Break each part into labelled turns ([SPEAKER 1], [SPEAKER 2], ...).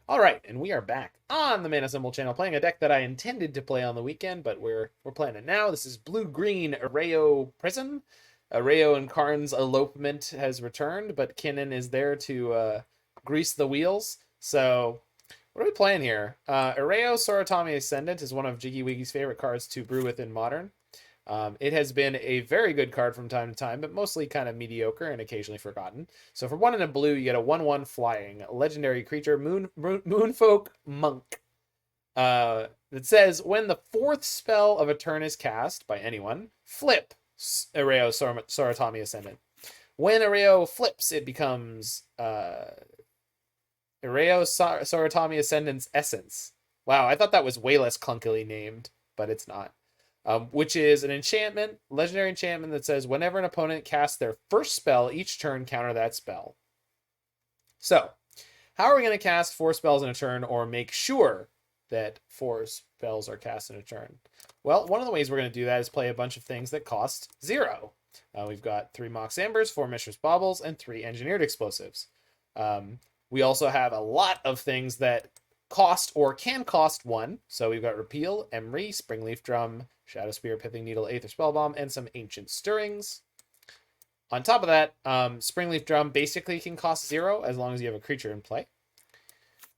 [SPEAKER 1] All right, and we are back on the Mana Symbol channel playing a deck that I intended to play on the weekend, but we're playing it now. This is Blue-Green Erayo Prism. Erayo and Karn's elopement has returned, but Kinnan is there to grease the wheels. So, what are we playing here? Erayo Soratami Ascendant is one of JiggyWiggy's favorite cards to brew with in Modern. It has been a very good card from time to time, but mostly kind of mediocre and occasionally forgotten. So for 1 and a blue, you get a 1/1 flying legendary creature, Moonfolk Monk. That says when the 4th spell of a turn is cast by anyone, flip Erayo Soratami Ascendant. When Erayo flips, it becomes Erayo Soratami Ascendant's Essence. Wow, I thought that was way less clunkily named, but it's not. Which is an enchantment, legendary enchantment that says whenever an opponent casts their first spell each turn, counter that spell. So, how are we going to cast 4 spells in a turn or make sure that 4 spells are cast in a turn? Well, one of the ways we're going to do that is play a bunch of things that cost 0. We've got 3 Mox Ambers, 4 Mishra's Baubles, and 3 Engineered Explosives. We also have a lot of things that cost or can cost 1. So we've got Repeal, Emry, Springleaf Drum, Shadowspear, Pithing Needle, Aether Spellbomb, and some Ancient Stirrings. On top of that, Springleaf Drum basically can cost 0 as long as you have a creature in play.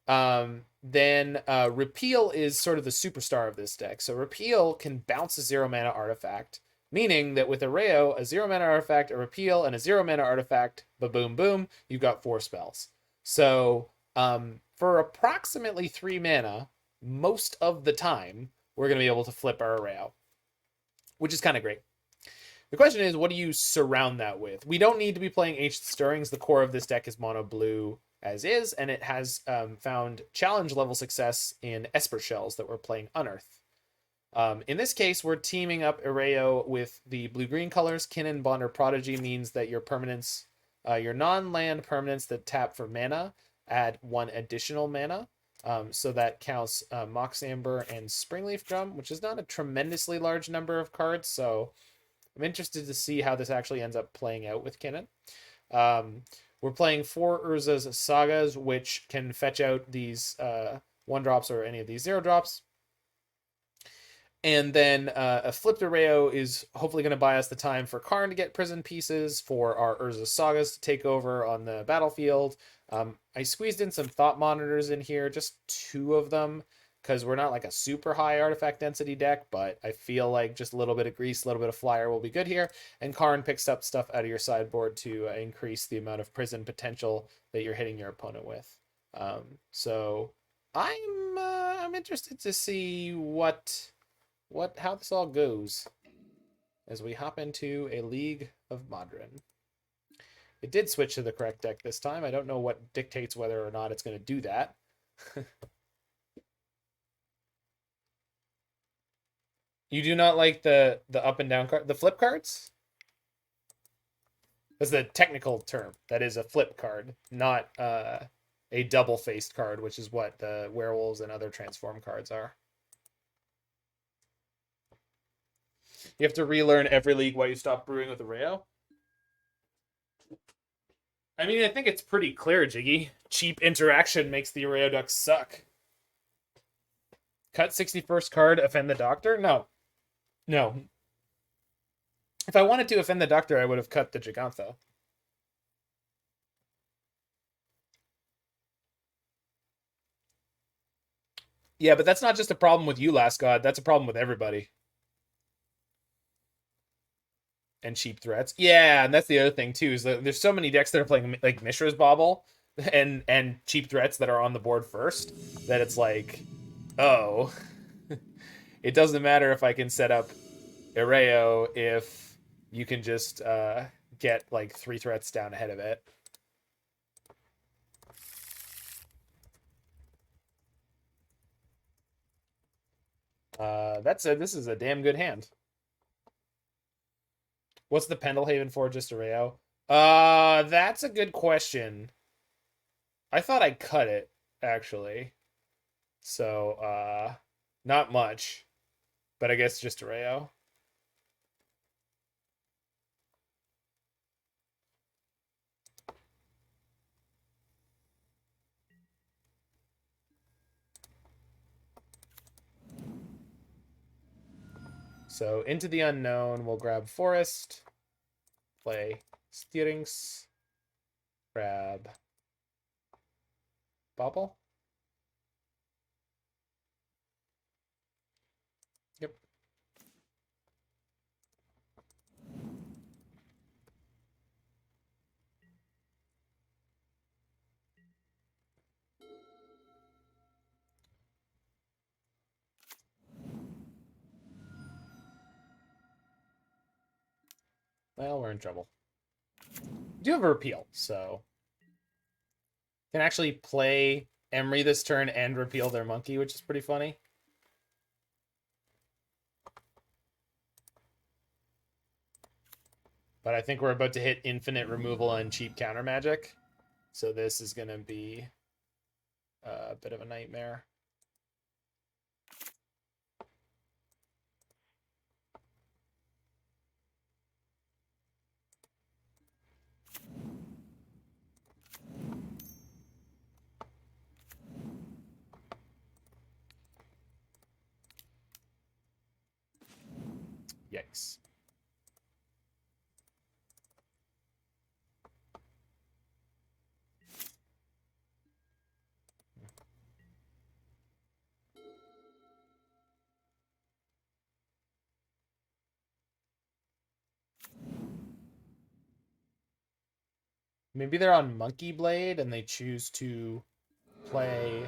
[SPEAKER 1] Then Repeal is sort of the superstar of this deck. So Repeal can bounce a 0 mana artifact, meaning that with Erayo, a 0 mana artifact, a Repeal, and a 0 mana artifact, boom, boom, you've got 4 spells. So for approximately 3 mana, most of the time, we're going to be able to flip our Erayo, which is kind of great. The question is, what do you surround that with? We don't need to be playing Ancient Stirrings. The core of this deck is mono blue as is, and it has found challenge level success in Esper Shells that we're playing Unearth. In this case, we're teaming up Erayo with the blue-green colors. Kinnan, Bond, or Prodigy means that your permanents, your non-land permanents that tap for mana, add 1 additional mana. So that counts Mox Amber and Springleaf Drum, which is not a tremendously large number of cards. So I'm interested to see how this actually ends up playing out with Kinnan. We're playing 4 Urza's Sagas, which can fetch out these 1-drops or any of these 0-drops. And then a flipped Erayo is hopefully going to buy us the time for Karn to get prison pieces, for our Urza Sagas to take over on the battlefield. I squeezed in some Thought Monitors in here, just 2 of them, because we're not like a super high artifact density deck, but I feel like just a little bit of grease, a little bit of flyer will be good here. And Karn picks up stuff out of your sideboard to increase the amount of prison potential that you're hitting your opponent with. So I'm interested to see how this all goes as we hop into a League of Modern. It did switch to the correct deck this time. I don't know what dictates whether or not it's going to do that. You do not like the up and down card, the flip cards? That's the technical term. That is a flip card, not a double-faced card, which is what the werewolves and other transform cards are. You have to relearn every league why you stop brewing with Erayo. I mean, I think it's pretty clear, Jiggy. Cheap interaction makes the Erayo deck suck. Cut 61st card, offend the Doctor? No. No. If I wanted to offend the Doctor, I would have cut the Gigantha. Yeah, but that's not just a problem with you, Last God. That's a problem with everybody. And cheap threats. Yeah, and that's the other thing too, is that there's so many decks that are playing like Mishra's Bauble and cheap threats that are on the board first that it's like, oh, it doesn't matter if I can set up Erayo if you can just get like 3 threats down ahead of it. This is a damn good hand. What's the Pendelhaven for, just Erayo? That's a good question. I thought I cut it, actually. So, not much. But I guess just Erayo. So into the unknown, we'll grab Forest, play Steerings, grab Bauble. Yep. Well, we're in trouble. We do have a repeal, so can actually play Emry this turn and repeal their monkey, which is pretty funny. But I think we're about to hit infinite removal and cheap counter magic. So this is going to be a bit of a nightmare. Yikes. Maybe they're on Monkey Blade and they choose to play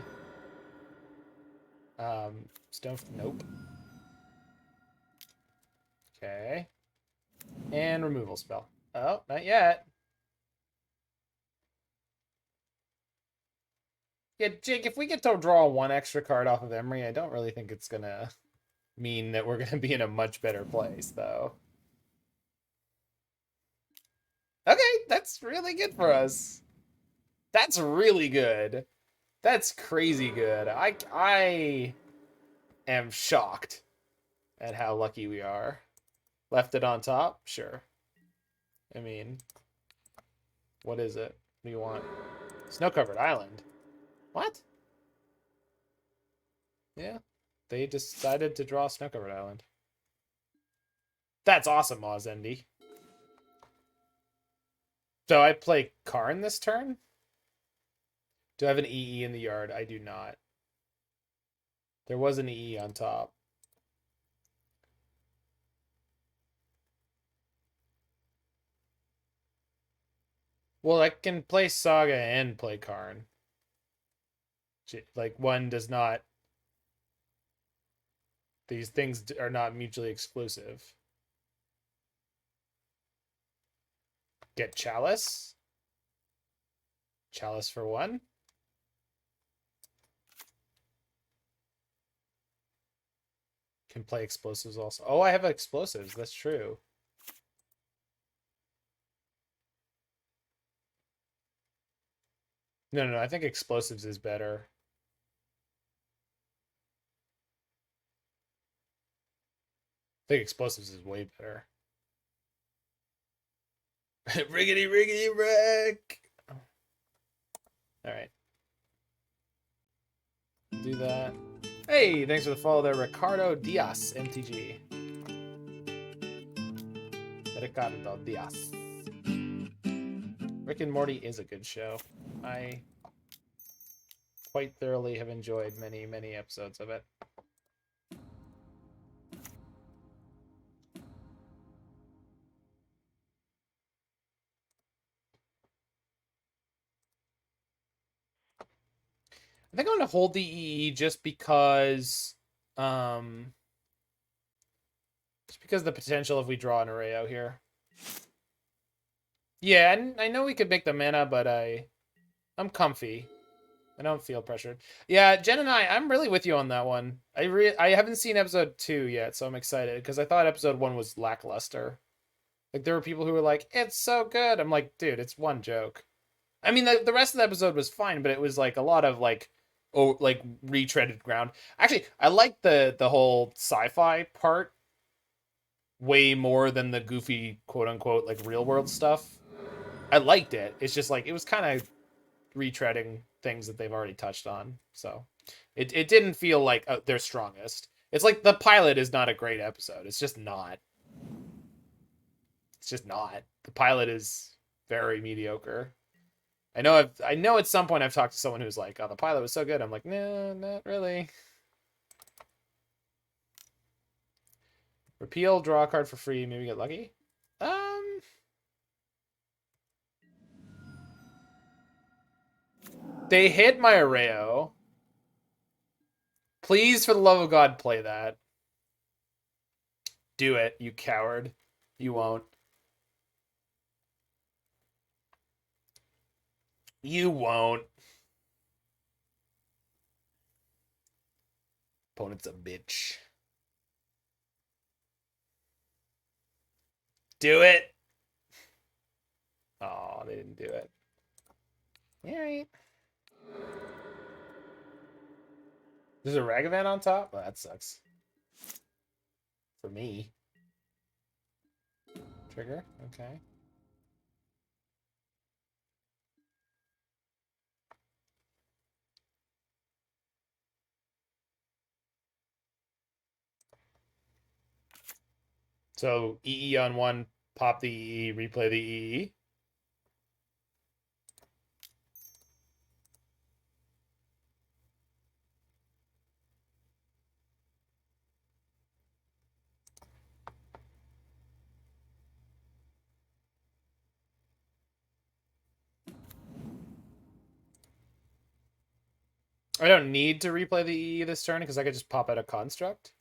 [SPEAKER 1] Stone. Nope. Okay. And removal spell. Oh, not yet. Yeah, Jake, if we get to draw one extra card off of Emry, I don't really think it's going to mean that we're going to be in a much better place, though. Okay, that's really good for us. That's really good. That's crazy good. I am shocked at how lucky we are. Left it on top? Sure. I mean, what is it? What do you want? Snow-covered island. What? Yeah. They decided to draw Snow-covered island. That's awesome, Ozendy. So I play Karn this turn? Do I have an EE in the yard? I do not. There was an EE on top. Well, I can play Saga and play Karn. Like, one does not... These things are not mutually exclusive. Get Chalice. Chalice for one. Can play explosives also. Oh, I have explosives. That's true. No. I think explosives is better. I think explosives is way better. Riggedy wreck. All right. Do that. Hey, thanks for the follow there, Ricardo Diaz, MTG. Ricardo Diaz. Rick and Morty is a good show. I quite thoroughly have enjoyed many episodes of it. I think I'm going to hold the EE just because of the potential if we draw an Erayo here. Yeah, I know we could make the mana, but I'm comfy. I don't feel pressured. Yeah, Jen and I'm really with you on that one. I haven't seen episode 2 yet, so I'm excited because I thought episode 1 was lackluster. Like, there were people who were like, "It's so good." I'm like, dude, it's one joke. I mean, the rest of the episode was fine, but it was like a lot of like retreaded ground. Actually, I like the whole sci-fi part way more than the goofy quote unquote like real world stuff. I liked it. It's just like it was kind of retreading things that they've already touched on. So it didn't feel like their strongest. It's like the pilot is not a great episode. It's just not. It's just not. The pilot is very mediocre. I know at some point I've talked to someone who's like, oh, the pilot was so good. I'm like, no, not really. Repeal, draw a card for free, maybe get lucky. They hit my Erayo. Please, for the love of God, play that. Do it, you coward. You won't. You won't. Opponent's a bitch. Do it. Oh, they didn't do it. All right. There's a Ragavan on top? Oh, that sucks. For me. Trigger? Okay. So EE on one, pop the EE, replay the EE. I don't need to replay the EE this turn because I could just pop out a construct,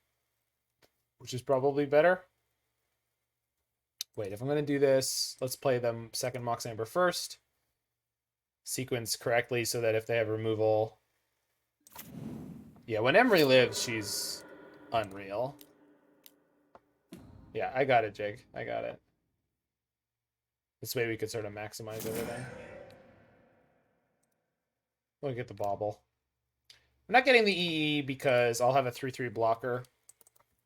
[SPEAKER 1] which is probably better. Wait, if I'm going to do this, let's play them second Mox Amber first. Sequence correctly so that if they have removal... Yeah, when Emry lives, she's unreal. Yeah, I got it, Jig. I got it. This way we could sort of maximize everything. We'll get the Bauble. I'm not getting the EE because I'll have a 3/3 blocker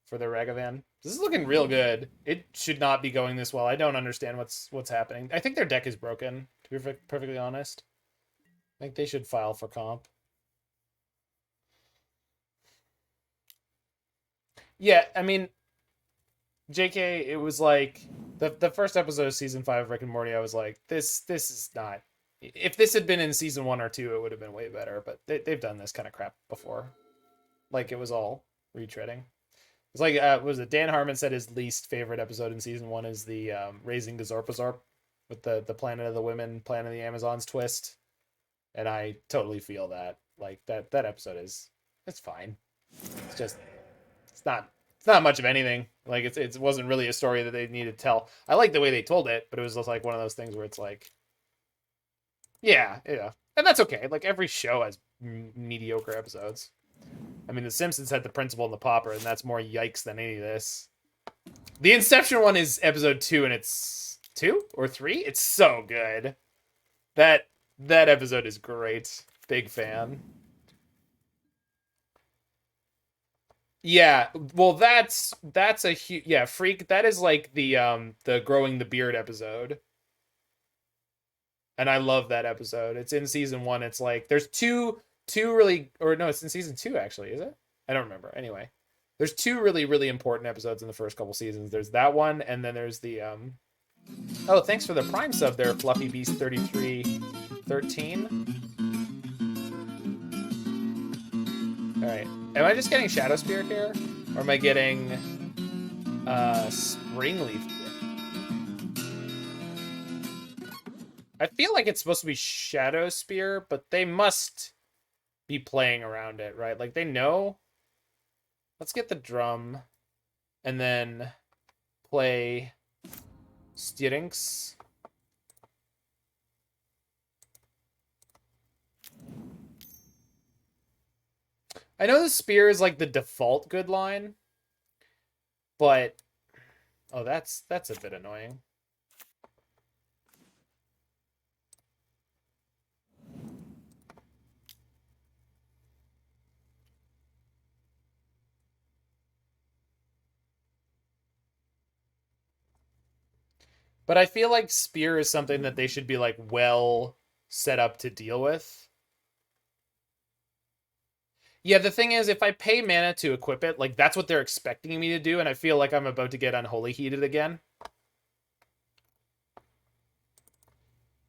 [SPEAKER 1] for the Ragavan. This is looking real good. It should not be going this well. I don't understand what's happening. I think their deck is broken, to be perfectly honest. I think they should file for comp. Yeah, I mean, JK, it was like the first episode of season 5 of Rick and Morty. I was like, this is not. If this had been in season 1 or 2, it would have been way better. But they've done this kind of crap before. Like it was all retreading. It's like was it Dan Harmon said his least favorite episode in season 1 is the Raising Gazorpazorp with the Planet of the Women, Planet of the Amazons twist, and I totally feel that. Like that episode it's fine. It's just it's not much of anything. Like it wasn't really a story that they needed to tell. I like the way they told it, but it was just like one of those things where it's like, yeah, and that's okay. Like every show has mediocre episodes. I mean, The Simpsons had The Principal and the Pauper, and that's more yikes than any of this. The Inception one is episode 2, and it's 2 or 3. It's so good. That episode is great. Big fan. Yeah, well, that's a huge Freak. That is like the growing the beard episode, and I love that episode. It's in season 1. It's like there's two really, or no, it's in season 2 actually. Is it? I don't remember. Anyway, there's 2 really important episodes in the first couple seasons. There's that one, and then there's the Oh, thanks for the Prime sub there, Fluffy Beast 3313. All right. Am I just getting Shadowspear here? Or am I getting Springleaf? I feel like it's supposed to be Shadowspear, but they must be playing around it, right? Like they know. Let's get the drum and then play Styrinx. I know the spear is like the default good line, but oh, that's a bit annoying. But I feel like spear is something that they should be like well set up to deal with. Yeah, the thing is, if I pay mana to equip it, like, that's what they're expecting me to do, and I feel like I'm about to get Unholy Heated again.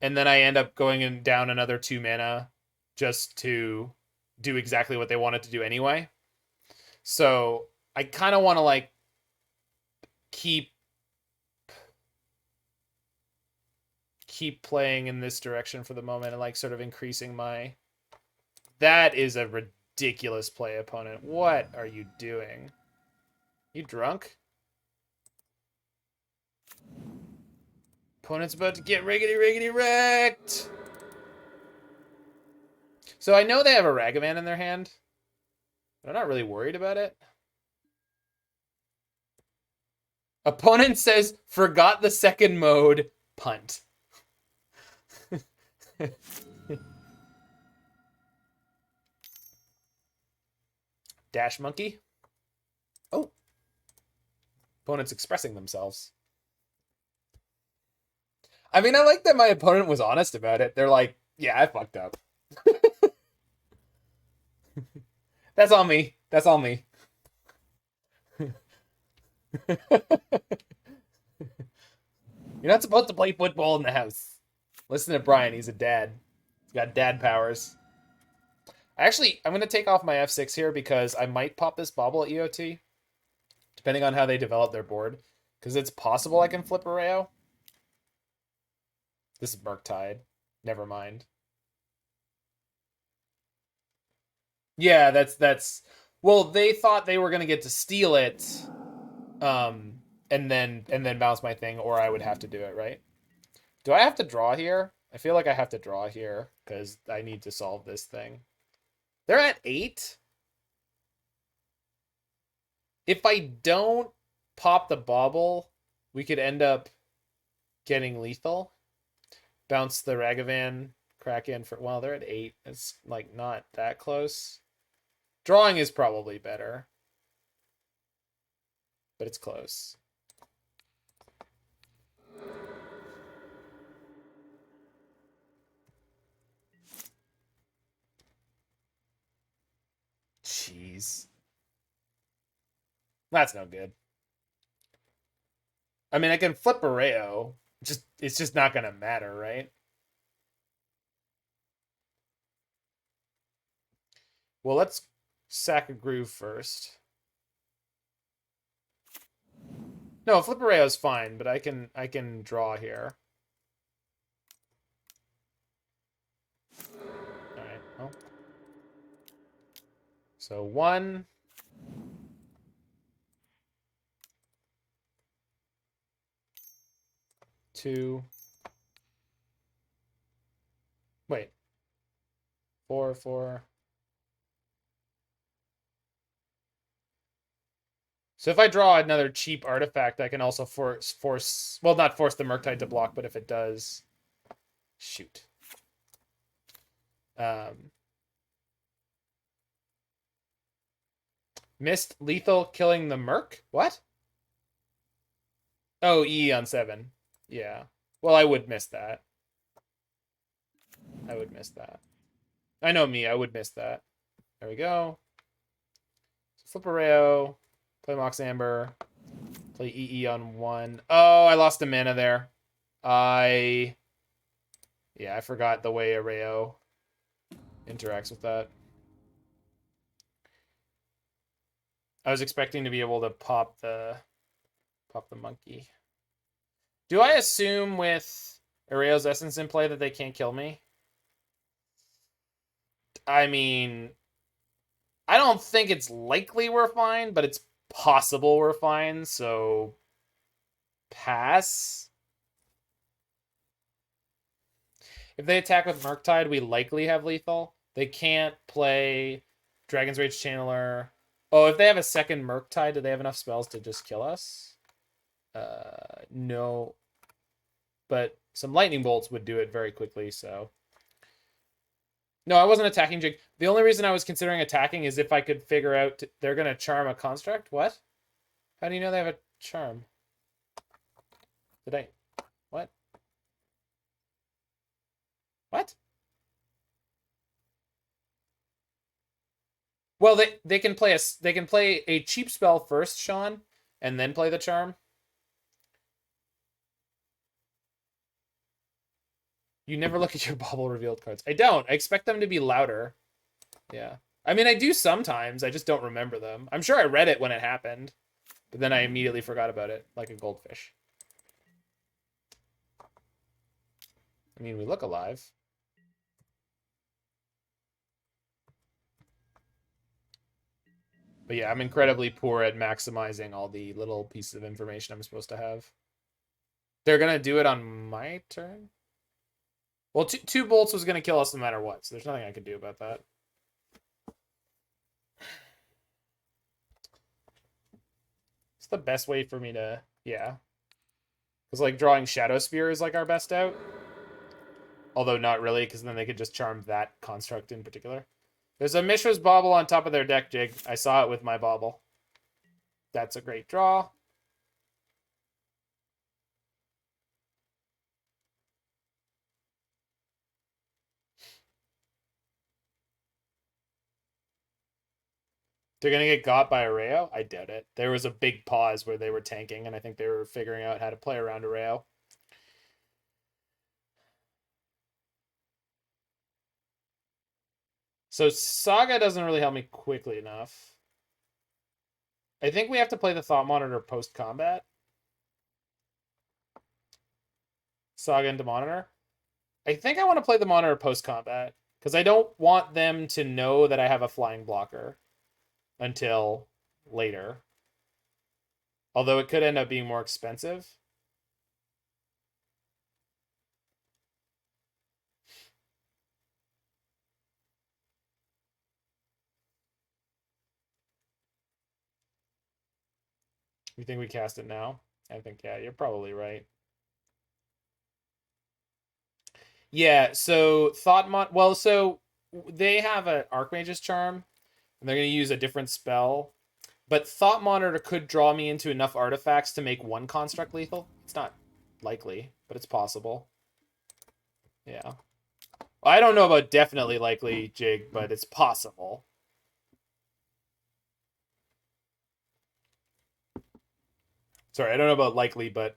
[SPEAKER 1] And then I end up going down another 2 mana just to do exactly what they wanted to do anyway. So I kind of want to, like, keep playing in this direction for the moment and, like, sort of increasing my... That is a ridiculous play, opponent. What are you doing? You drunk? Opponent's about to get riggedy wrecked. So I know they have a Ragavan in their hand, but I'm not really worried about it. Opponent says, forgot the second mode, punt. Dash Monkey. Oh. Opponent's expressing themselves. I mean, I like that my opponent was honest about it. They're like, yeah, I fucked up. That's on me. That's on me. You're not supposed to play football in the house. Listen to Brian. He's a dad. He's got dad powers. Actually, I'm going to take off my F6 here because I might pop this Bauble at EOT, depending on how they develop their board. Because it's possible I can flip Erayo. This is Murktide. Never mind. Yeah, that's... Well, they thought they were going to get to steal it, and then bounce my thing, or I would have to do it, right? Do I have to draw here? I feel like I have to draw here, because I need to solve this thing. They're at 8. If I don't pop the Bauble, we could end up getting lethal. Bounce the Ragavan, crack in for... Well, they're at 8. It's, like, not that close. Drawing is probably better. But it's close. Jeez. That's no good. I mean, I can flip Erayo. It's just not going to matter, right? Well, let's sack a groove first. No, flip Erayo is fine, but I can draw here. All right. Well. So 1. 2. Wait. 4, 4. So if I draw another cheap artifact, I can also force... Well, not force the Murktide to block, but if it does... Shoot. Missed lethal killing the Merc? What? Oh, E on 7. Yeah. Well, I would miss that. I would miss that. I know me, I would miss that. There we go. So flip Erayo, play Mox Amber, play EE on 1. Oh, I lost a mana there. Yeah, I forgot the way Erayo interacts with that. I was expecting to be able to pop the monkey. Do I assume with Erayo's Essence in play that they can't kill me? I mean, I don't think it's likely we're fine, but it's possible we're fine, so pass. If they attack with Murktide, we likely have lethal. They can't play Dragon's Rage Channeler. Oh, if they have a second Murktide, do they have enough spells to just kill us? No. But some Lightning Bolts would do it very quickly, so... No, I wasn't attacking Jig. The only reason I was considering attacking is if I could figure out they're going to charm a construct. What? How do you know they have a charm? Did I... What? What? Well, they can play a cheap spell first, Sean, and then play the charm. You never look at your Bauble revealed cards. I don't. I expect them to be louder. Yeah. I mean, I do sometimes. I just don't remember them. I'm sure I read it when it happened, but then I immediately forgot about it, like a goldfish. I mean, we look alive. But yeah, I'm incredibly poor at maximizing all the little pieces of information I'm supposed to have. They're going to do it on my turn? Well, two bolts was going to kill us no matter what, so there's nothing I can do about that. It's the best way for me to, yeah. Because, like, drawing Shadowspear is, like, our best out. Although not really, because then they could just charm that construct in particular. There's a Mishra's Bauble on top of their deck, Jig. I saw it with my Bauble. That's a great draw. They're going to get got by Erayo? I doubt it. There was a big pause where they were tanking, and I think they were figuring out how to play around Erayo. So Saga doesn't really help me quickly enough. I think we have to play the Thought Monitor post-combat. Saga into Monitor. I think I want to play the Monitor post-combat, because I don't want them to know that I have a flying blocker until later. Although it could end up being more expensive. You think we cast it now? I think, yeah, you're probably right. Yeah, so so they have an Archmage's Charm, and they're going to use a different spell. But Thought Monitor could draw me into enough artifacts to make one construct lethal. It's not likely, but it's possible. Yeah. I don't know about definitely likely, Jig, but it's possible. Sorry, I don't know about likely, but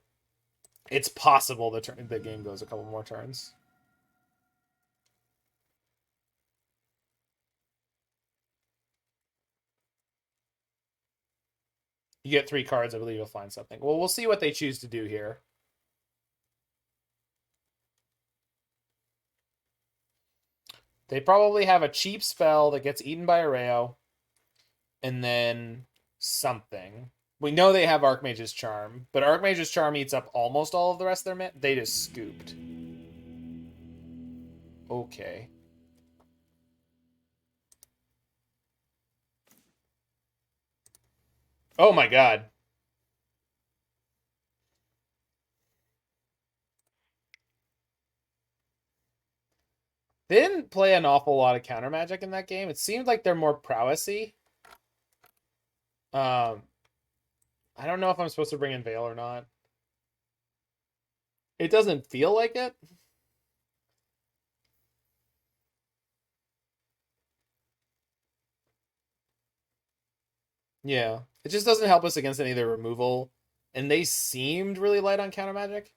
[SPEAKER 1] it's possible the game goes a couple more turns. You get 3 cards, I believe you'll find something. Well, we'll see what they choose to do here. They probably have a cheap spell that gets eaten by Erayo, and then something. We know they have Archmage's Charm, but Archmage's Charm eats up almost all of the rest of their mana. They just scooped. Okay. Oh my god. They didn't play an awful lot of counter magic in that game. It seemed like they're more prowessy. I don't know if I'm supposed to bring in Veil or not. It doesn't feel like it. Yeah. It just doesn't help us against any of their removal. And they seemed really light on counter magic.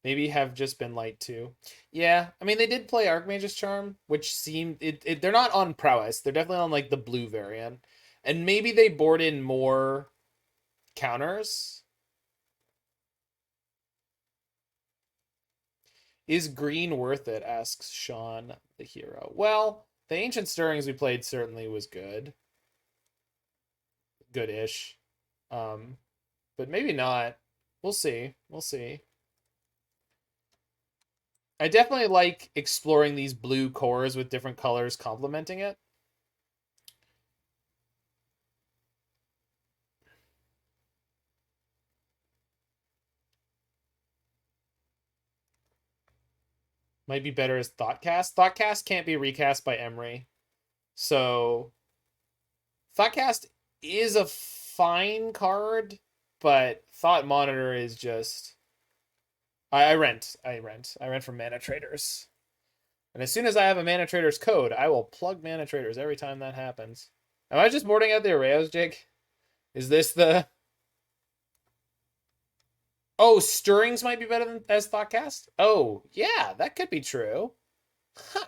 [SPEAKER 1] Maybe have just been light too. Yeah, I mean they did play Archmage's Charm, which seemed they're not on prowess. They're definitely on like the blue variant. And maybe they board in more counters. Is green worth it? Asks Sean the hero. Well, the Ancient Stirrings we played certainly was good. Good-ish. But maybe not. We'll see. We'll see. I definitely like exploring these blue cores with different colors complementing it. Might be better as Thoughtcast. Thoughtcast can't be recast by Emry. So Thoughtcast is a fine card, but Thought Monitor is just I rent from Mana Traders. And as soon as I have a Mana Traders code, I will plug Mana Traders every time that happens. Am I just boarding out the Arayos, Jake? Is this the... Oh, Stirrings might be better than as Thoughtcast? Oh, yeah, that could be true. Huh.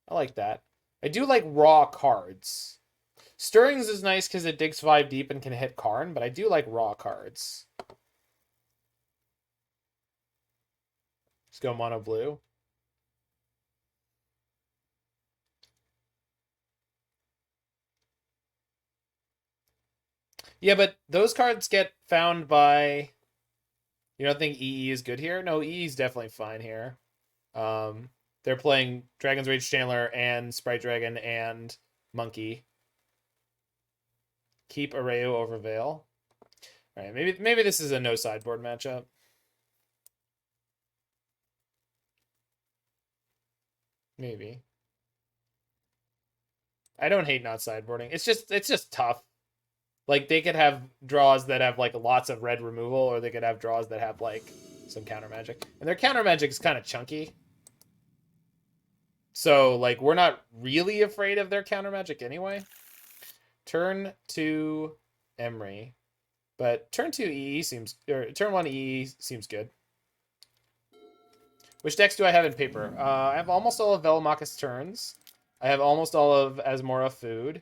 [SPEAKER 1] I like that. I do like raw cards. Stirrings is nice because it digs 5 deep and can hit Karn, but I do like raw cards. Let's go mono blue. Yeah, but those cards get found by... You don't think EE is good here? No, EE is definitely fine here. They're playing Dragon's Rage Chandler and Sprite Dragon and Monkey. Keep Erayo over Veil. All right, maybe this is a no sideboard matchup. Maybe. I don't hate not sideboarding. It's just tough. Like, they could have draws that have, like, lots of red removal, or they could have draws that have, like, some counter magic. And their counter magic is kind of chunky. So, like, we're not really afraid of their counter magic anyway. Turn 2 Emry. But turn 2 EE seems... Or turn 1 EE seems good. Which decks do I have in paper? I have almost all of Velomachus turns. I have almost all of Asmora food.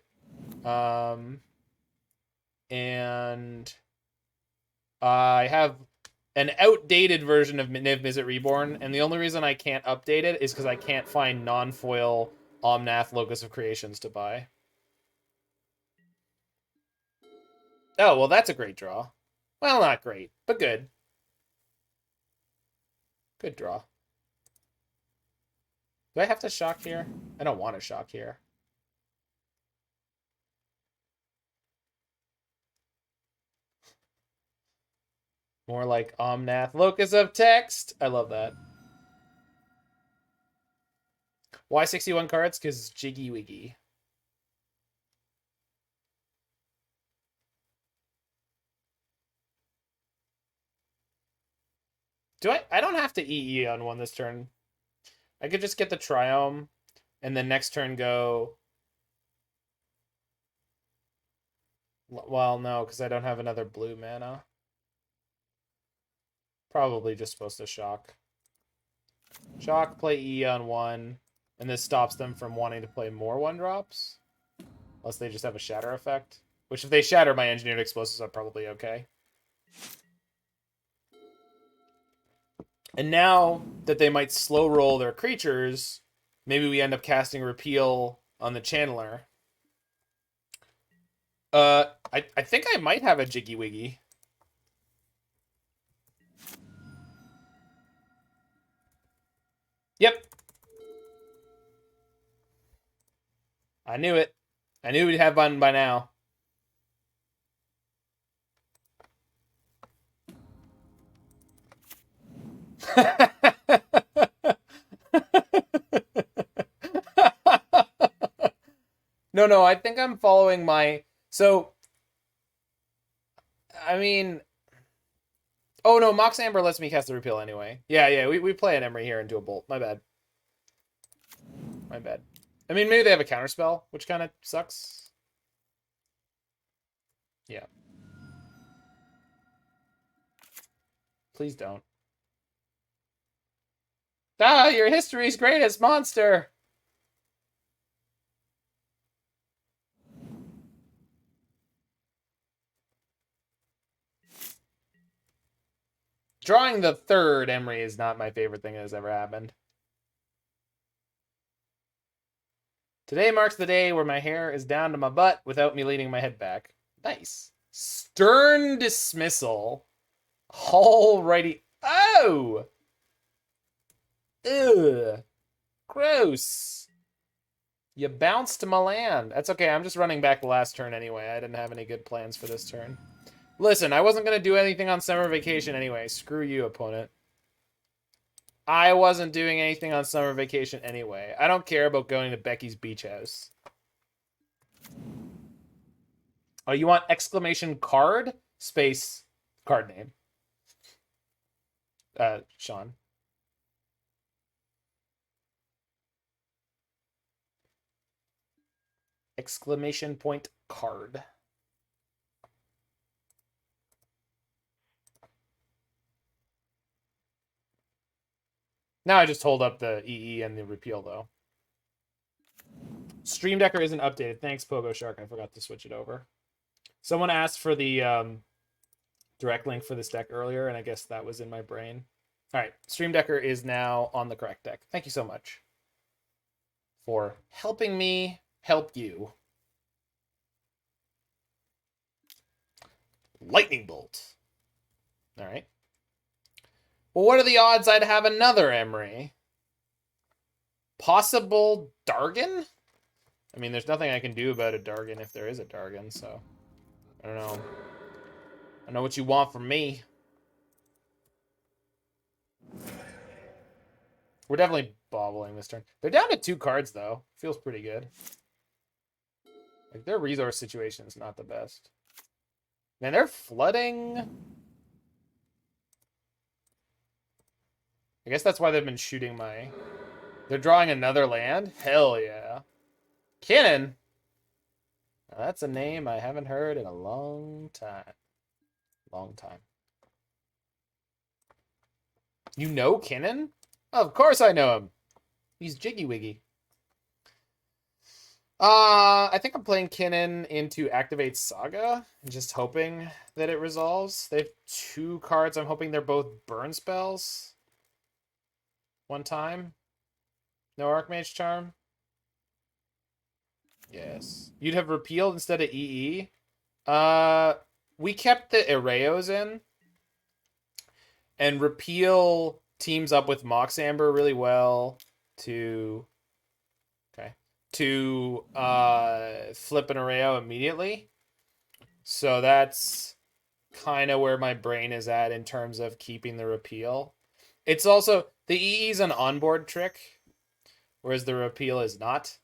[SPEAKER 1] And I have an outdated version of Niv Mizzet Reborn, and the only reason I can't update it is because I can't find non-foil Omnath Locus of Creations to buy. Oh, well, that's a great draw. Well, not great, but good. Good draw. Do I have to shock here? I don't want to shock here. More like Omnath Locus of Text. I love that. Why 61 cards? Because JiggyWiggy. I don't have to EE on one this turn. I could just get the Triome, and then next turn go... Well, no, because I don't have another blue mana. Probably just supposed to shock. Shock, play E on one, and this stops them from wanting to play more 1-drops. Unless they just have a shatter effect. Which, if they shatter my engineered explosives, I'm probably okay. And now that they might slow roll their creatures, maybe we end up casting Repeal on the Channeler. I think I might have a JiggyWiggy. Yep. I knew it. I knew we'd have one by now. No, I think I'm following my... So, I mean... Oh, no, Mox Amber lets me cast the Repeal anyway. Yeah, we play an Emry here and do a Bolt. My bad. My bad. I mean, maybe they have a counterspell, which kind of sucks. Yeah. Please don't. Ah, your history's greatest monster! Drawing the third Emry is not my favorite thing that has ever happened. Today marks the day where my hair is down to my butt without me leaning my head back. Nice. Stern dismissal. Alrighty. Oh! Ugh. Gross. You bounced my land. That's okay. I'm just running back the last turn anyway. I didn't have any good plans for this turn. Listen, I wasn't going to do anything on summer vacation anyway. Screw you, opponent. I wasn't doing anything on summer vacation anyway. I don't care about going to Becky's beach house. Oh, you want exclamation card? Space card name. Sean. exclamation point card. Now I just hold up the EE and the repeal, though. Stream Decker isn't updated. Thanks, Pogo Shark. I forgot to switch it over. Someone asked for the direct link for this deck earlier, and I guess that was in my brain. All right, Stream Decker is now on the correct deck. Thank you so much for helping me help you. Lightning Bolt. All right. Well, what are the odds I'd have another Emry? Possible Dargon? I mean, there's nothing I can do about a Dargon if there is a Dargon, so I don't know. I know what you want from me. We're definitely bobbling this turn. They're down to 2 cards, though. Feels pretty good. Like, their resource situation is not the best. Man, they're flooding. I guess that's why they've been shooting my... They're drawing another land? Hell yeah. Kinnan? Now, that's a name I haven't heard in a long time. Long time. You know Kinnan? Of course I know him. He's JiggyWiggy. I think I'm playing Kinnan into activate Saga, and just hoping that it resolves. They have 2 cards. I'm hoping they're both burn spells. 1 time. No Archmage Charm. Yes. You'd have repealed instead of EE. We kept the Erayos in. And repeal teams up with Mox Amber really well to flip an Erayo immediately. So that's kind of where my brain is at in terms of keeping the repeal. It's also, the EE is an onboard trick, whereas the repeal is not.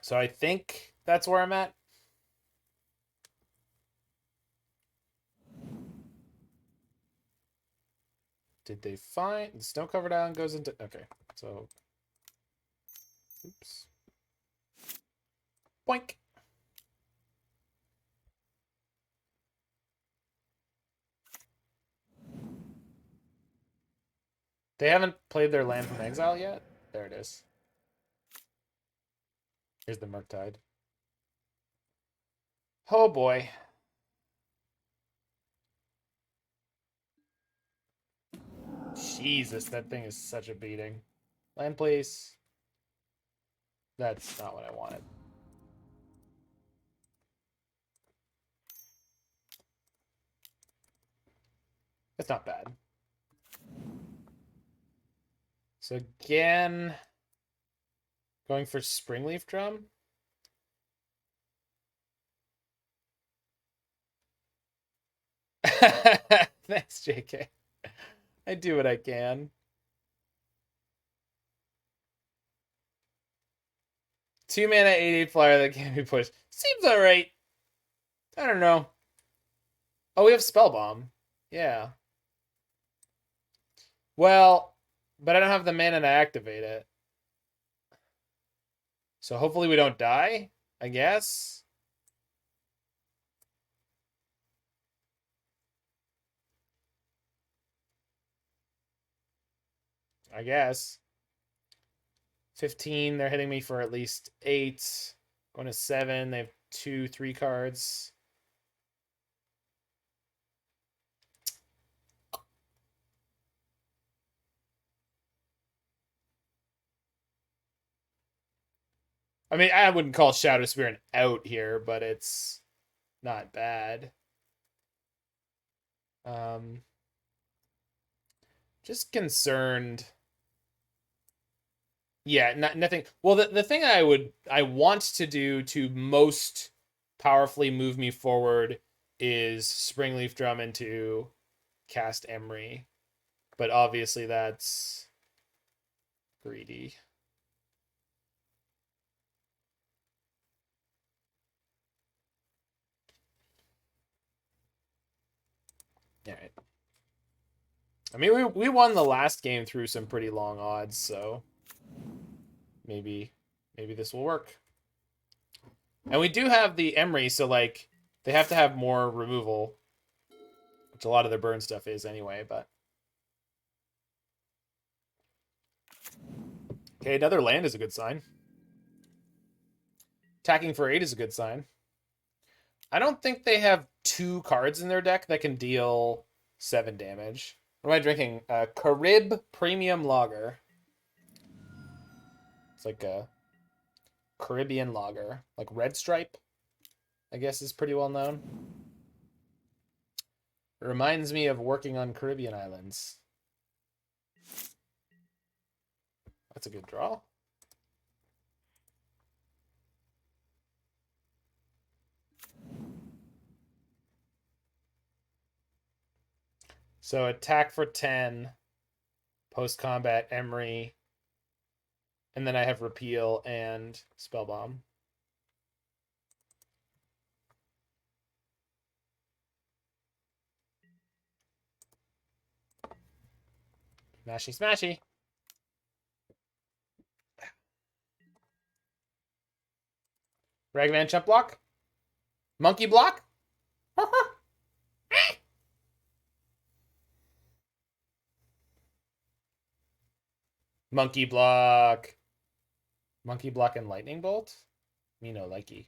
[SPEAKER 1] So I think that's where I'm at. Did they find... The snow-covered island goes into... Okay, so... Oops. Boink! They haven't played their land from exile yet? There it is. Here's the Murktide. Oh boy. Jesus, that thing is such a beating. Land, please. That's not what I wanted. That's not bad. So again, going for Springleaf Drum. Thanks, JK. I do what I can. Two mana, 8/8 flyer that can't be pushed. Seems alright. I don't know. Oh, we have Spellbomb. Yeah. Well, but I don't have the mana to activate it. So hopefully we don't die, I guess. I guess. 15, they're hitting me for at least 8. Going to 7, they have 2, 3 cards. I mean, I wouldn't call Shadowspear an out here, but it's not bad. Just concerned. Yeah, nothing. Well, the thing I want to do to most powerfully move me forward is Springleaf Drum into cast Emry, but obviously that's greedy. All right. I mean, we won the last game through some pretty long odds, so maybe this will work. And we do have the Emry, so like they have to have more removal, which a lot of their burn stuff is anyway, but okay, another land is a good sign. Attacking for 8 is a good sign. I don't think they have 2 cards in their deck that can deal 7 damage. What am I drinking? Carib Premium Lager. It's like a Caribbean lager. Like Red Stripe, I guess, is pretty well known. It reminds me of working on Caribbean islands. That's a good draw. So attack for 10, post-combat Emry, and then I have Repeal and Spellbomb. Smashy, smashy. Ragman Chump Block? Monkey Block? Monkey Block. Monkey Block and Lightning Bolt? Me no likey.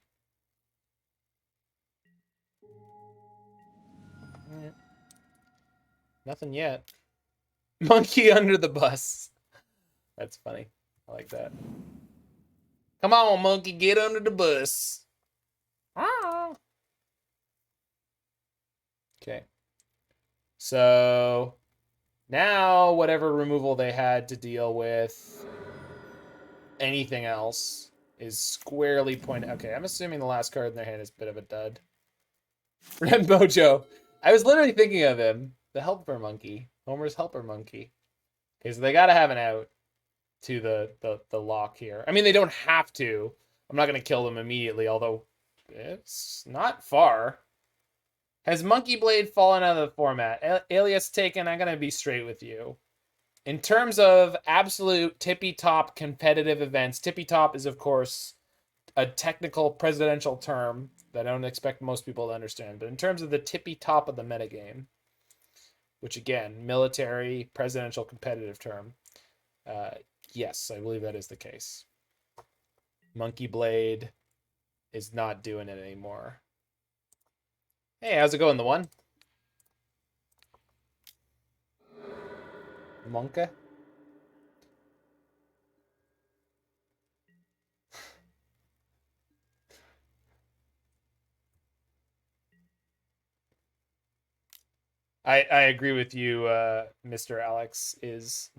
[SPEAKER 1] Nothing yet. Monkey under the bus. That's funny. I like that. Come on, monkey, get under the bus. Ah. Okay. So now whatever removal they had to deal with anything else is squarely pointed. Okay, I'm assuming the last card in their hand is a bit of a dud. Red Mojo. I was literally thinking of him. The Helper Monkey. Homer's Helper Monkey. Okay, so they gotta have an out to the Loch here. I mean, they don't have to. I'm not gonna kill them immediately, although it's not far. Has Monkey Blade fallen out of the format? Alias taken, I'm gonna be straight with you. In terms of absolute tippy-top competitive events, tippy-top is, of course, a technical presidential term that I don't expect most people to understand. But in terms of the tippy-top of the metagame, which, again, military, presidential, competitive term, yes, I believe that is the case. Monkey Blade is not doing it anymore. Hey, how's it going, the one? Monka? I agree with you, Mr. Alex, is...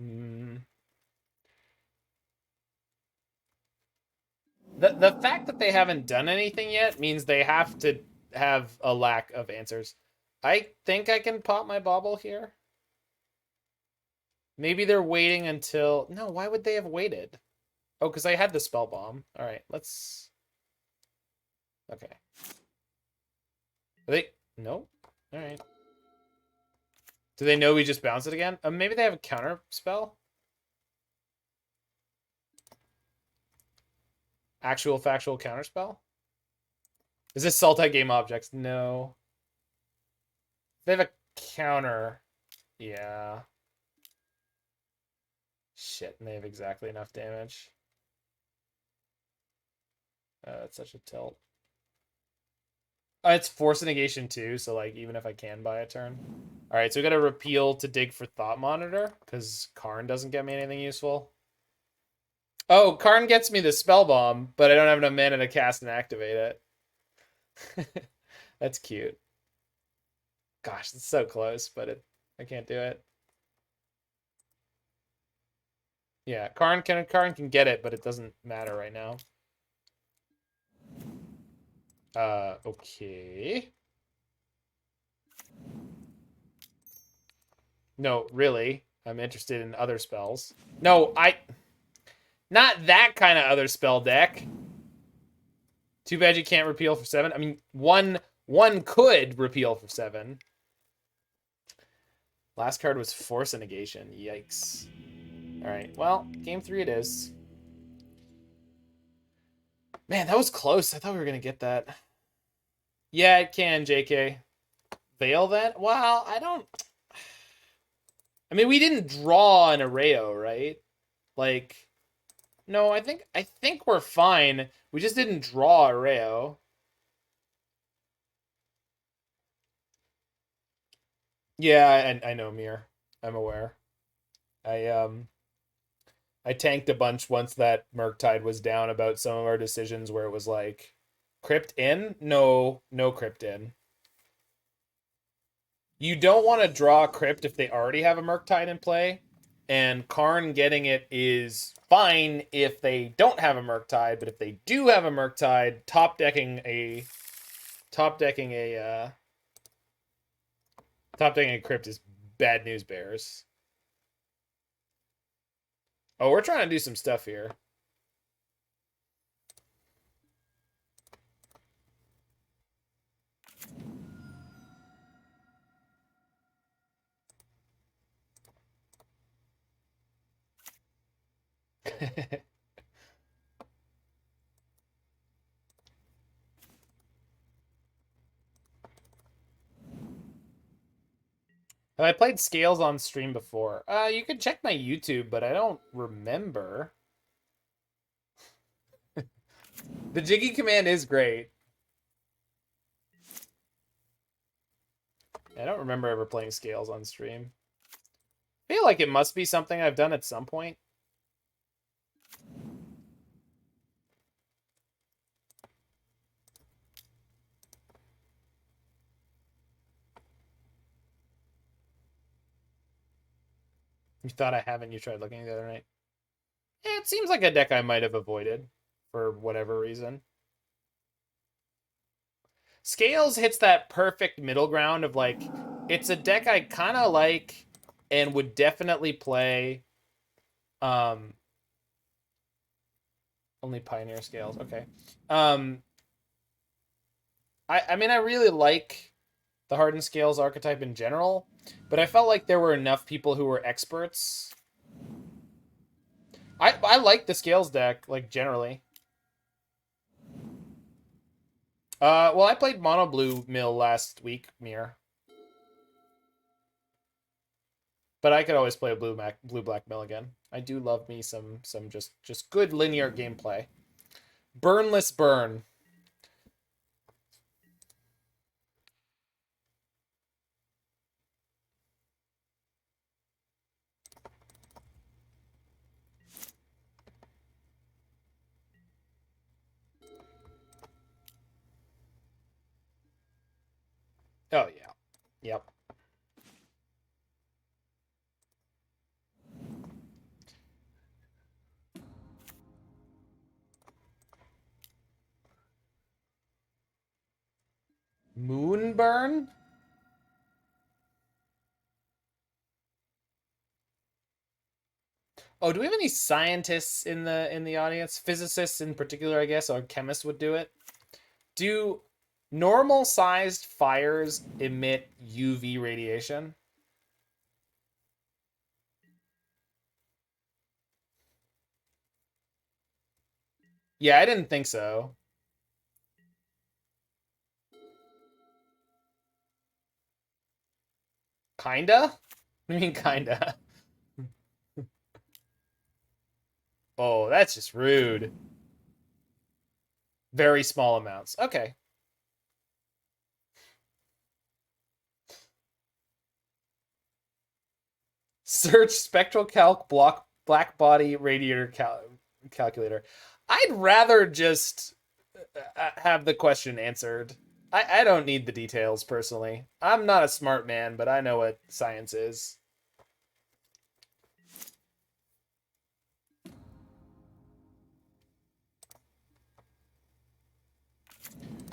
[SPEAKER 1] The fact that they haven't done anything yet means they have to have a lack of answers. I think I can pop my Bauble here. Maybe they're waiting until... No, why would they have waited? Oh, because I had the Spellbomb. All right, let's... Okay. Are they... Nope. All right. Do they know we just bounced it again? Maybe they have a counter spell? Actual factual counter spell? Is this Sultai game objects? No. They have a counter. Yeah. Shit, and they have exactly enough damage. That's such a tilt. It's Force Negation too, so like even if I can buy a turn. Alright, so we gotta Repeal to dig for Thought Monitor, because Karn doesn't get me anything useful. Oh, Karn gets me the Spellbomb, but I don't have enough mana to cast and activate it. That's cute. Gosh, it's so close, but I can't do it. Yeah, Karn can get it, but it doesn't matter right now. Okay. No, really. I'm interested in other spells. No, not that kind of other spell deck. Too bad you can't Repeal for 7. I mean, one could Repeal for 7. Last card was Force Negation. Yikes. Alright, well, game 3 it is. Man, that was close. I thought we were going to get that. Yeah, it can, JK. Veil that? Well, I don't... I mean, we didn't draw an Erayo, right? Like, no, I think we're fine. We just didn't draw Erayo. Yeah, I know Mir. I'm aware. I I tanked a bunch once that Murktide was down about some of our decisions where it was like, Crypt in? No, no Crypt in. You don't want to draw Crypt if they already have a Murktide in play, and Karn getting it is fine if they don't have a Murktide, but if they do have a Murktide, top decking a Crypt is bad news bears. Oh, we're trying to do some stuff here. Have I played Scales on stream before? You could check my YouTube, but I don't remember. The Jiggy command is great. I don't remember ever playing Scales on stream. I feel like it must be something I've done at some point. You thought I haven't, you tried looking the other night. Yeah, it seems like a deck I might have avoided for whatever reason. Scales hits that perfect middle ground of like, it's a deck I kind of like and would definitely play. Only Pioneer Scales, okay. I mean, I really like the Hardened Scales archetype in general, but I felt like there were enough people who were experts. I like the Scales deck, like, generally. Well, I played Mono Blue Mill last week, Mir. But I could always play a blue black mill again. I do love me some just good linear gameplay. Burnless burn. Oh yeah. Yep. Moonburn? Oh, do we have any scientists in the audience? Physicists in particular, I guess, or chemists would do it. Do normal sized fires emit UV radiation? Yeah, I didn't think so. Kinda? I mean, kinda. Oh, that's just rude. Very small amounts. Okay. Search spectral calc block black body radiator calculator. I'd rather just have the question answered. I don't need the details personally. I'm not a smart man, but I know what science is.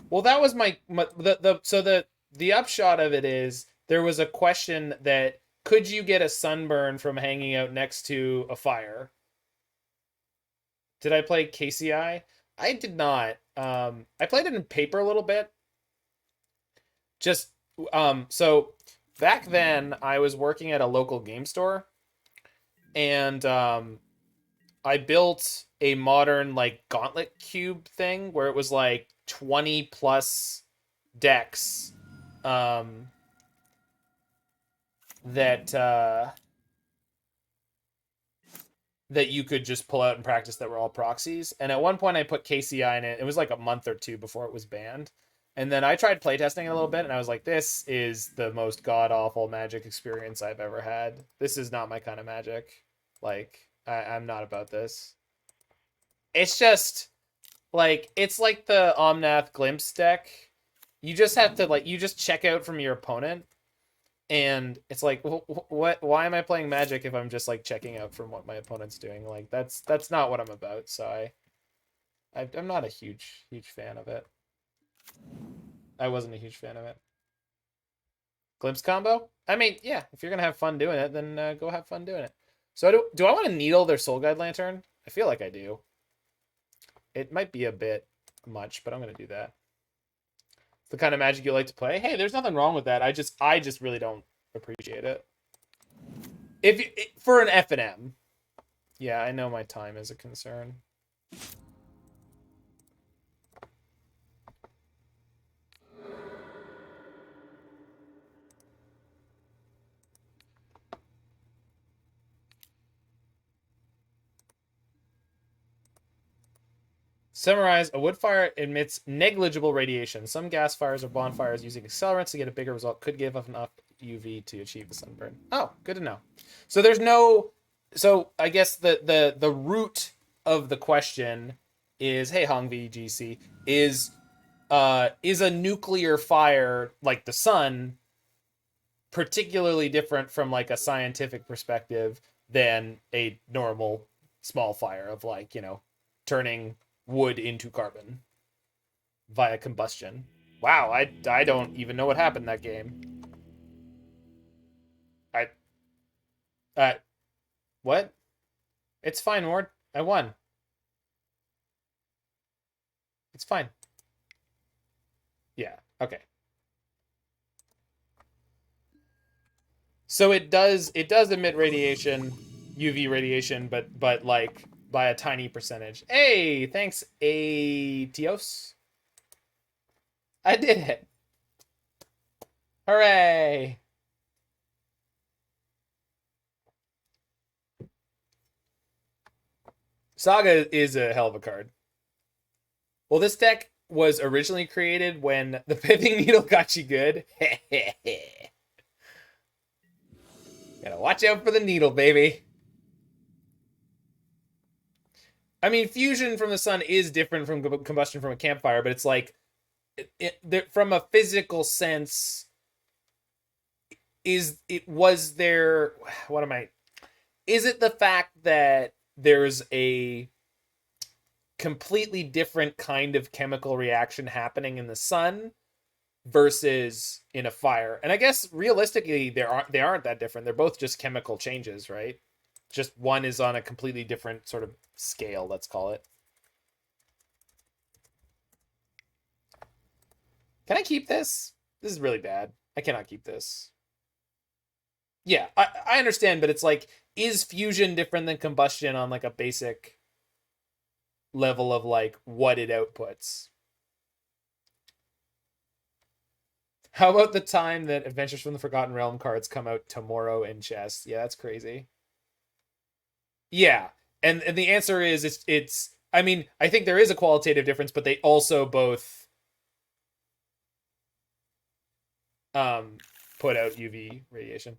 [SPEAKER 1] Well, that was the upshot of it is there was a question that could you get a sunburn from hanging out next to a fire? Did I play KCI? I did not. I played it in paper a little bit. Just so back then I was working at a local game store, and I built a modern like gauntlet cube thing where it was like 20 plus decks that that you could just pull out and practice that were all proxies. And at one point I put KCI in it. It was like a month or two before it was banned. And then I tried playtesting it a little bit, and I was like, this is the most god-awful Magic experience I've ever had. This is not my kind of Magic. Like, I'm not about this. It's just, like, it's like the Omnath Glimpse deck. You just have to, like, you just check out from your opponent, and it's like, what? Why am I playing Magic if I'm just, like, checking out from what my opponent's doing? Like, that's not what I'm about, so I'm not a huge fan of it. I wasn't a huge fan of it. Glimpse combo? I mean, yeah, if you're going to have fun doing it, then go have fun doing it. So do I want to needle their Soul Guide Lantern? I feel like I do. It might be a bit much, but I'm going to do that. It's the kind of Magic you like to play. Hey, there's nothing wrong with that. I just really don't appreciate it. For an F&M. Yeah, I know my time is a concern. Summarize, a wood fire emits negligible radiation. Some gas fires or bonfires using accelerants to get a bigger result could give enough UV to achieve the sunburn. Oh, good to know. So there's no... So I guess the root of the question is, hey, Hongvi GC, is a nuclear fire like the sun particularly different from like a scientific perspective than a normal small fire of like, you know, turning wood into carbon via combustion. Wow, I don't even know what happened that game. Uh what? It's fine, Ward. I won. It's fine. Yeah, okay. So it does emit radiation, UV radiation, but like by a tiny percentage. Hey, thanks, Atios. I did it. Hooray. Saga is a hell of a card. Well, this deck was originally created when the Pithing Needle got you good. Gotta watch out for the needle, baby. I mean, fusion from the sun is different from combustion from a campfire, but it's like, from a physical sense, is it the fact that there's a completely different kind of chemical reaction happening in the sun versus in a fire? And I guess realistically they aren't that different. They're both just chemical changes, right? Just one is on a completely different sort of scale, let's call it. Can I keep this? This is really bad. I cannot keep this. Yeah, I understand, but it's like, is fusion different than combustion on like a basic level of like what it outputs? How about the time that Adventures from the Forgotten Realm cards come out tomorrow in chess? Yeah, that's crazy. Yeah, and the answer is it's. I mean, I think there is a qualitative difference, but they also both put out UV radiation.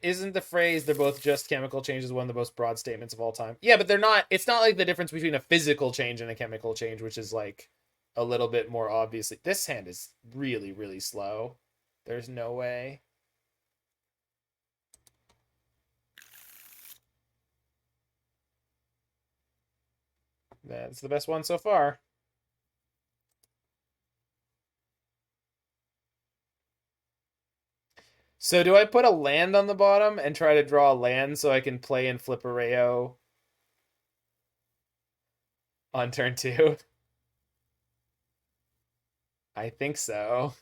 [SPEAKER 1] Isn't the phrase "they're both just chemical changes" one of the most broad statements of all time? Yeah, but they're not. It's not like the difference between a physical change and a chemical change, which is like a little bit more obviously. This hand is really, really slow. There's no way. That's the best one so far. So do I put a land on the bottom and try to draw a land so I can play and flip Erayo on turn 2? I think so.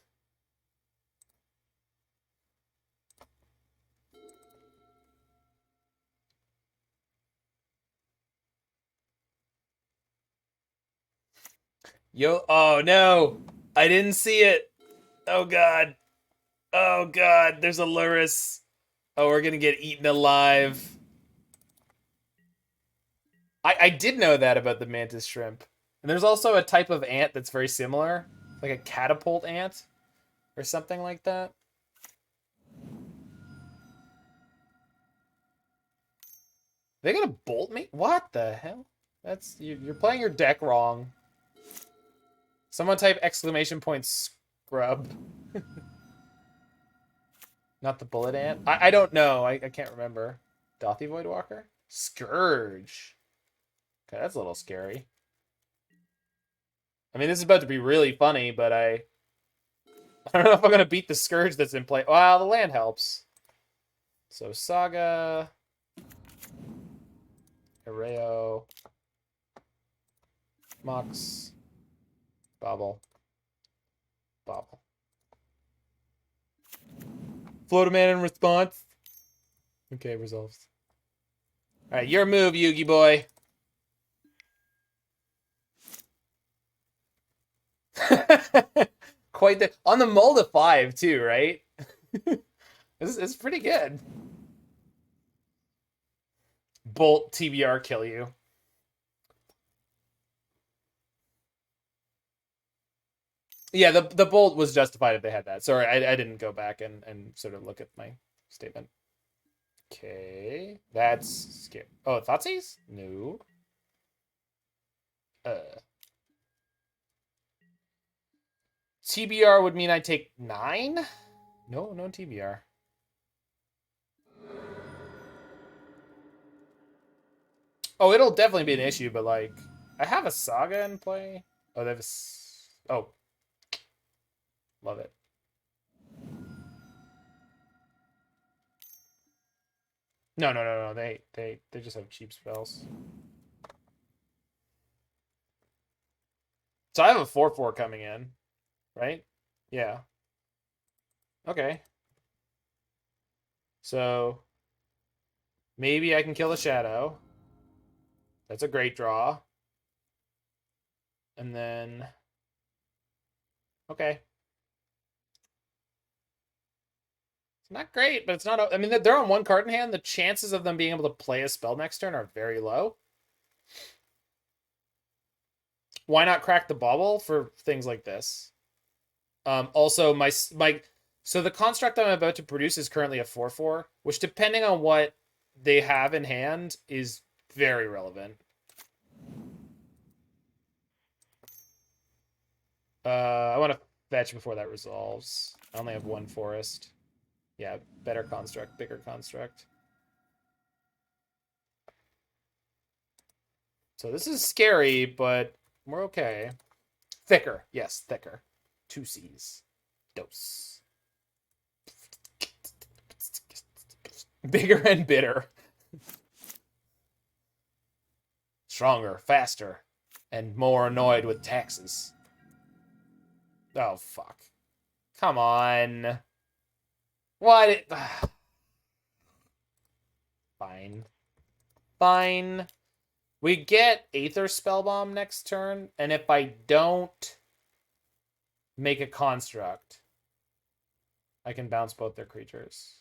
[SPEAKER 1] Yo, oh no! I didn't see it! Oh god. Oh god, there's a Lurus. Oh, we're gonna get eaten alive. I did know that about the mantis shrimp. And there's also a type of ant that's very similar. Like a catapult ant. Or something like that. They gonna bolt me? What the hell? That's you're playing your deck wrong. Someone type exclamation point scrub. Not the bullet ant. I don't know. I can't remember. Dothy Voidwalker? Scourge. Okay, that's a little scary. I mean, this is about to be really funny, but I don't know if I'm gonna beat the Scourge that's in play. Wow, the land helps. So Saga. Erayo. Mox. Bauble. Bauble. Float a man in response. Okay, resolves. Alright, your move, Yugi boy. Quite the on the mold of 5 too, right? It's pretty good. Bolt TBR kill you. Yeah, the bolt was justified if they had that. Sorry, I didn't go back and sort of look at my statement. Okay, that's scary. Oh, Thoughtseize? No. TBR would mean I take 9? No TBR. Oh, it'll definitely be an issue, but like, I have a Saga in play. Oh, they have a... Oh. Love it. No. They just have cheap spells. So I have a 4/4 coming in, right? Yeah. Okay. So maybe I can kill the Shadow. That's a great draw. And then okay. It's not great, but it's not. I mean, they're on 1 card in hand. The chances of them being able to play a spell next turn are very low. Why not crack the Bauble for things like this? Also, so the construct I'm about to produce is currently a 4/4, which depending on what they have in hand is very relevant. I want to fetch before that resolves. I only have 1 forest. Yeah, better construct, bigger construct. So this is scary, but we're okay. Thicker. Yes, thicker. 2 C's. Dose. Bigger and bitter. Stronger, faster, and more annoyed with taxes. Oh, fuck. Come on. What? Fine. Fine. We get Aether Spellbomb next turn, and if I don't make a construct, I can bounce both their creatures.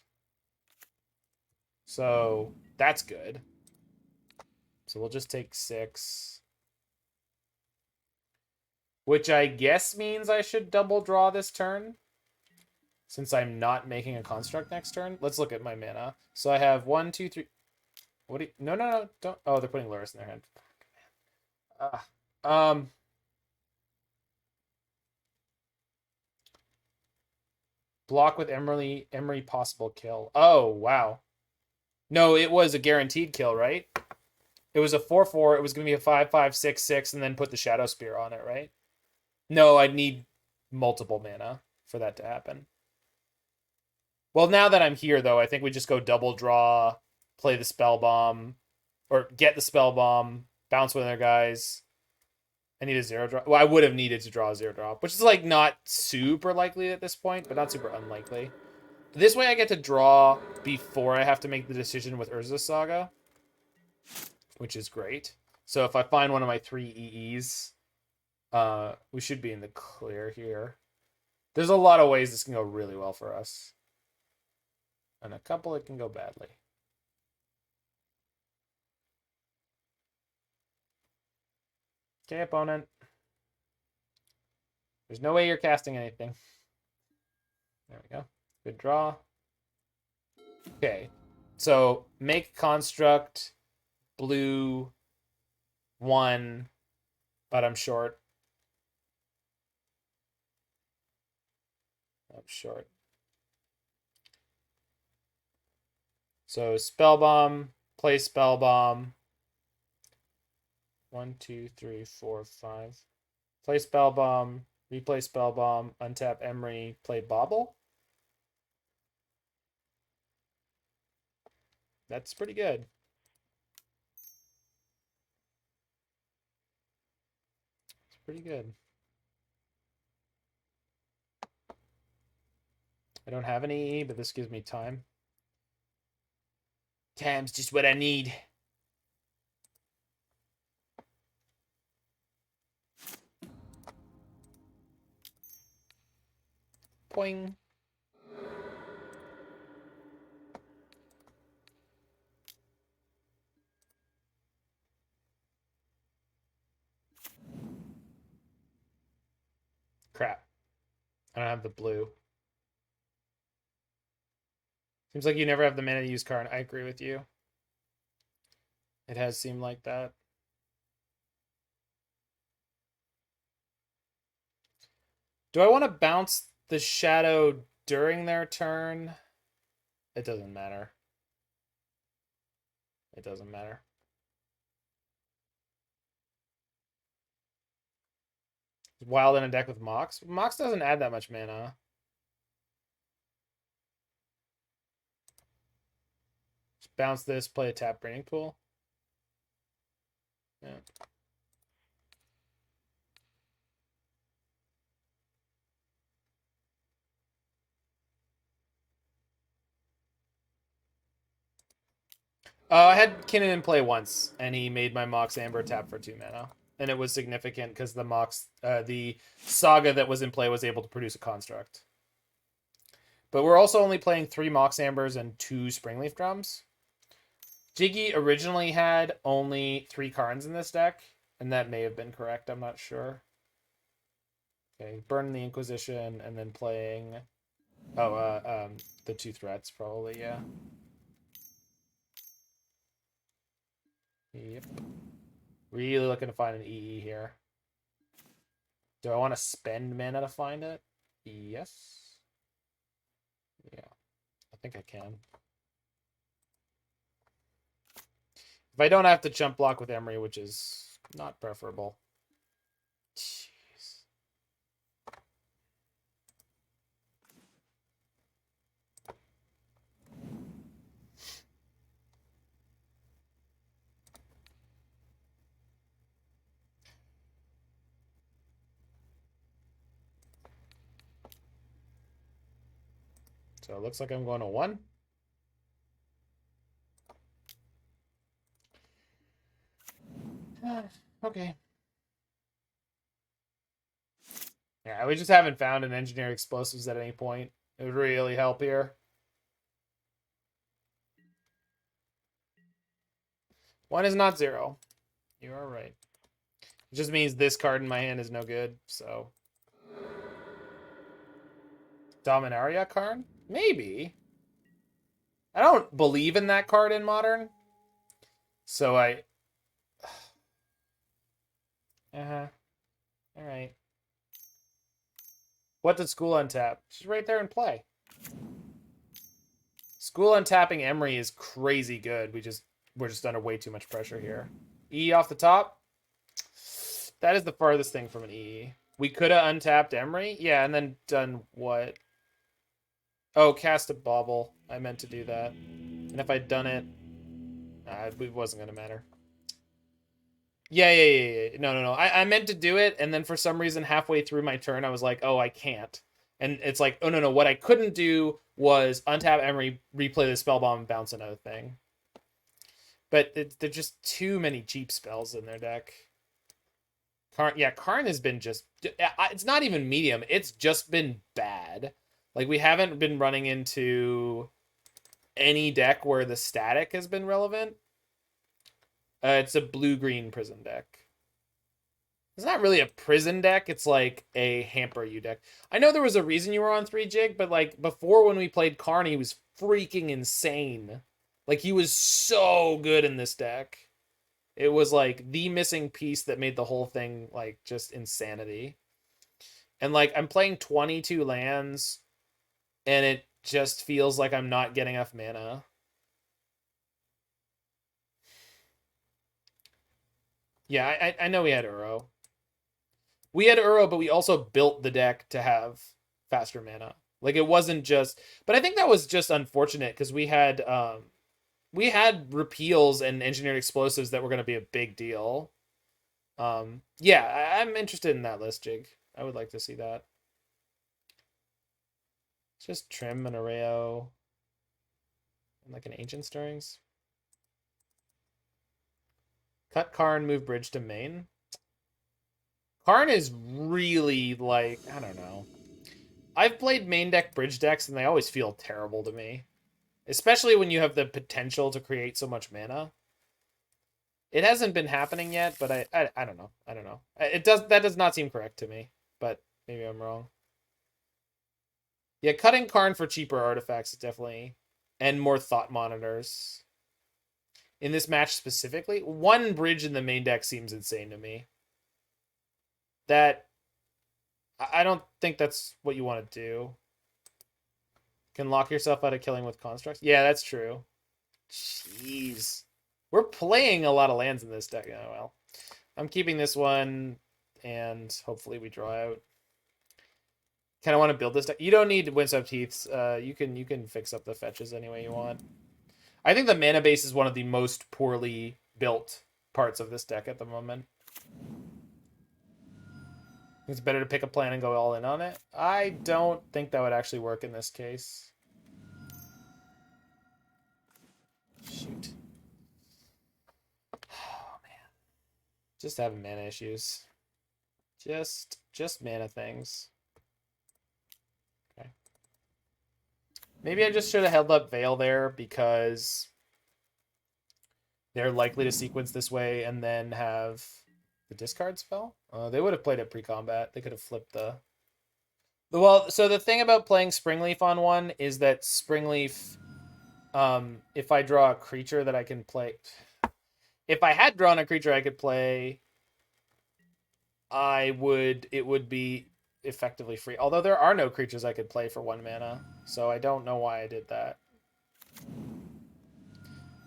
[SPEAKER 1] So that's good. So we'll just take 6. Which I guess means I should double draw this turn. Since I'm not making a construct next turn. Let's look at my mana. So I have 1, 2, 3. What do you... No, don't... Oh, they're putting Lurus in their hand. Block with Emry possible kill. Oh, wow. No, it was a guaranteed kill, right? It was a 4/4. It was going to be a 5/5, 6/6, and then put the Shadowspear on it, right? No, I'd need multiple mana for that to happen. Well, now that I'm here, though, I think we just go double draw, play the Spellbomb, or get the Spellbomb, bounce one of their guys. I need a 0 drop. Well, I would have needed to draw a 0 drop, which is like not super likely at this point, but not super unlikely. This way I get to draw before I have to make the decision with Urza Saga, which is great. So if I find one of my 3 EEs, We should be in the clear here. There's a lot of ways this can go really well for us. And a couple it can go badly. Okay, opponent. There's no way you're casting anything. There we go. Good draw. Okay. So make construct blue 1, but I'm short. I'm short. So Spellbomb, play Spellbomb. 1, 2, 3, 4, 5. Play Spellbomb, replay Spellbomb, untap Emry, play Bauble. That's pretty good. It's pretty good. I don't have any E, but this gives me time. Time's just what I need. Poing. Crap. I don't have the blue. Seems like you never have the mana to use Karn. I agree with you. It has seemed like that. Do I want to bounce the shadow during their turn? It doesn't matter. It doesn't matter. Wild in a deck with Mox. Mox doesn't add that much mana. Just bounce this, play a tap Braining Pool. Yeah. I had Kinnan in play once, and he made my Mox Amber tap for 2 mana. And it was significant because the Saga that was in play was able to produce a construct. But we're also only playing 3 Mox Ambers and 2 Springleaf Drums. Jiggy originally had only 3 Karns in this deck, and that may have been correct, I'm not sure. Okay, burn the Inquisition, and then playing... the 2 threats, probably, yeah. Yep. Really looking to find an EE here. Do I want to spend mana to find it? Yes. Yeah. I think I can. If I don't have to jump block with Emry, which is not preferable. Jeez. So it looks like I'm going to 1. Okay. Yeah, we just haven't found an engineer explosives at any point. It would really help here. 1 is not 0. You are right. It just means this card in my hand is no good, so. Dominaria Karn? Maybe. I don't believe in that card in Modern. So I... Alright. What did School untap? She's right there in play. School untapping Emry is crazy good. We're just under way too much pressure here. E off the top. That is the farthest thing from an E. We could have untapped Emry. Yeah, and then done what? Oh, cast a Bauble. I meant to do that. And if I'd done it, it wasn't going to matter. Yeah. No. I meant to do it, and then for some reason, halfway through my turn, I was like, oh, I can't. And it's like, oh, no. What I couldn't do was untap Emry, replay the Spellbomb, and bounce another thing. But there's just too many cheap spells in their deck. Karn, yeah, Karn has been just, it's not even medium. It's just been bad. Like, we haven't been running into any deck where the static has been relevant. It's a blue-green prison deck. It's not really a prison deck. It's like a hamper you deck. I know there was a reason you were on 3 Jig, but like before when we played Karn, he was freaking insane. Like he was so good in this deck. It was like the missing piece that made the whole thing like just insanity. And like I'm playing 22 lands and it just feels like I'm not getting enough mana. Yeah, I know we had Uro. We had Uro, but we also built the deck to have faster mana. Like it wasn't just, but I think that was just unfortunate because we had repeals and engineered explosives that were going to be a big deal. Yeah, I'm interested in that list, Jig. I would like to see that. Just trim an Erayo and like an Ancient Stirrings. Cut Karn, move Bridge to main. Karn is really like, I don't know. I've played main deck Bridge decks and they always feel terrible to me. Especially when you have the potential to create so much mana. It hasn't been happening yet, but I don't know. I don't know. That does not seem correct to me, but maybe I'm wrong. Yeah, cutting Karn for cheaper artifacts is definitely, and more thought monitors. In this match specifically, 1 bridge in the main deck seems insane to me. That, I don't think that's what you want to do. Can lock yourself out of killing with constructs. Yeah, that's true. Jeez. We're playing a lot of lands in this deck. Oh, well. I'm keeping this one, and hopefully we draw out. Kind of want to build this deck. You don't need Windswept Heaths. You can fix up the fetches any way you want. I think the mana base is one of the most poorly built parts of this deck at the moment. It's better to pick a plan and go all in on it. I don't think that would actually work in this case. Shoot. Oh, man. Just having mana issues. Just mana things. Okay. Maybe I just should have held up Veil there because they're likely to sequence this way and then have the discard spell. They would have played it pre-combat. They could have flipped the... Well, so the thing about playing Springleaf on one is that Springleaf, if I draw a creature that I can play... If I had drawn a creature I could play, it would be effectively free. Although there are no creatures I could play for 1 mana, so I don't know why I did that.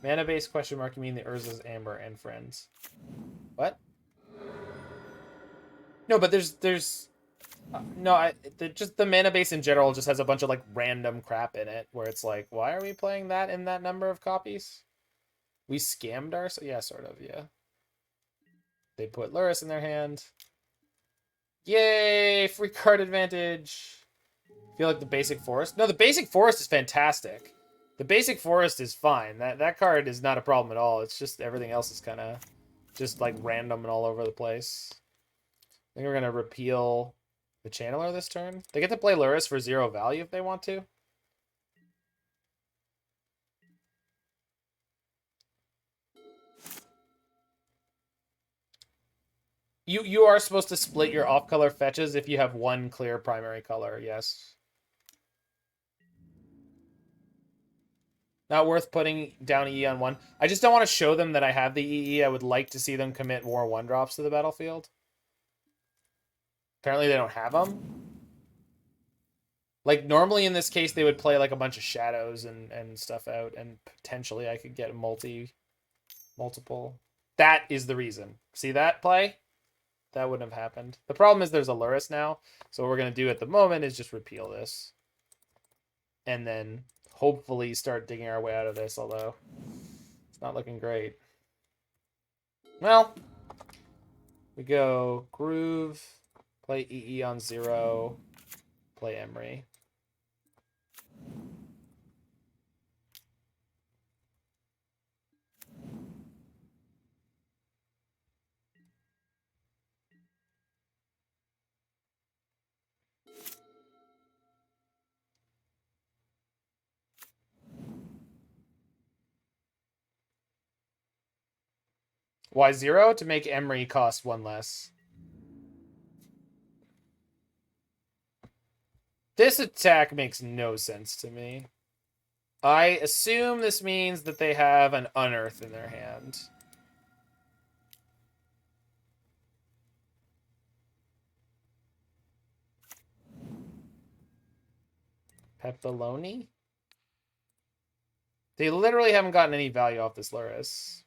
[SPEAKER 1] Mana base question mark, you mean the Urza's Amber and friends. What? No, but there's no, just the mana base in general just has a bunch of like random crap in it where it's like, why are we playing that in that number of copies? We scammed ourselves? Yeah, sort of, yeah. They put Lurus in their hand. Yay! Free card advantage! Feel like the basic forest? No, the basic forest is fantastic. The basic forest is fine. That card is not a problem at all. It's just everything else is kind of just like random and all over the place. I think we're going to repeal the Channeler this turn. They get to play Lurus for 0 value if they want to. You are supposed to split your off-color fetches if you have 1 clear primary color, yes. Not worth putting down EE on 1. I just don't want to show them that I have the EE. I would like to see them commit more 1-drops to the battlefield. Apparently they don't have them. Like, normally in this case, they would play like a bunch of shadows and stuff out, and potentially I could get a multiple. That is the reason. See that play? That wouldn't have happened. The problem is there's a Lurus now, so what we're going to do at the moment is just repeal this. And then hopefully start digging our way out of this, although it's not looking great. Well, we go Groove, play EE on 0, play Emry. Why 0? To make Emry cost 1 less. This attack makes no sense to me. I assume this means that they have an Unearth in their hand. Pepperoni? They literally haven't gotten any value off this Luris.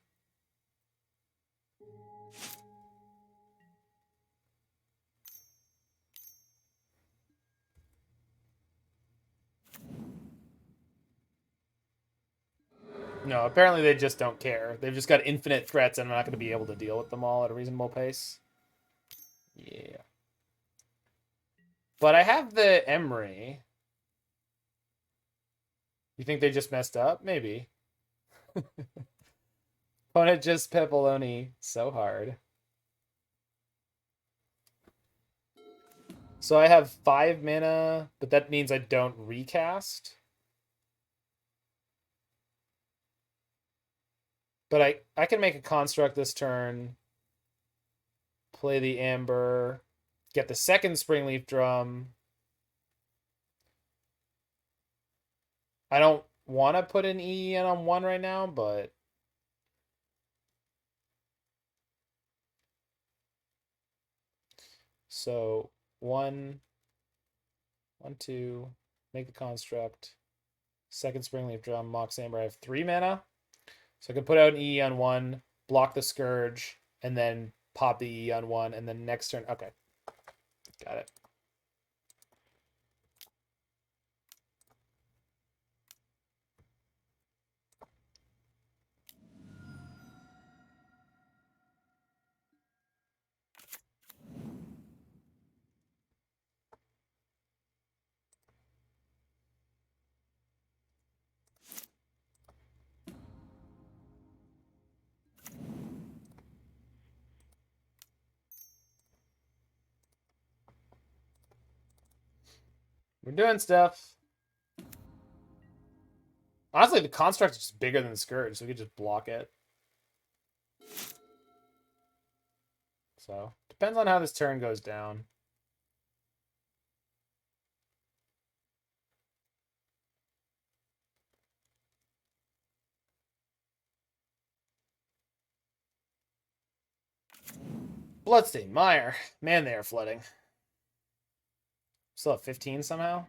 [SPEAKER 1] No, apparently they just don't care. They've just got infinite threats and I'm not going to be able to deal with them all at a reasonable pace. Yeah. But I have the Emry. You think they just messed up? Maybe. Opponent just pepperoni so hard. So I have 5 mana, but that means I don't recast. But I can make a construct this turn, play the Amber, get the second Springleaf Drum. I don't want to put an E in on 1 right now, but... So, 1, 2, make the construct. Second Springleaf Drum, Mox Amber. I have 3 mana. So I can put out an E on 1, block the Scourge, and then pop the E on 1, and then next turn... Okay. Got it. We're doing stuff. Honestly, the construct is just bigger than the Scourge, so we could just block it. So, depends on how this turn goes down. Bloodstained Mire. Man, they are flooding. Still at 15 somehow?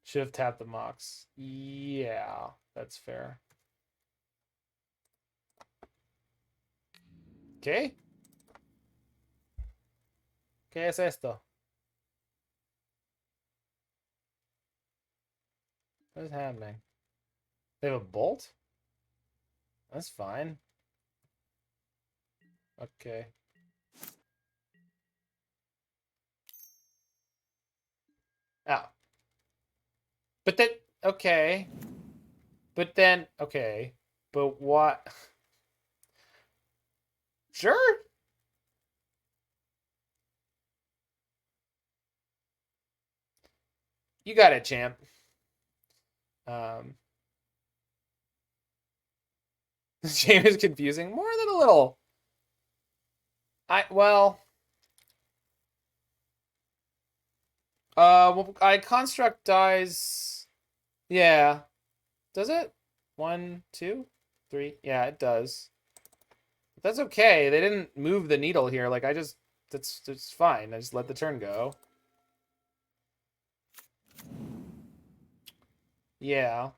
[SPEAKER 1] Should have tapped the Mox. Yeah, that's fair. Okay. ¿Qué es esto? What is happening? They have a bolt? That's fine. Okay. Oh. But then, okay. But then, okay. But what? Sure. You got it, champ. This game is confusing more than a little. Well, I construct dies. Yeah. Does it? 1, 2, 3. Yeah, it does. But that's okay. They didn't move the needle here. Like, that's fine. I just let the turn go. Yeah.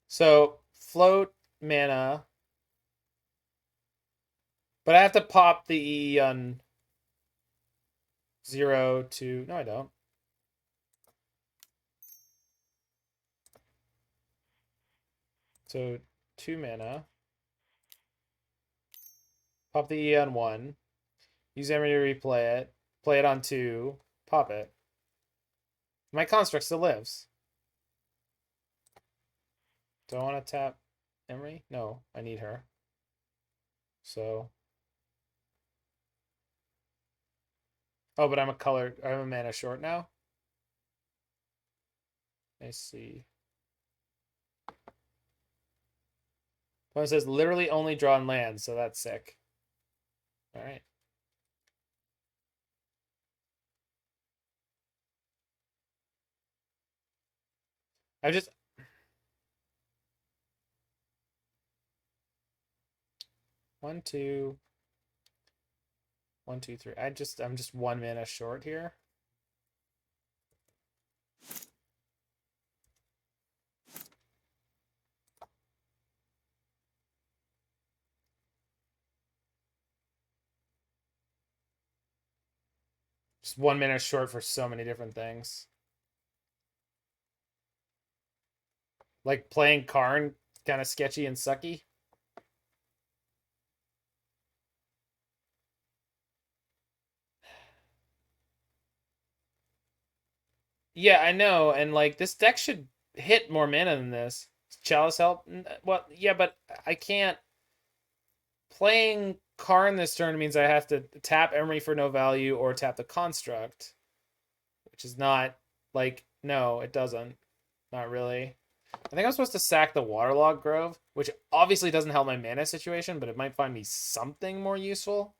[SPEAKER 1] So, float mana. But I have to pop the E on 0 to... No, I don't. So, 2 mana. Pop the E on 1. Use Emry to replay it. Play it on 2. Pop it. My construct still lives. Do I want to tap Emry? No, I need her. So... Oh, but I'm a mana short now. I see. One says literally only drawn lands, so that's sick. All right. I just 1, 2, 1, 2, 3. I'm just 1 mana short here. Just 1 mana short for so many different things. Like playing Karn, kind of sketchy and sucky. Yeah, I know, and like this deck should hit more mana than this. Chalice help? Well, yeah, but I can't. Playing Karn this turn means I have to tap Emry for no value or tap the Construct, which is not like, no, it doesn't. Not really. I think I'm supposed to sack the Waterlogged Grove, which obviously doesn't help my mana situation, but it might find me something more useful.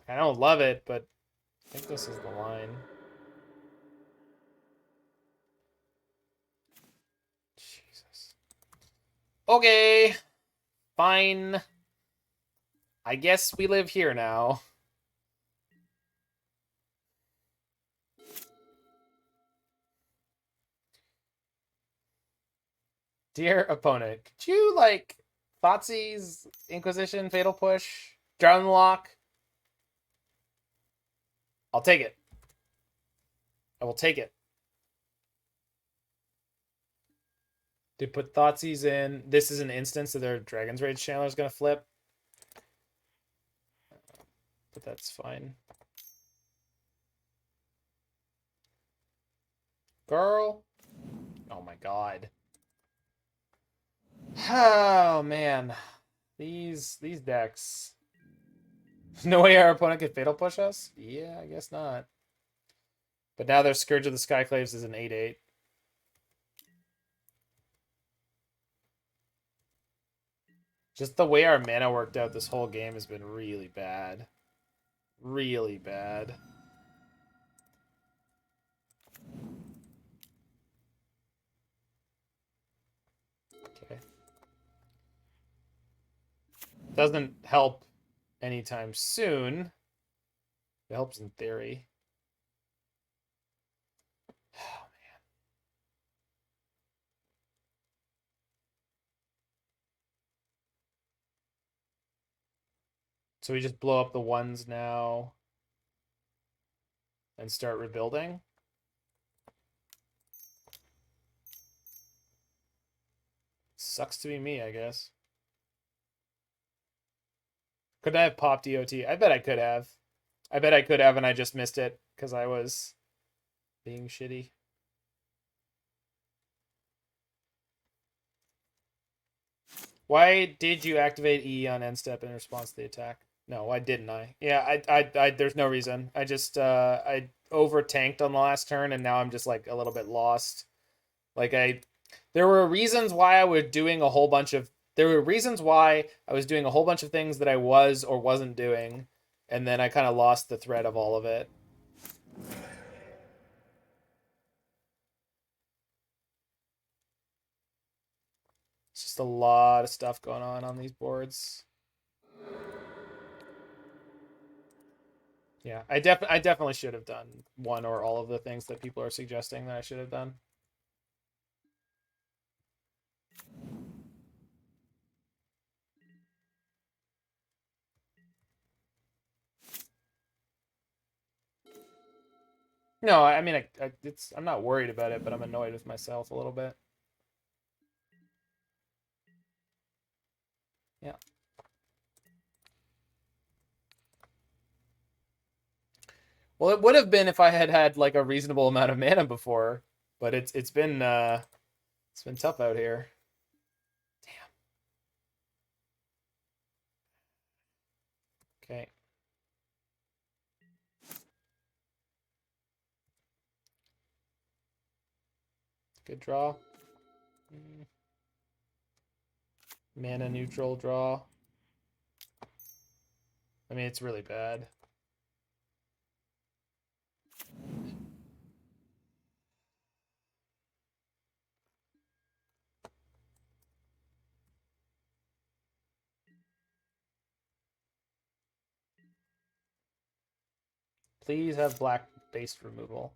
[SPEAKER 1] I don't love it, but I think this is the line. Jesus. Okay. Fine. I guess we live here now. Dear opponent, could you, like, Thoughtseize, Inquisition, Fatal Push, Drown Loch? I'll take it. I will take it. To put Thoughtseize in. This is an instance that their Dragon's Rage Chandler is going to flip. But that's fine. Girl. Oh my god. Oh man. These decks. No way our opponent could Fatal Push us? Yeah, I guess not. But now their Scourge of the Skyclaves is an 8/8. Just the way our mana worked out this whole game has been really bad. Really bad. Okay. Doesn't help anytime soon. It helps in theory. Oh, man. So we just blow up the ones now and start rebuilding. Sucks to be me, I guess. Could I have popped DOT? I bet I could have. I bet I could have, and I just missed it because I was being shitty. Why did you activate E on end step in response to the attack? No, why didn't I? Yeah, I there's no reason. I just I over tanked on the last turn, and now I'm just like a little bit lost. Like there were reasons why I was doing a whole bunch of things that I was or wasn't doing, and then I kind of lost the thread of all of it. It's just a lot of stuff going on these boards. Yeah, I definitely should have done one or all of the things that people are suggesting that I should have done. No, I mean, I'm not worried about it, but I'm annoyed with myself a little bit. Yeah. Well, it would have been if I had had like a reasonable amount of mana before, but it's been tough out here. Damn. Okay. Good draw. Mana neutral draw. I mean, it's really bad. Please have black-based removal.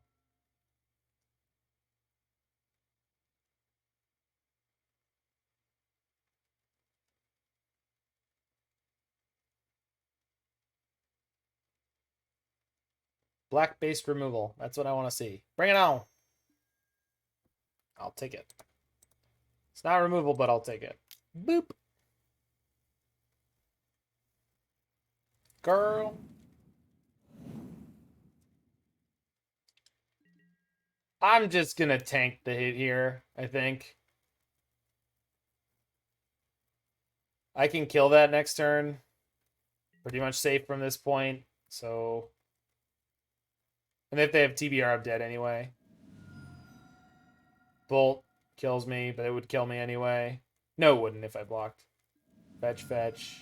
[SPEAKER 1] Black-based removal. That's what I want to see. Bring it on. I'll take it. It's not removal, but I'll take it. Boop. Girl. I'm just going to tank the hit here, I think. I can kill that next turn. Pretty much safe from this point. So... And if they have TBR, I'm dead anyway. Bolt kills me, but it would kill me anyway. No, it wouldn't if I blocked. Fetch, fetch.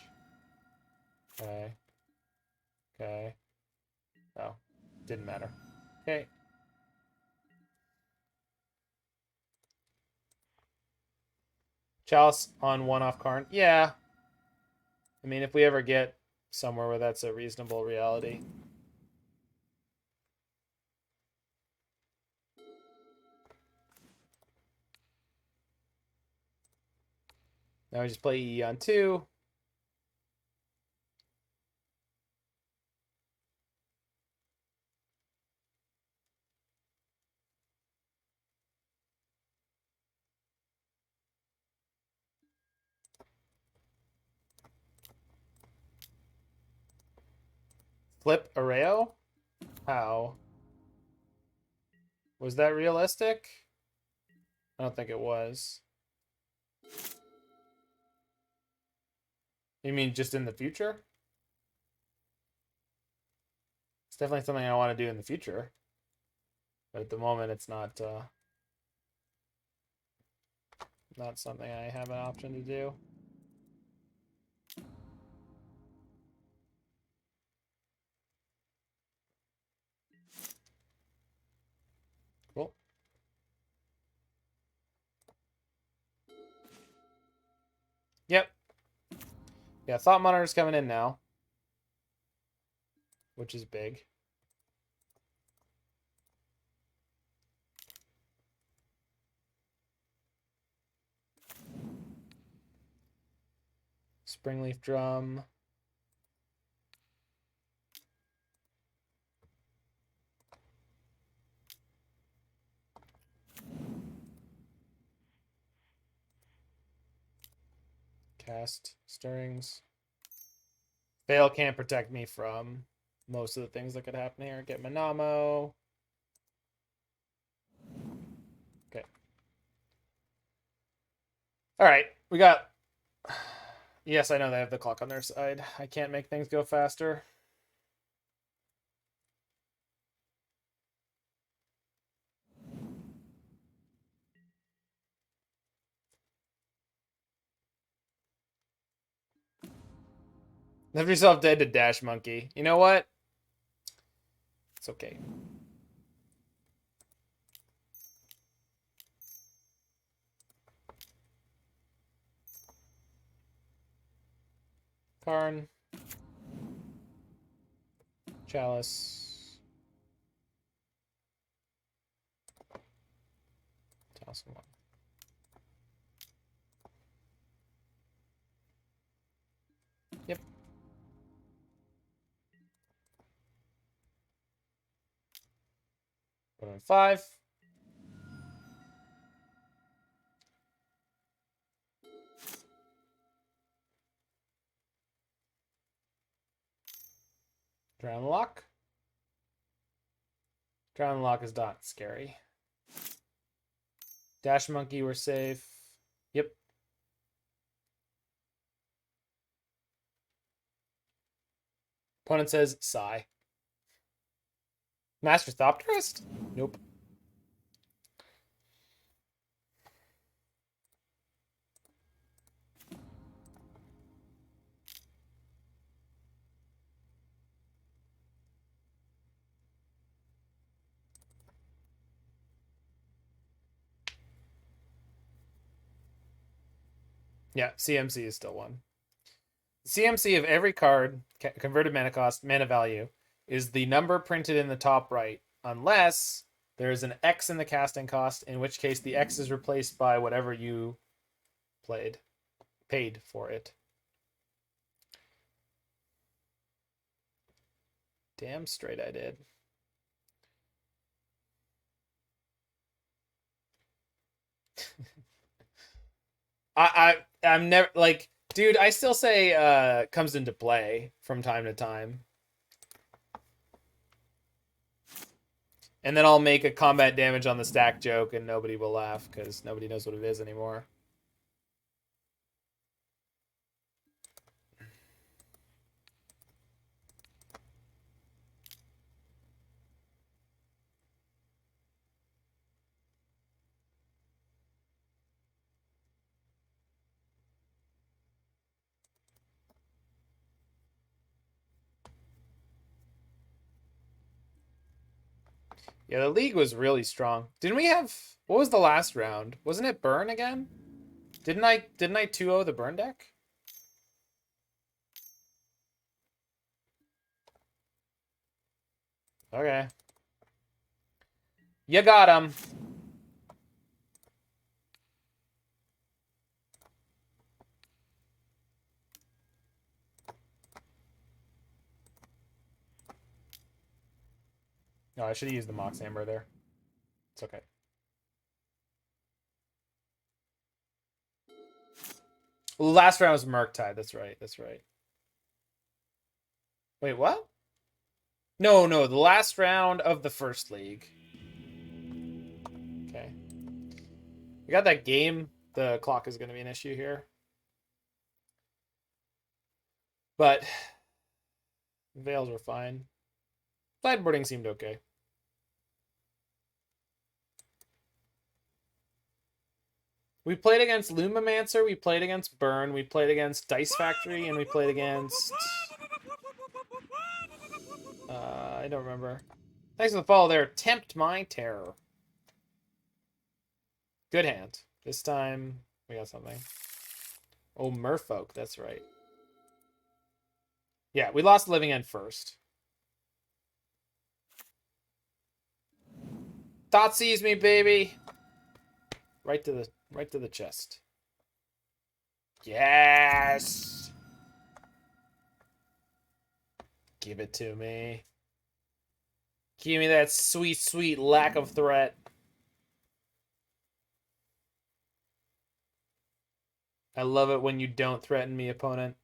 [SPEAKER 1] Okay. Okay. Oh, didn't matter. Okay. Chalice on one-off Karn. Yeah. I mean, if we ever get somewhere where that's a reasonable reality. Now we just play E on 2. Flip Erayo? How? Was that realistic? I don't think it was. You mean just in the future? It's definitely something I want to do in the future. But at the moment, it's not something I have an option to do. Cool. Yep. Yeah, Thought Monitor's coming in now. Which is big. Springleaf Drum. Cast Stirrings. Veil can't protect me from most of the things that could happen here. Get Minamo. Okay. All right. We got... Yes, I know they have the clock on their side. I can't make things go faster. Left yourself dead to Dash Monkey. You know what? It's okay. Karn. Chalice. Toss one. Yep. Put on 5. Drown Loch. Drown Loch is not scary. Dash Monkey, we're safe. Yep. Opponent says sigh. Master Thopterist? Nope. Yeah, CMC is still 1. CMC of every card, converted mana cost, mana value, is the number printed in the top right, unless there's an X in the casting cost, in which case the X is replaced by whatever you paid for it. Damn straight I did. I'm never like, dude, I still say comes into play from time to time. And then I'll make a combat damage on the stack joke and nobody will laugh because nobody knows what it is anymore. Yeah, the league was really strong. Didn't we have, what was the last round? Wasn't it Burn again? Didn't I 2-0 the Burn deck? Okay. You got him. No, I should have used the Mox Amber there. It's okay. Last round was Murktide. That's right. That's right. Wait, what? No, the last round of the first league. Okay. We got that game. The clock is going to be an issue here. But Veils were fine. Sideboarding seemed okay. We played against Lumimancer, we played against Burn, we played against Dice Factory, and we played against... I don't remember. Thanks for the follow there. Tempt My Terror. Good hand. This time, we got something. Oh, Merfolk, that's right. Yeah, we lost Living End first. Thought sees me, baby. Right to the chest. Yes. Give it to me. Give me that sweet, sweet lack of threat. I love it when you don't threaten me, opponent.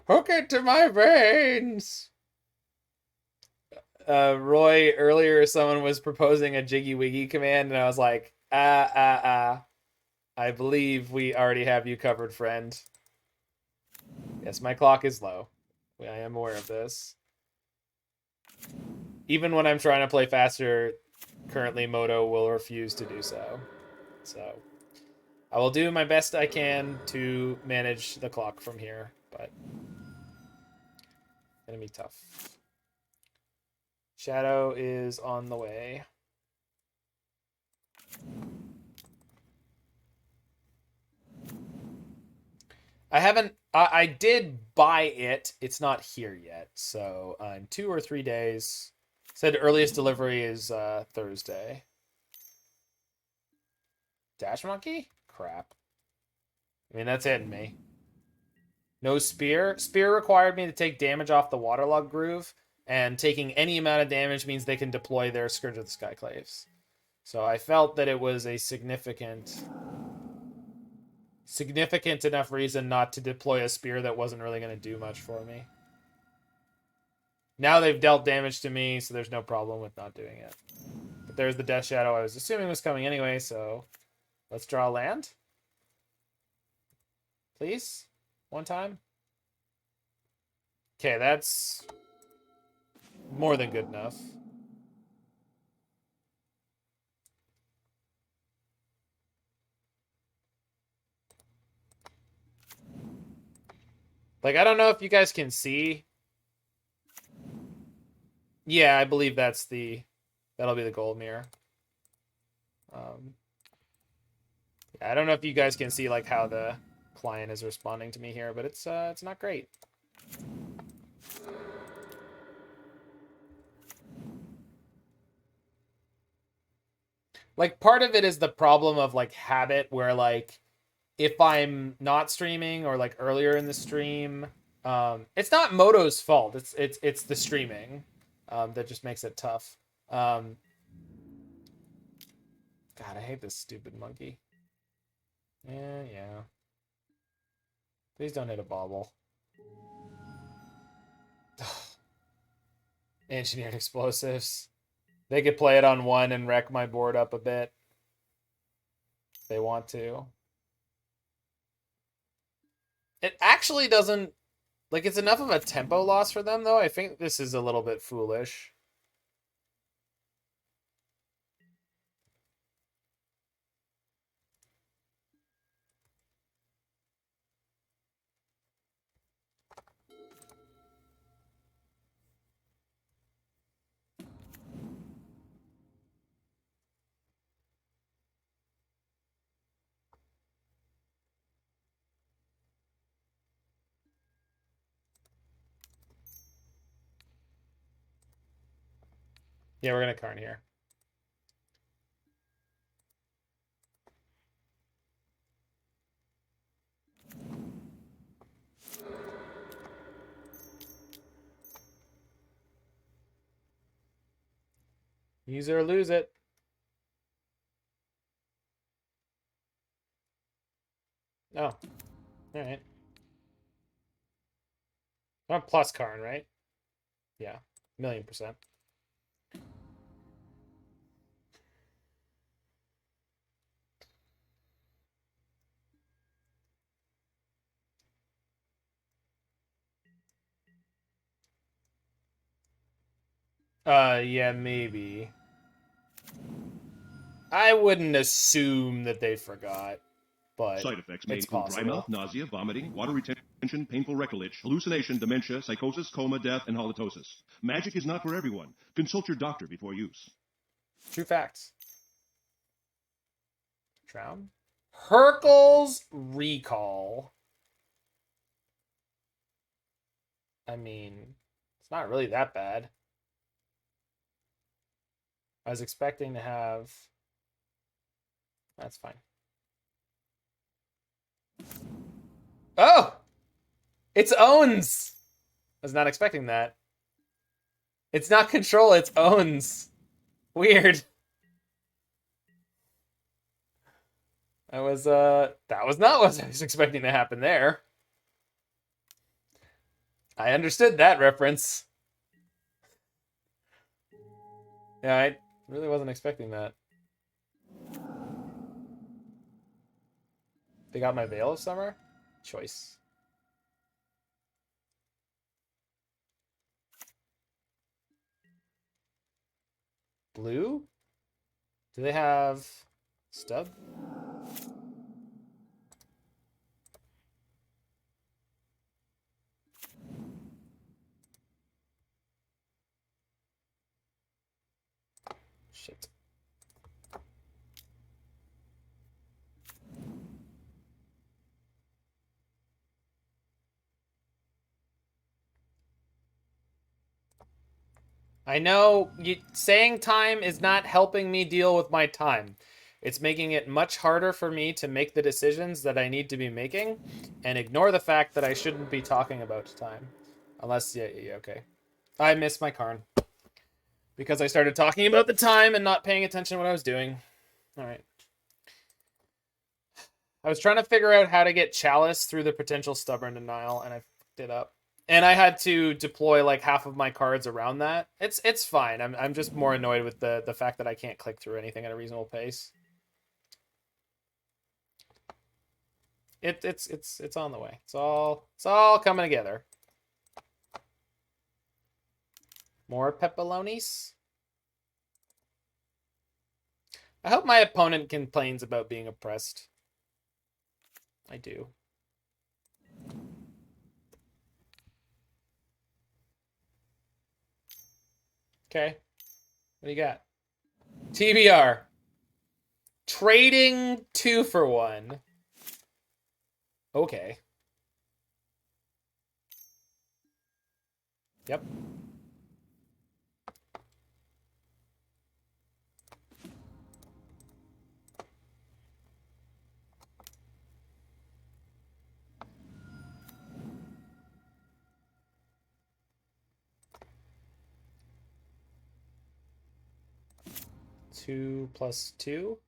[SPEAKER 1] Hook it to my veins. Roy, earlier someone was proposing a JiggyWiggy command, and I was like, I believe we already have you covered, friend. Yes, my clock is low. I am aware of this. Even when I'm trying to play faster, currently Moto will refuse to do so. So I will do my best I can to manage the clock from here, but it's gonna be tough. Shadow is on the way. I did buy it. It's not here yet. So in 2 or 3 days. Said earliest delivery is Thursday. Dash Monkey? Crap. I mean, that's hitting me. No Spear. Spear required me to take damage off the Waterlogged Grove, and taking any amount of damage means they can deploy their Scourge of the Skyclaves. So I felt that it was a significant enough reason not to deploy a Spear that wasn't really going to do much for me. Now they've dealt damage to me, so there's no problem with not doing it. But there's the Death Shadow I was assuming was coming anyway, so let's draw land. Please? One time? Okay, that's more than good enough. Like, I don't know if you guys can see. Yeah, I believe that'll be the gold mirror. I don't know if you guys can see like how the client is responding to me here, but it's not great. Like part of it is the problem of like habit, where like if I'm not streaming or like earlier in the stream, it's not Moto's fault. It's the streaming that just makes it tough. God, I hate this stupid monkey. Yeah. Please don't hit a bauble. Engineered explosives. They could play it on 1 and wreck my board up a bit. If they want to. It actually doesn't... Like, it's enough of a tempo loss for them, though. I think this is a little bit foolish. Yeah, we're going to Karn here. Use it or lose it. Oh. Alright. I'm plus Karn, right? Yeah. 1,000,000%. Yeah, maybe. I wouldn't assume that they forgot, but
[SPEAKER 2] side effects may
[SPEAKER 1] it's
[SPEAKER 2] include
[SPEAKER 1] possible.
[SPEAKER 2] dry mouth, nausea, vomiting, water retention, painful recollection, hallucination, dementia, psychosis, coma, death, and halitosis. Magic is not for everyone. Consult your doctor before use.
[SPEAKER 1] True facts. Drown? Hercule's Recall. I mean, it's not really that bad. I was expecting to have... That's fine. Oh! It's owns! I was not expecting that. It's not control, it's owns. Weird. That was not what I was expecting to happen there. I understood that reference. Yeah, I really wasn't expecting that. They got my Veil of Summer? Choice. Blue? Do they have stub? Shit. I know saying time is not helping me deal with my time. It's making it much harder for me to make the decisions that I need to be making and ignore the fact that I shouldn't be talking about time. Unless, yeah, okay. I missed my Karn. Because I started talking about the time and not paying attention to what I was doing. Alright. I was trying to figure out how to get Chalice through the potential Stubborn Denial, and I fucked it up. And I had to deploy like half of my cards around that. It's fine. I'm just more annoyed with the fact that I can't click through anything at a reasonable pace. It's on the way. It's all coming together. More pepperonis. I hope my opponent complains about being oppressed. I do. Okay. What do you got? TBR. Trading 2 for 1. Okay. Yep. Two plus 2.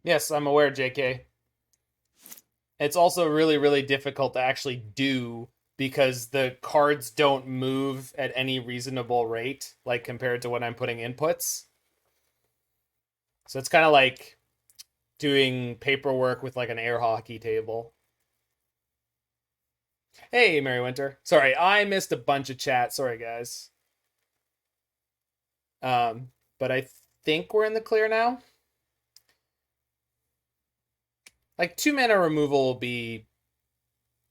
[SPEAKER 1] Yes, I'm aware, JK. It's also really, really difficult to actually do because the cards don't move at any reasonable rate, like compared to when I'm putting inputs. So it's kind of like doing paperwork with like an air hockey table. Hey, Mary Winter. Sorry, I missed a bunch of chat. Sorry, guys. But I think we're in the clear now. Like 2 mana removal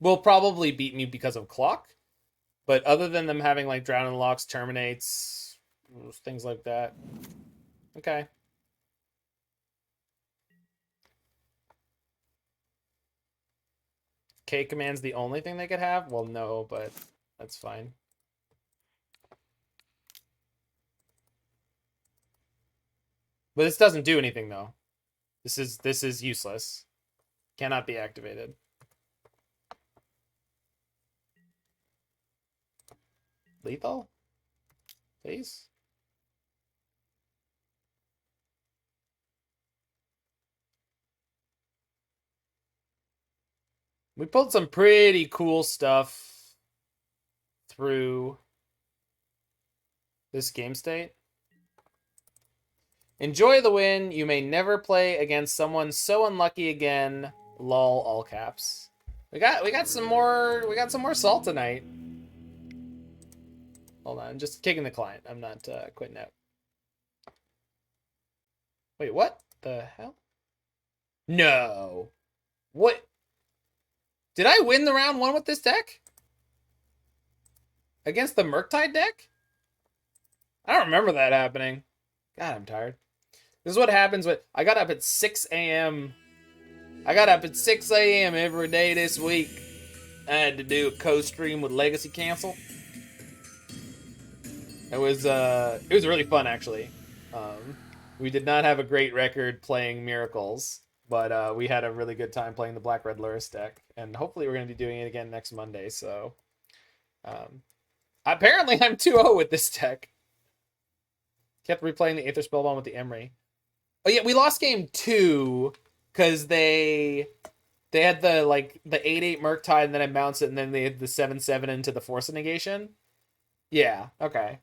[SPEAKER 1] will probably beat me because of clock. But other than them having like Drowning Locks, Terminates, things like that. Okay. K command's the only thing they could have? Well, no, but that's fine. But this doesn't do anything though. This is useless. Cannot be activated. Lethal? Please? We pulled some pretty cool stuff through this game state. Enjoy the win. You may never play against someone so unlucky again. Lol, all caps. We got some more salt tonight. Hold on, just kicking the client. I'm not quitting out. Wait, what the hell? No. What? Did I win the round 1 with this deck? Against the Murktide deck? I don't remember that happening. God, I'm tired. This is what happens when I got up at 6 a.m. I got up at 6 a.m. every day this week. I had to do a co-stream with Legacy Cancel. It was really fun, actually. We did not have a great record playing Miracles, but we had a really good time playing the Black Red Luris deck, and hopefully we're going to be doing it again next Monday. So, apparently I'm 2-0 with this deck. Kept replaying the Aether Spellbomb with the Emry. Oh yeah, we lost game 2 because they had the 8/8 Murktide, and then I bounced it, and then they had the 7/7 into the Force of Negation. Yeah, okay.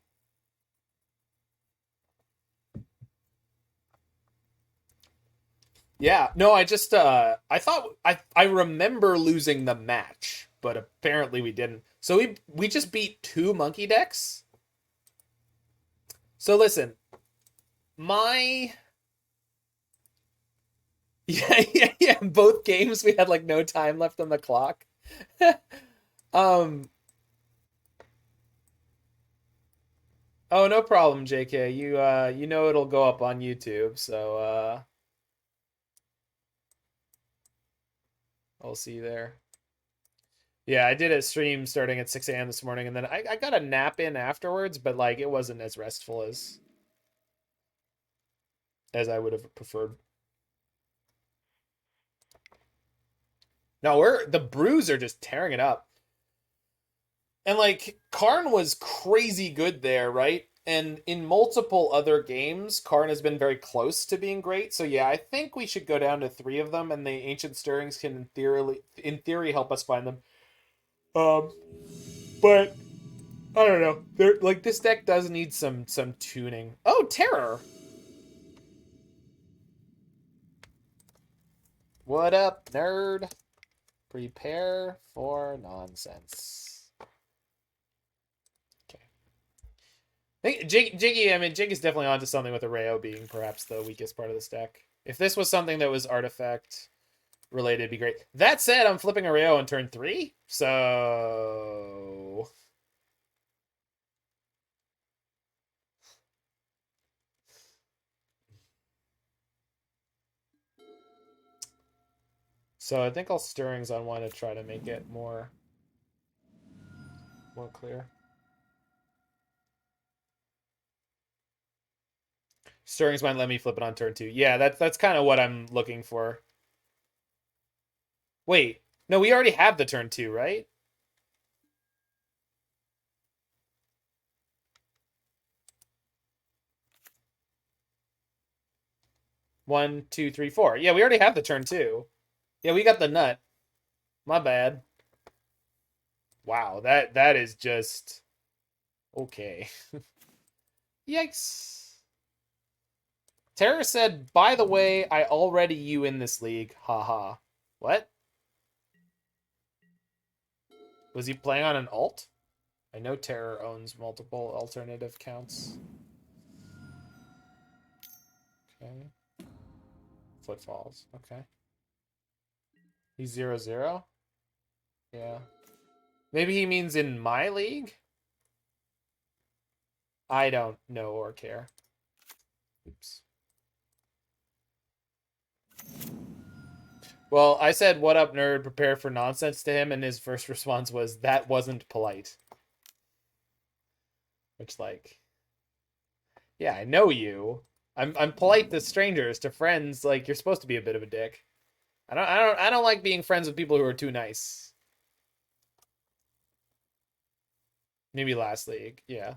[SPEAKER 1] Yeah, no, I just I thought I remember losing the match, but apparently we didn't. So we just beat 2 monkey decks. So listen, my yeah, both games we had like no time left on the clock. Oh, no problem, JK. You know it'll go up on YouTube, so I'll see you there. Yeah, I did a stream starting at 6 a.m. this morning, and then I got a nap in afterwards, but like it wasn't as restful as I would have preferred. No, the brews are just tearing it up. And like Karn was crazy good there, right? And in multiple other games, Karn has been very close to being great. So yeah, I think we should go down to 3 of them, and the Ancient Stirrings can in theory help us find them. But I don't know. Like this deck does need some tuning. Oh, Terror. What up, nerd? Prepare for nonsense. Okay. I think Jiggy, I mean, Jig is definitely onto something with Erayo being perhaps the weakest part of this deck. If this was something that was artifact related, it'd be great. That said, I'm flipping Erayo on turn 3, so... So I think I'll Stirrings on one to try to make it more clear. Stirrings might let me flip it on turn 2. Yeah, that's kind of what I'm looking for. Wait, no, we already have the turn 2, right? One, two, three, four. Yeah, we already have the turn 2. Yeah, we got the nut. My bad. Wow, that is just okay. Yikes. Terror said, by the way, I already you in this league. Haha. What? Was he playing on an alt? I know Terror owns multiple alternative accounts. Okay. Footfalls. Okay. He's 0-0? Yeah. Maybe he means in my league? I don't know or care. Oops. Well, I said, what up, nerd? Prepare for nonsense to him, and his first response was, that wasn't polite. Which, like... Yeah, I know you. I'm polite to strangers, to friends, like, you're supposed to be a bit of a dick. I don't like being friends with people who are too nice. Maybe last league, yeah.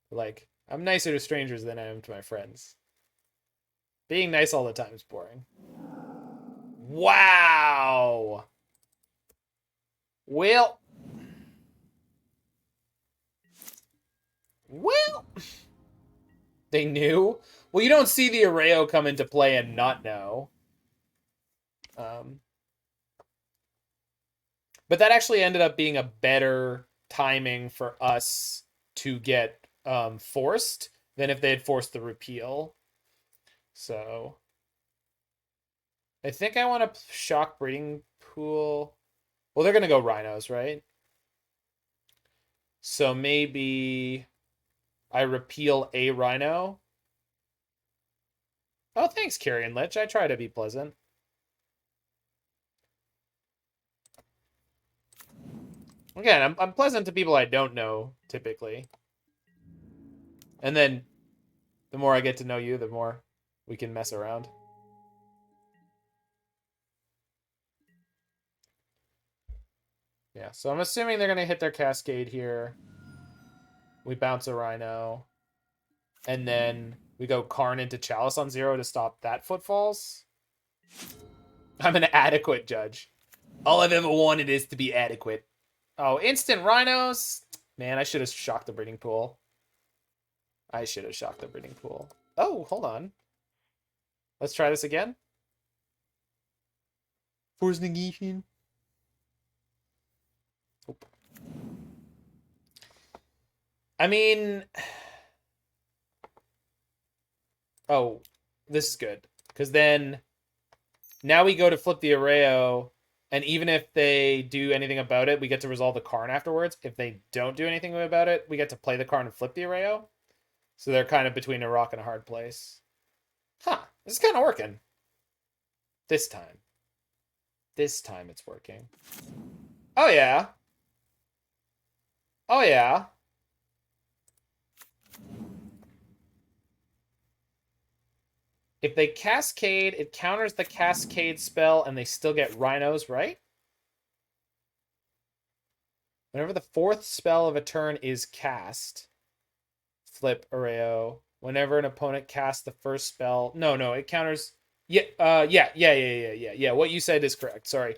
[SPEAKER 1] Like, I'm nicer to strangers than I am to my friends. Being nice all the time is boring. Wow! Well... They knew? Well, you don't see the Erayo come into play and not know. But that actually ended up being a better timing for us to get forced than if they had forced the repeal. So I think I want to shock breeding pool. Well, they're going to go rhinos, right? So maybe I repeal a rhino. Oh, thanks, Carrion Lich. I try to be pleasant. Again, I'm pleasant to people I don't know, typically. And then the more I get to know you, the more we can mess around. Yeah, so I'm assuming they're going to hit their Cascade here. We bounce a Rhino. And then we go Karn into Chalice on 0 to stop that Footfalls. I'm an adequate judge. All I've ever wanted is to be adequate. Oh, instant Rhinos? Man, I should have shocked the breeding pool. I should have shocked the breeding pool. Oh, hold on. Let's try this again. Force negation. Oop. I mean... Oh, this is good. Because then... Now we go to flip the Erayo, and even if they do anything about it, we get to resolve the Karn afterwards. If they don't do anything about it, we get to play the Karn and flip the Erayo. So they're kind of between a rock and a hard place. Huh, this is kind of working. This time. This time it's working. Oh, yeah. Oh, yeah. If they Cascade, it counters the Cascade spell, and they still get Rhinos, right? Whenever the 4th spell of a turn is cast, flip Erayo. Whenever an opponent casts the first spell... No, it counters... Yeah. What you said is correct. Sorry.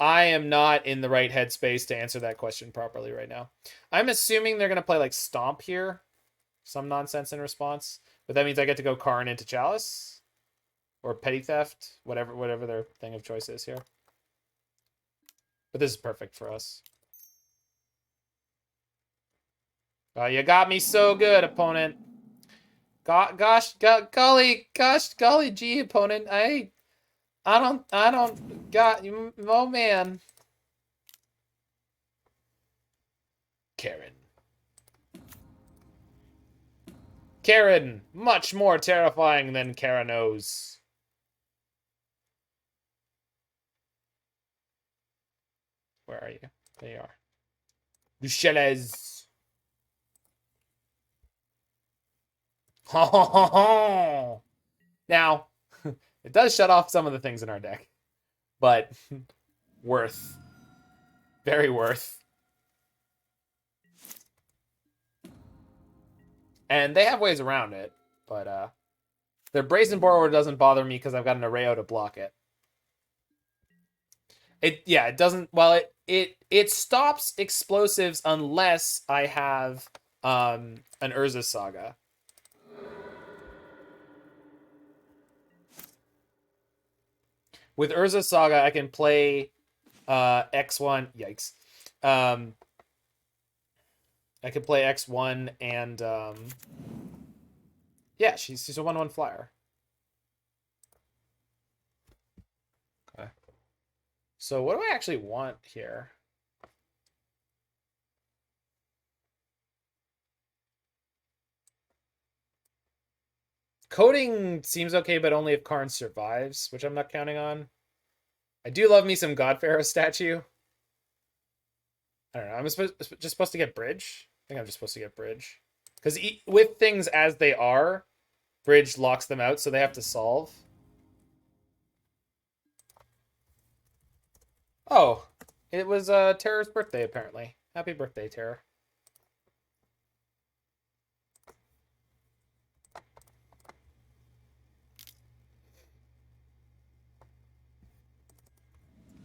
[SPEAKER 1] I am not in the right headspace to answer that question properly right now. I'm assuming they're going to play like Stomp here. Some nonsense in response. But that means I get to go Karn into Chalice. Or Petty Theft. Whatever their thing of choice is here. But this is perfect for us. You got me so good, opponent. Golly, gee, opponent. I don't got you. Oh man. Karen, much more terrifying than Karanos. Where are you? There you are. Ducheles. Now, it does shut off some of the things in our deck, but worth. Very worth. And they have ways around it, but their Brazen Borrower doesn't bother me because I've got an Erayo to block it. It doesn't. Well, it stops explosives unless I have an Urza Saga. With Urza Saga, I can play X1. Yikes. I could play X1 and yeah, she's a 1/1 flyer. Okay. So what do I actually want here? Coating seems okay, but only if Karn survives, which I'm not counting on. I do love me some God Pharaoh statue. I don't know. I'm just supposed to get Bridge? I think I'm just supposed to get Bridge. Because with things as they are, Bridge locks them out, so they have to solve. Oh, it was Terror's birthday, apparently. Happy birthday, Terror.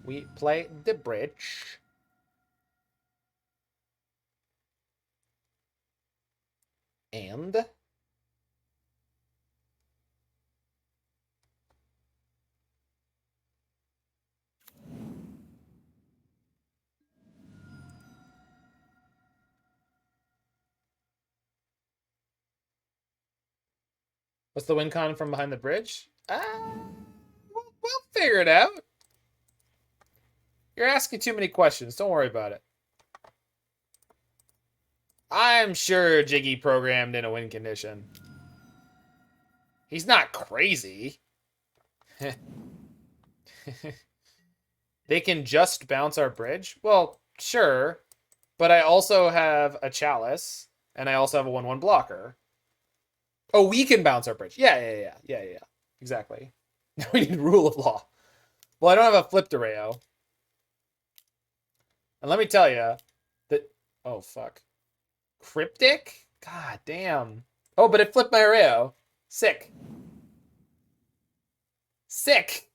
[SPEAKER 1] We play the Bridge. And what's the win con from behind the bridge? We'll figure it out. You're asking too many questions. Don't worry about it. I'm sure Jiggy programmed in a win condition. He's not crazy. They can just bounce our bridge? Well, sure. But I also have a Chalice, and I also have a 1/1 blocker. Oh, we can bounce our bridge. Yeah. Exactly. We need rule of law. Well, I don't have a flipped Erayo. And let me tell you that... Oh, fuck. Cryptic? God damn. Oh, but it flipped my Erayo. Sick. Sick.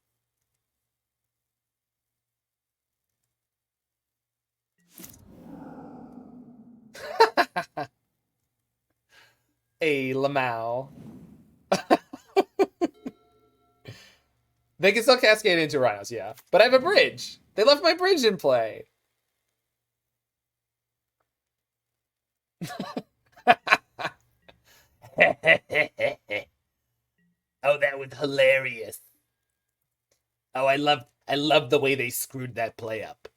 [SPEAKER 1] A Lamau. They can still cascade into Rhinos, yeah. But I have a bridge. They left my bridge in play. Oh, that was hilarious. Oh, I love the way they screwed that play up.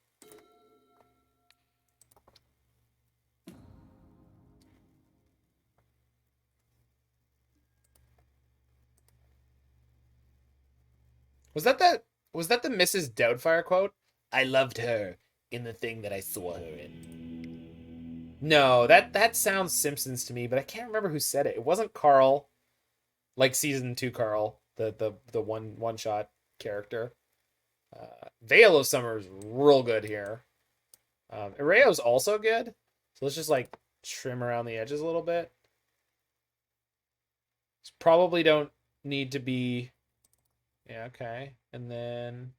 [SPEAKER 1] Was that the Mrs. Doubtfire quote? I loved her in the thing that I saw her in. No, that sounds Simpsons to me, but I can't remember who said it. It wasn't Carl, like season 2 Carl, the one shot character. Veil of Summer is real good here. Erayo's also good, so let's just like trim around the edges a little bit. Probably don't need to be Yeah, okay. And then...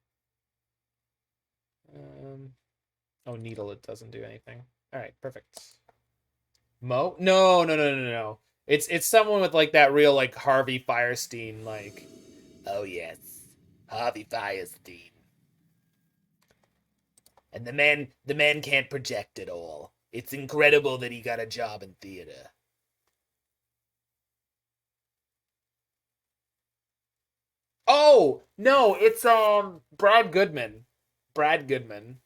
[SPEAKER 1] oh, Needle, it doesn't do anything. All right, perfect. Mo? No, no, no, no, no. It's someone with like that real like Harvey Firestein like. Oh yes, Harvey Firestein. And the man can't project at all. It's incredible that he got a job in theater. Oh no, it's Brad Goodman. Brad Goodman.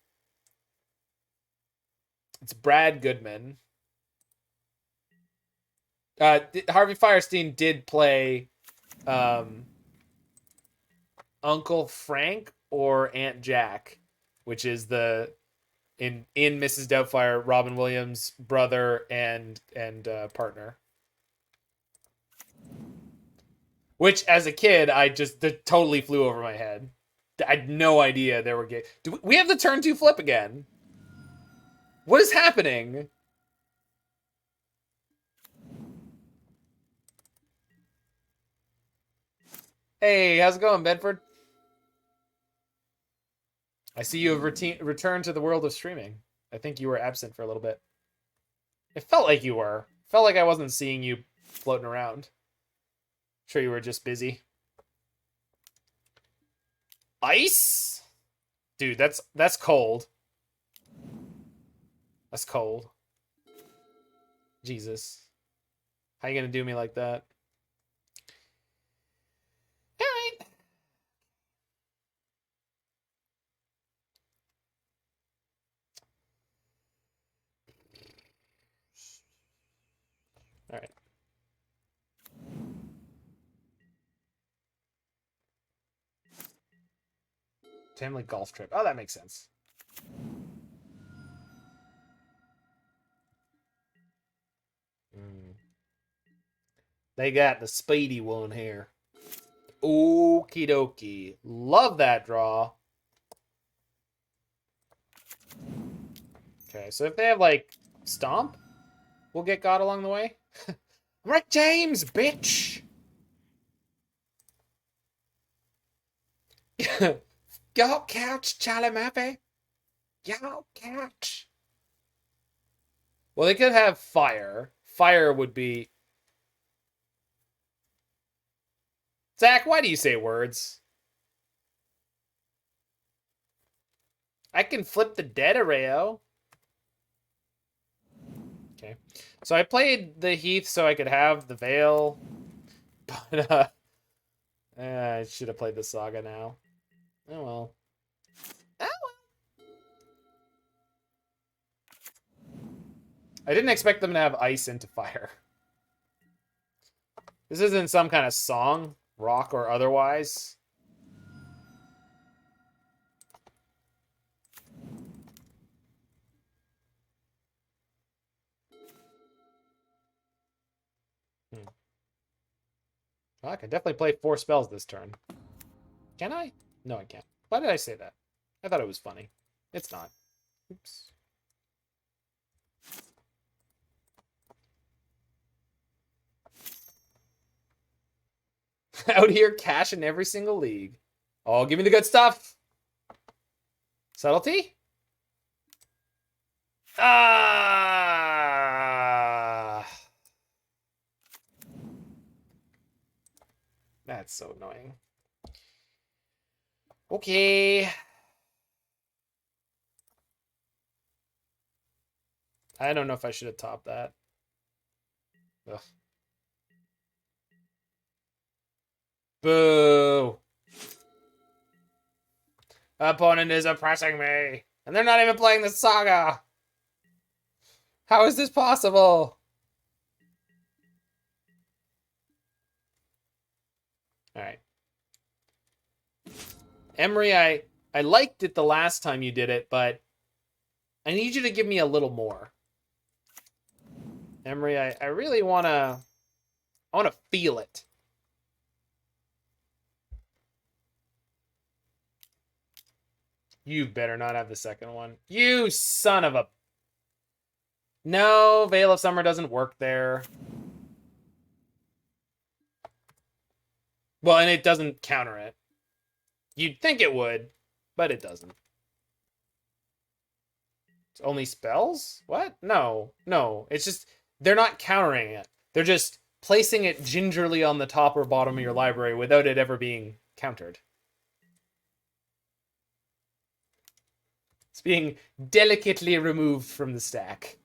[SPEAKER 1] It's Brad Goodman. Harvey Firestein did play Uncle Frank or Aunt Jack, which is the in Mrs. Doubtfire, Robin Williams' brother and partner. Which, as a kid, I just totally flew over my head. I had no idea there were gay. Do we have the turn 2 flip again? What is happening? Hey, how's it going, Bedford? I see you have returned to the world of streaming. I think you were absent for a little bit. It felt like you were. Felt like I wasn't seeing you floating around. Sure you were just busy. Ice? Dude, that's cold. That's cold. Jesus. How you gonna do me like that? Alright. Alright. Family golf trip. Oh, that makes sense. They got the speedy one here. Okie dokie. Love that draw. Okay, so if they have, like, Stomp, we'll get God along the way. I'm right, James, bitch! Go catch, Charlie. Go catch. Well, they could have Fire. Fire would be... Zach, why do you say words? I can flip the Dead Erayo. Okay. So I played the Heath so I could have the Veil. But, I should have played the Saga now. Oh well. Oh well. I didn't expect them to have ice into fire. This isn't some kind of song, rock or otherwise. Well, I can definitely play 4 spells this turn. Can I? No, I can't. Why did I say that? I thought it was funny. It's not. Oops. Out here cashing every single league. Oh, give me the good stuff. Subtlety? Ah! That's so annoying. Okay. I don't know if I should have topped that. Ugh. Boo! Opponent is oppressing me. And they're not even playing the Saga. How is this possible? Alright. Emry, I liked it the last time you did it, but I need you to give me a little more. Emry, I really want to feel it. You better not have the second one. You son of a... No, Veil of Summer doesn't work there. Well, and it doesn't counter it. You'd think it would, but it doesn't. It's only spells? What? No. It's just, they're not countering it. They're just placing it gingerly on the top or bottom of your library without it ever being countered. It's being delicately removed from the stack.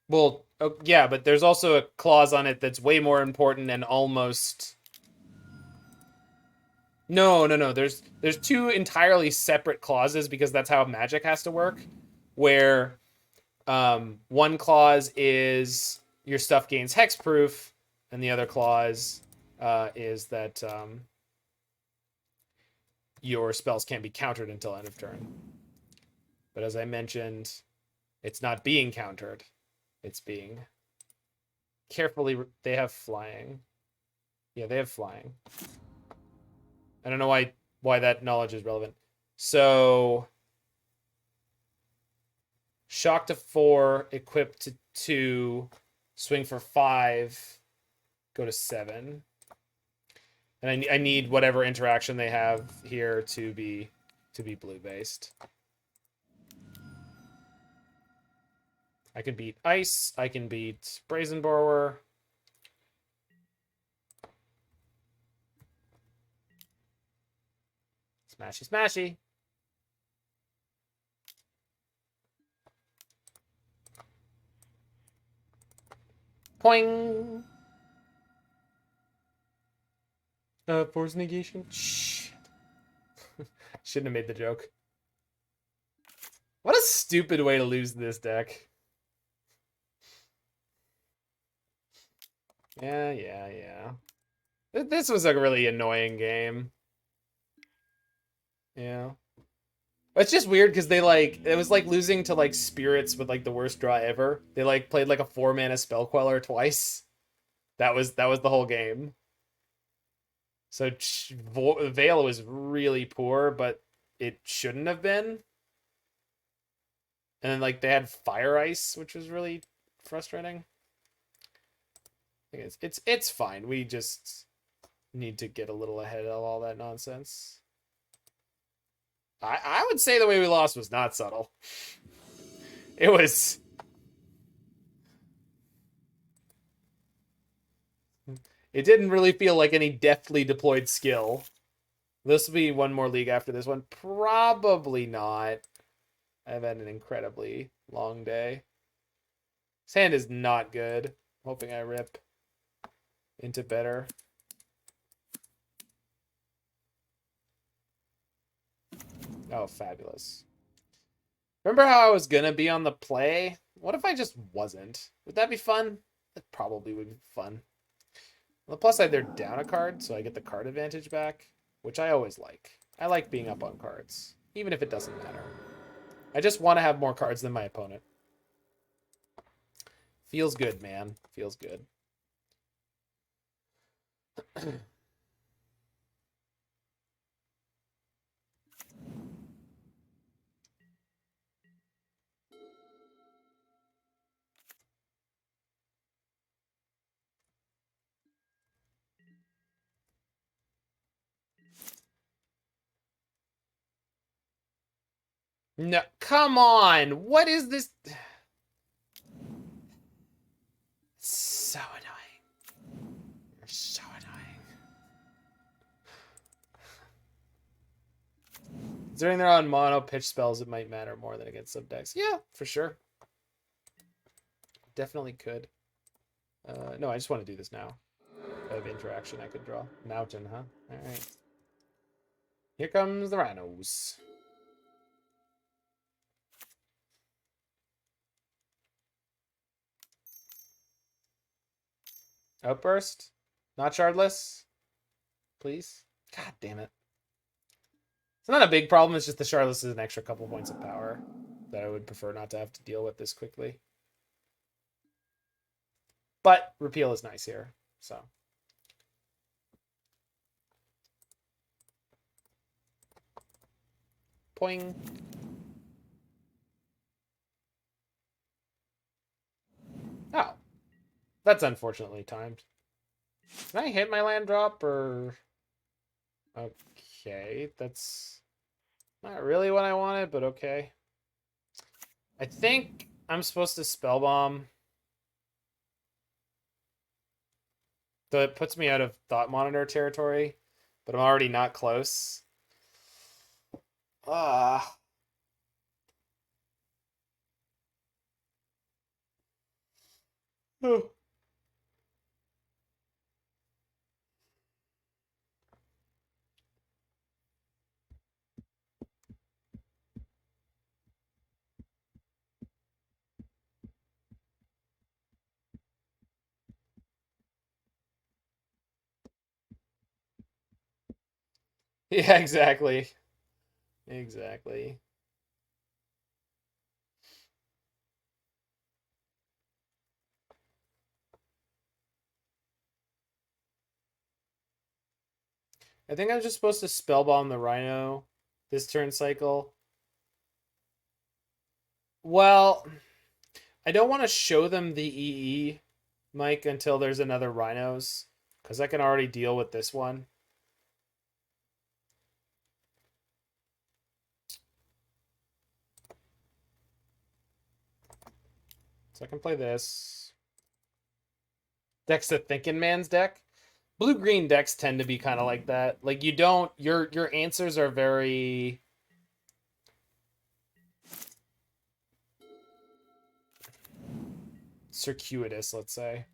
[SPEAKER 1] Well, yeah, but there's also a clause on it that's way more important and almost... No. There's two entirely separate clauses because that's how magic has to work. Where one clause is your stuff gains hexproof, and the other clause is that your spells can't be countered until end of turn. But as I mentioned, it's not being countered. It's being carefully... They have flying. Yeah, they have flying. I don't know why that knowledge is relevant. So, shock to 4, equip to 2, swing for 5, go to 7. And I need whatever interaction they have here to be blue based. I can beat Ice. I can beat Brazen Borrower. Smashy, smashy. Poing. Force negation. Shit. Shouldn't have made the joke. What a stupid way to lose this deck. Yeah. This was a really annoying game. Yeah. It's just weird because they it was like losing to like spirits with like the worst draw ever. They like played like a 4-mana spell queller twice. That was the whole game. So Veil was really poor, but it shouldn't have been. And then like they had Fire Ice, which was really frustrating. I think it's fine. We just need to get a little ahead of all that nonsense. I would say the way we lost was not subtle. It was... It didn't really feel like any deftly deployed skill. This will be one more league after this one. Probably not. I've had an incredibly long day. This hand is not good. I'm hoping I rip into better. Oh, fabulous. Remember how I was gonna be on the play? What if I just wasn't? Would that be fun? That probably would be fun. On the plus side, they're down a card, so I get the card advantage back, which I always like. I like being up on cards, even if it doesn't matter. I just want to have more cards than my opponent. Feels good, man. Feels good. No, come on. What is this? So annoying. You're so annoying. Considering they're on mono pitch spells, it might matter more than against some decks. Yeah, for sure. Definitely could. No, I just want to do this now. I have interaction I could draw. Mountain, huh? Alright. Here comes the rhinos. Outburst? Not shardless? Please? God damn it. It's not a big problem, it's just the shardless is an extra couple points of power that I would prefer not to have to deal with this quickly. But Repeal is nice here, so. Poing. Oh. That's unfortunately timed. Can I hit my land drop or... Okay, that's not really what I wanted, but okay. I think I'm supposed to Spellbomb. Though it puts me out of Thought Monitor territory, but I'm already not close. Ah. Oh. Yeah, exactly. Exactly. I think I'm just supposed to Spellbomb the Rhino this turn cycle. Well, I don't want to show them the EE, Mike, until there's another Rhinos, because I can already deal with this one. So I can play this. Deck's the Thinking Man's deck. Blue-green decks tend to be kind of like that. Like, you don't... Your answers are very... circuitous, let's say.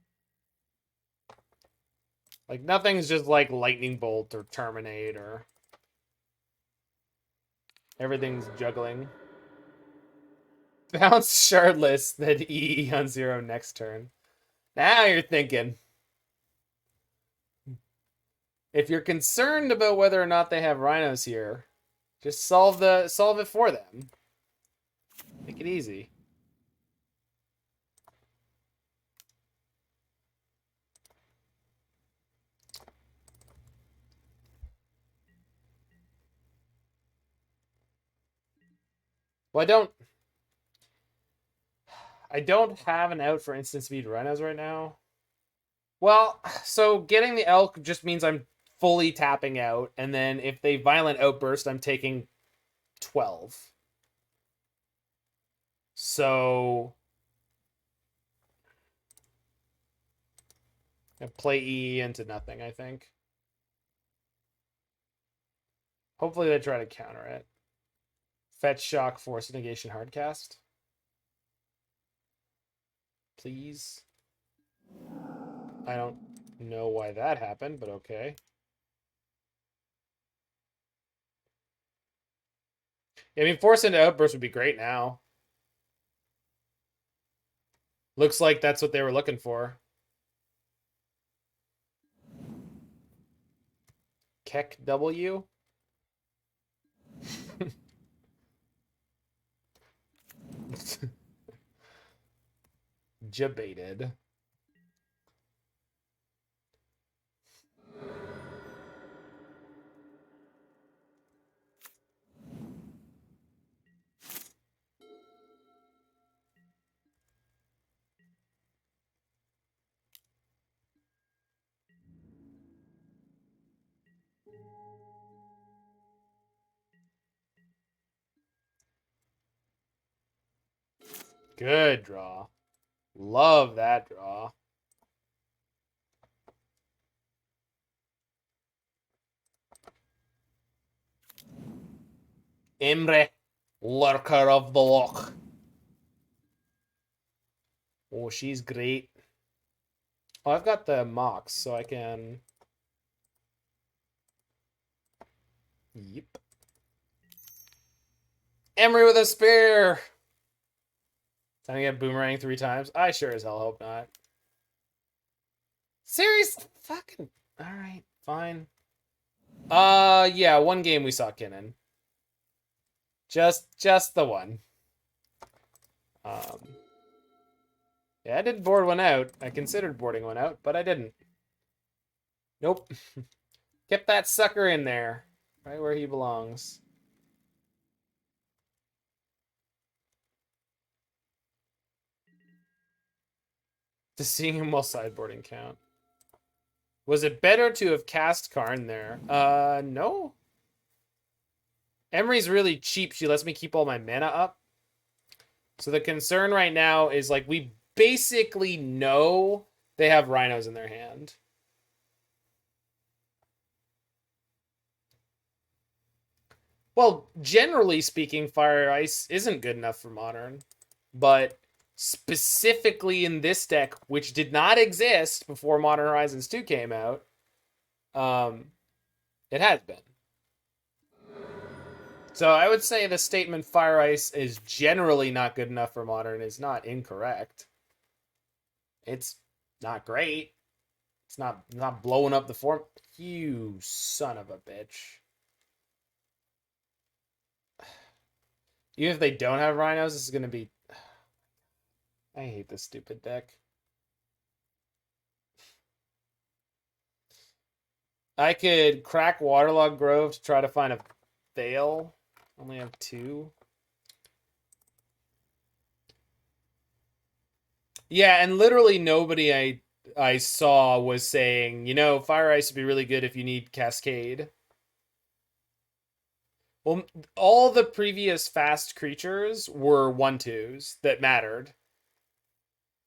[SPEAKER 1] Like, nothing's just like Lightning Bolt or Terminate or... Everything's juggling. Bounce Shardless, then EE on 0 next turn. Now you're thinking. If you're concerned about whether or not they have Rhinos here, just solve it for them. Make it easy. Well, I don't have an out for instant speed Rhinos right now. Well, so getting the Elk just means I'm fully tapping out, and then if they Violent Outburst, I'm taking 12. So I play EE into nothing, I think. Hopefully they try to counter it. Fetch, Shock, Force, Negation, Hardcast. Please. I don't know why that happened, but okay. I mean, Force into Outburst would be great now. Looks like that's what they were looking for. Keck W. Jebaited. Good draw. Love that draw. Emry, Lurker of the Loch. Oh, she's great. Oh, I've got the Mox, so I can... Yep. Emry with a spear! Time to get boomerang 3 times? I sure as hell hope not. Seriously? Fucking... Alright, fine. Yeah, one game we saw Kinnan. Just the one. Yeah, I did board one out. I considered boarding one out, but I didn't. Nope. Kept that sucker in there. Right where he belongs. Does seeing him while sideboarding count? Was it better to have cast Karn there? No. Emry's really cheap. She lets me keep all my mana up. So the concern right now is, like, we basically know they have rhinos in their hand. Well, generally speaking, Fire Ice isn't good enough for Modern. But specifically in this deck, which did not exist before Modern Horizons 2 came out, it has been. So I would say the statement Fire Ice is generally not good enough for Modern is not incorrect. It's not great. It's not blowing up the form. You son of a bitch. Even if they don't have rhinos, this is going to be... I hate this stupid deck. I could crack Waterlogged Grove to try to find a Veil. Only have 2. Yeah, and literally nobody I saw was saying, you know, Fire Ice would be really good if you need Cascade. Well, all the previous fast creatures were 1/2s that mattered.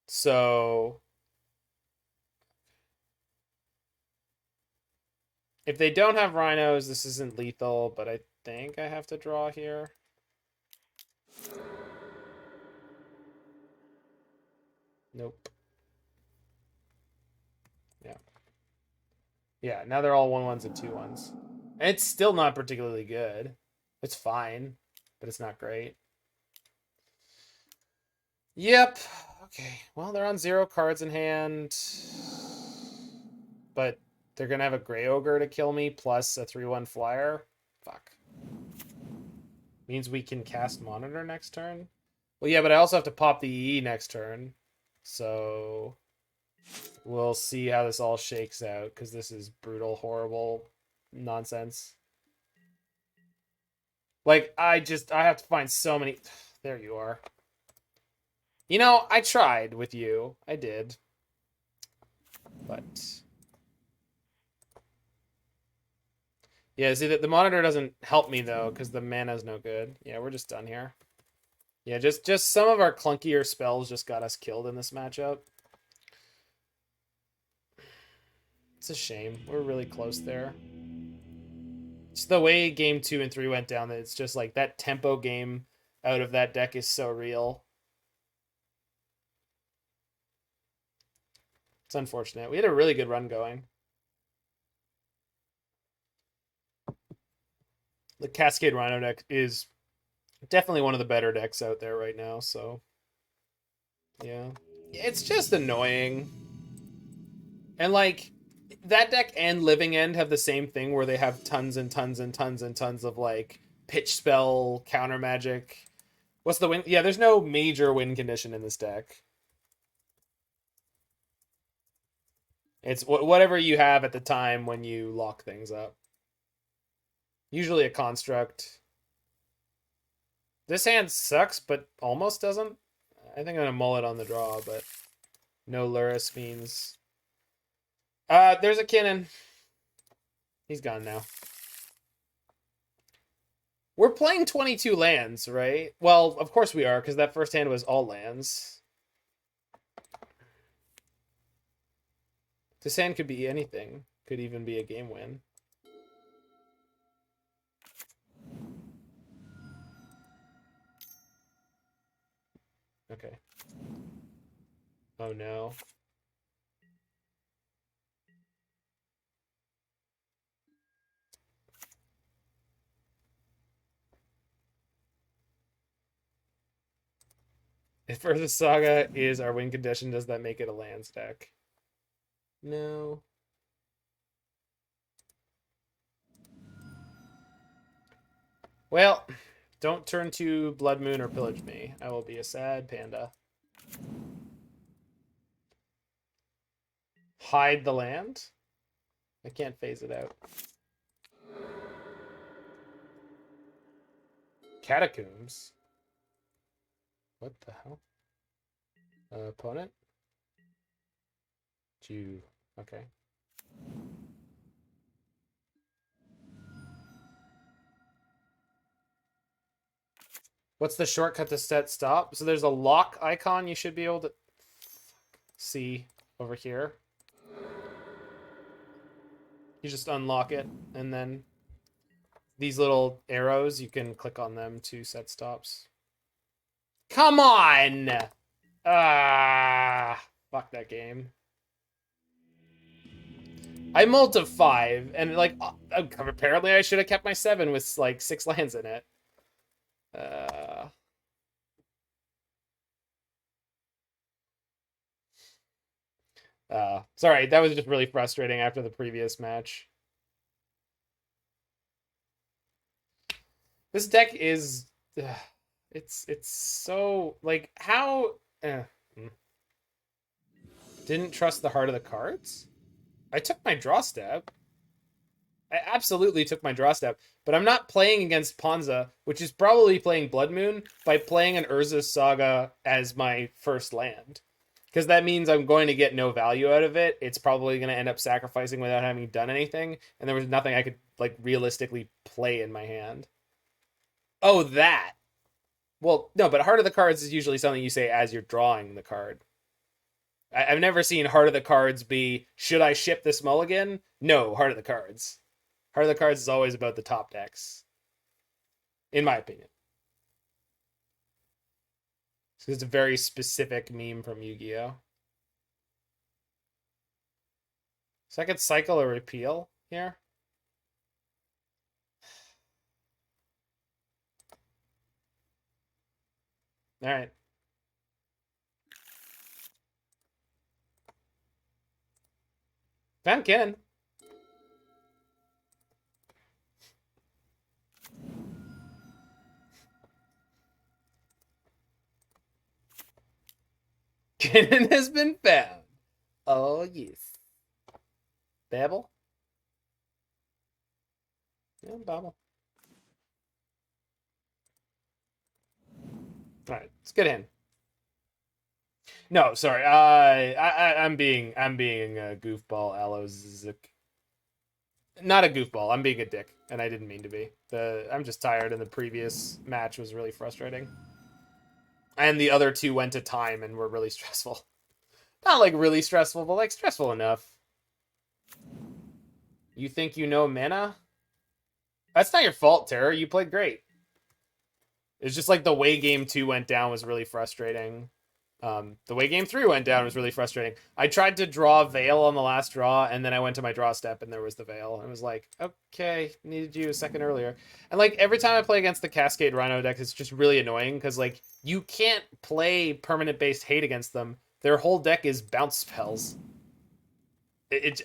[SPEAKER 1] So if they don't have rhinos, this isn't lethal, but I think I have to draw here. Nope. Yeah. Yeah, now they're all 1/1s and 2/1s. And it's still not particularly good. It's fine, but it's not great. Yep. Okay. Well, they're on 0 cards in hand. But they're going to have a Grey Ogre to kill me, plus a 3/1 flyer. Fuck. Means we can cast Monitor next turn? Well, yeah, but I also have to pop the EE next turn. So we'll see how this all shakes out, because this is brutal, horrible nonsense. Like, I have to find so many... There you are. You know, I tried with you. I did. But... yeah, see, the monitor doesn't help me, though, because the mana's no good. Yeah, we're just done here. Yeah, just some of our clunkier spells just got us killed in this matchup. It's a shame. We're really close there. It's the way game 2 and 3 went down, that it's just like that tempo game out of that deck is so real. It's unfortunate. We had a really good run going. The Cascade Rhino deck is definitely one of the better decks out there right now, so yeah. It's just annoying. And like, that deck and Living End have the same thing where they have tons and tons and tons and tons of like pitch spell, counter magic. What's the win? Yeah, there's no major win condition in this deck. It's whatever you have at the time when you lock things up. Usually a construct. This hand sucks, but almost doesn't. I think I'm going to mull it on the draw, but no Luris means... there's a Kinnan. He's gone now. We're playing 22 lands, right? Well, of course we are, because that first hand was all lands. This hand could be anything. Could even be a game win. Okay. Oh no. If Urza Saga is our win condition, does that make it a lands deck? No. Well, don't turn to Blood Moon or pillage me. I will be a sad panda. Hide the land? I can't phase it out. Catacombs? What the hell? Opponent? Okay. What's the shortcut to set stop? So there's a lock icon you should be able to see over here. You just unlock it, and then these little arrows, you can click on them to set stops. Come on! Ah, fuck that game. I mulled to 5, and like apparently I should have kept my 7 with like 6 lands in it. Sorry, that was just really frustrating after the previous match. This deck is, it's so like how. Didn't trust the heart of the cards. I took my draw step. I absolutely took my draw step, but I'm not playing against Ponza, which is probably playing Blood Moon, by playing an Urza Saga as my first land. Because that means I'm going to get no value out of it. It's probably going to end up sacrificing without having done anything, and there was nothing I could like realistically play in my hand. Oh, that. Well, no, but Heart of the Cards is usually something you say as you're drawing the card. I've never seen Heart of the Cards be, should I ship this mulligan? No, Heart of the Cards. Heart of the Cards is always about the top decks. In my opinion. It's a very specific meme from Yu-Gi-Oh! So I could cycle a Repeal here. Alright. Found Kinnan. Kinnan has been found. Oh, yes. Bauble? Yeah, Bauble. Alright, let's get in. No, sorry. I'm being a goofball, Alozic. Not a goofball. I'm being a dick, and I didn't mean to be. I'm just tired, and the previous match was really frustrating. And the other two went to time and were really stressful. Not like really stressful, but like stressful enough. You think you know mana? That's not your fault, Terror. You played great. It's just like the way game 2 went down was really frustrating. The way game 3 went down was really frustrating. I tried to draw Veil on the last draw, and then I went to my draw step, and there was the Veil. I was like, okay, needed you a second earlier. And like every time I play against the Cascade Rhino deck, it's just really annoying because like you can't play permanent-based hate against them. Their whole deck is bounce spells. It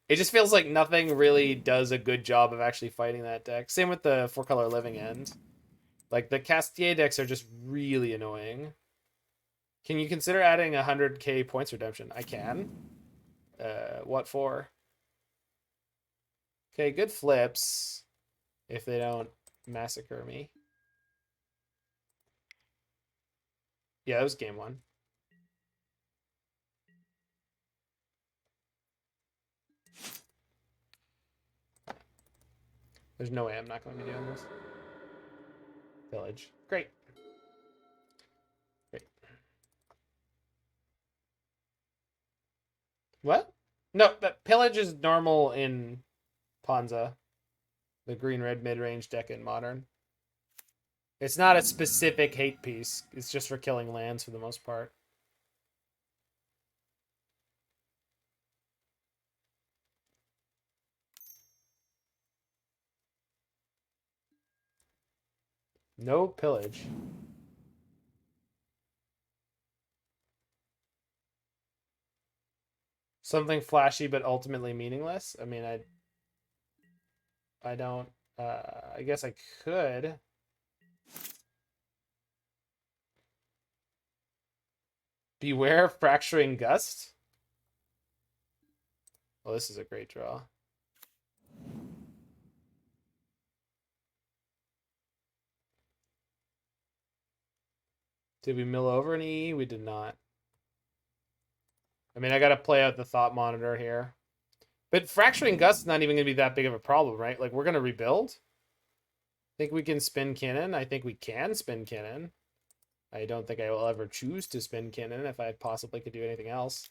[SPEAKER 1] just feels like nothing really does a good job of actually fighting that deck. Same with the 4-color Living End. Like the Castier decks are just really annoying. Can you consider adding 100k points redemption? I can. What for? Okay, good flips. If they don't massacre me. Yeah, that was game 1. There's no way I'm not going to be doing this. Village. Great. Great. What? No, but Pillage is normal in Ponza. The green-red mid-range deck in Modern. It's not a specific hate piece. It's just for killing lands for the most part. No pillage. Something flashy but ultimately meaningless. I mean, I don't. I guess I could. Beware of Fracturing Gust. Well, this is a great draw. Did we mill over an E? We did not. I mean, I got to play out the Thought Monitor here. But Fracturing Gust is not even going to be that big of a problem, right? Like, we're going to rebuild. Think we can spin Kinnan? I think we can spin Kinnan. I don't think I will ever choose to spin Kinnan if I possibly could do anything else.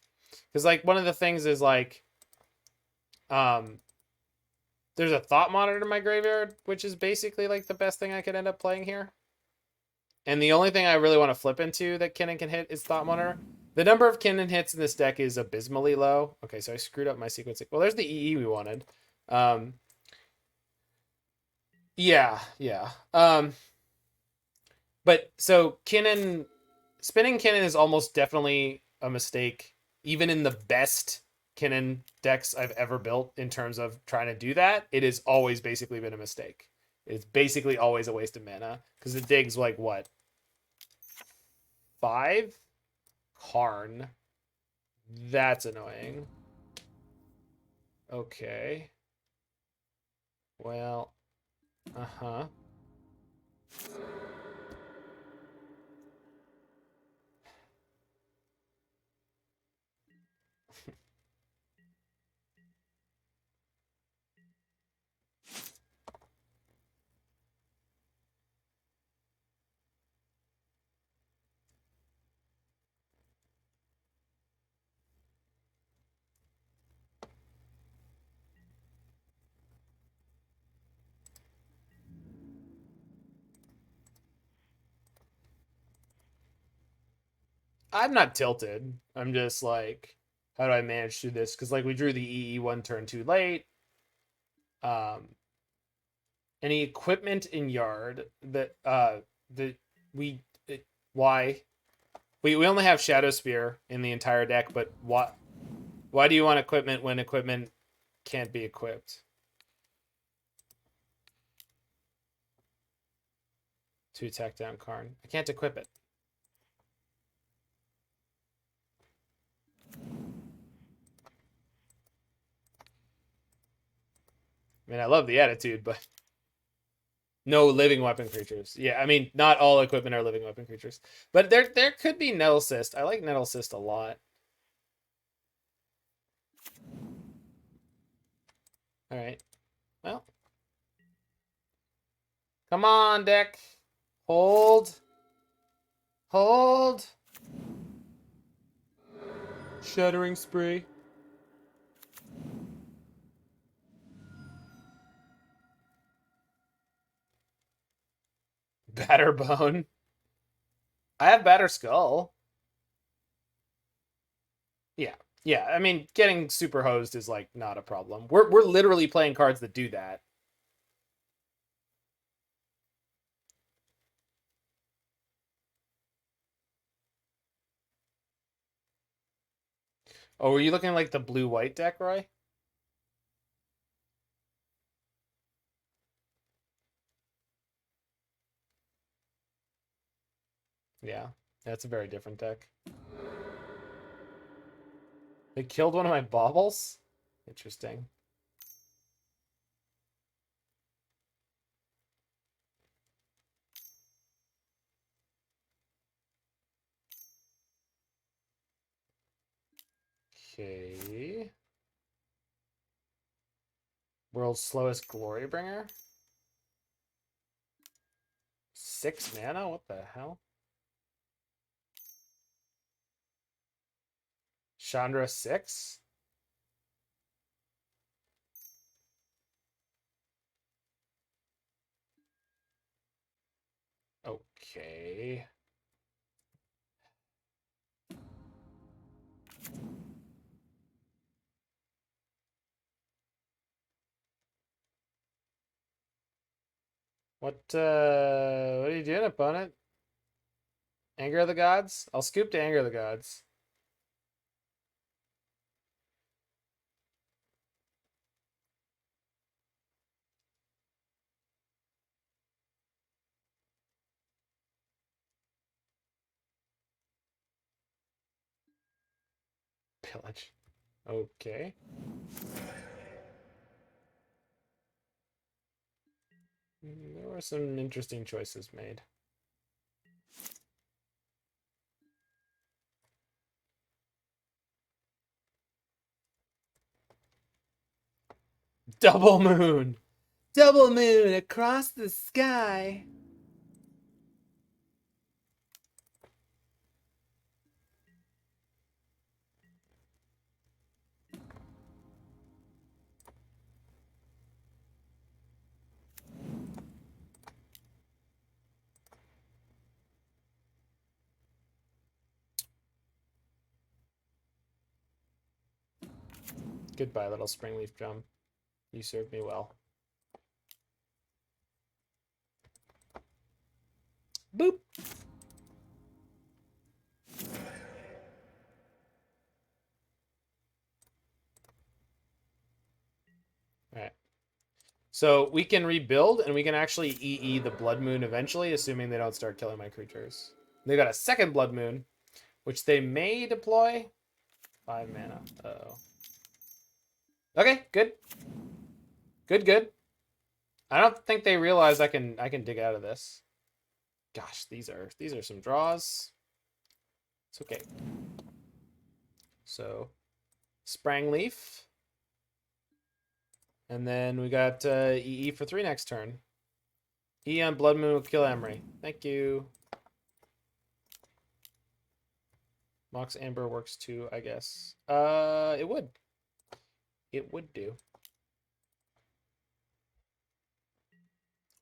[SPEAKER 1] Because, like, one of the things is, like, there's a Thought Monitor in my graveyard, which is basically, like, the best thing I could end up playing here. And the only thing I really want to flip into that Kinnan can hit is Thought Monitor. The number of Kinnan hits in this deck is abysmally low. Okay, so I screwed up my sequencing. Well, there's the EE we wanted. Yeah. But so Kinnan, spinning Kinnan is almost definitely a mistake, even in the best Kinnan decks I've ever built in terms of trying to do that. It has always basically been a mistake. It's basically always a waste of mana because it digs like what? 5? Karn. That's annoying. Okay. Well, uh-huh. I'm not tilted. I'm just like, how do I manage through this? Because like we drew the EE one turn too late. Any equipment in yard that we why we only have Shadowspear in the entire deck, but why do you want equipment when equipment can't be equipped? To attack down Karn. I can't equip it. I mean, I love the attitude, but no living weapon creatures. Yeah, I mean, not all equipment are living weapon creatures. But there could be Nettle Cyst. I like Nettle Cyst a lot. Alright. Well. Come on, deck. Hold. Hold. Shattering Spree. Batterbone. I have Batter Skull. Yeah. Yeah, I mean, getting super hosed is like not a problem. We're literally playing cards that do that. Oh, were you looking like the blue-white deck, Roy? Yeah, that's a very different deck. They killed one of my baubles? Interesting. Okay. World's slowest Glorybringer? 6 mana? What the hell? Chandra 6? Okay. What are you doing, opponent? Anger of the Gods? I'll scoop to Anger of the Gods. Pillage. Okay. There were some interesting choices made. Double moon. Double moon across the sky. Goodbye, little Springleaf Drum. You served me well. Boop. Alright. So we can rebuild, and we can actually EE the Blood Moon eventually, assuming they don't start killing my creatures. They got a second Blood Moon, which they may deploy. 5 mana. Uh-oh. Okay, good. Good. I don't think they realize I can dig out of this. Gosh, these are some draws. It's okay. So, Sprangleaf. And then we got EE for 3 next turn. EE on Blood Moon will kill Emry. Thank you. Mox Amber works too, I guess. It would. It would do.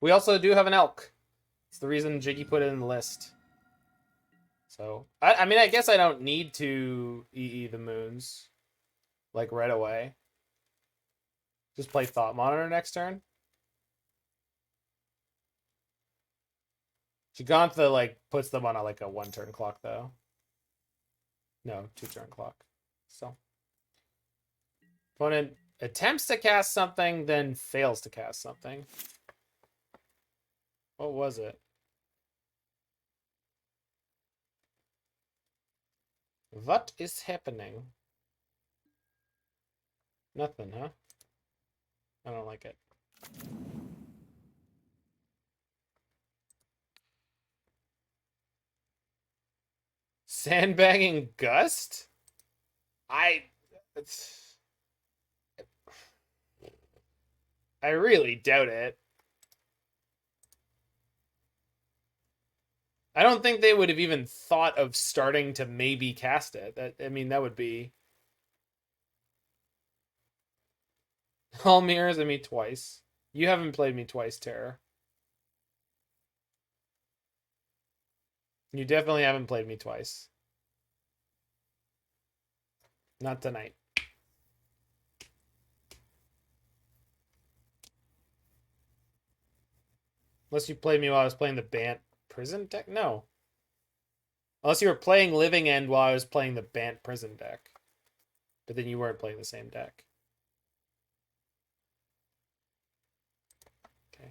[SPEAKER 1] We also do have an elk. It's the reason Jiggy put it in the list. So, I mean, I guess I don't need to EE the moons, like, right away. Just play Thought Monitor next turn. Gigantha, like, puts them on a 1-turn clock, though. No, 2-turn clock. So. Opponent attempts to cast something, then fails to cast something. What was it? What is happening? Nothing, huh? I don't like it. Sandbagging Gust? I really doubt it. I don't think they would have even thought of starting to maybe cast it. I mean, that would be... All mirrors and me twice. You haven't played me twice, Terror. You definitely haven't played me twice. Not tonight. Unless you played me while I was playing the Bant Prison deck? No. Unless you were playing Living End while I was playing the Bant Prison deck. But then you weren't playing the same deck. Okay.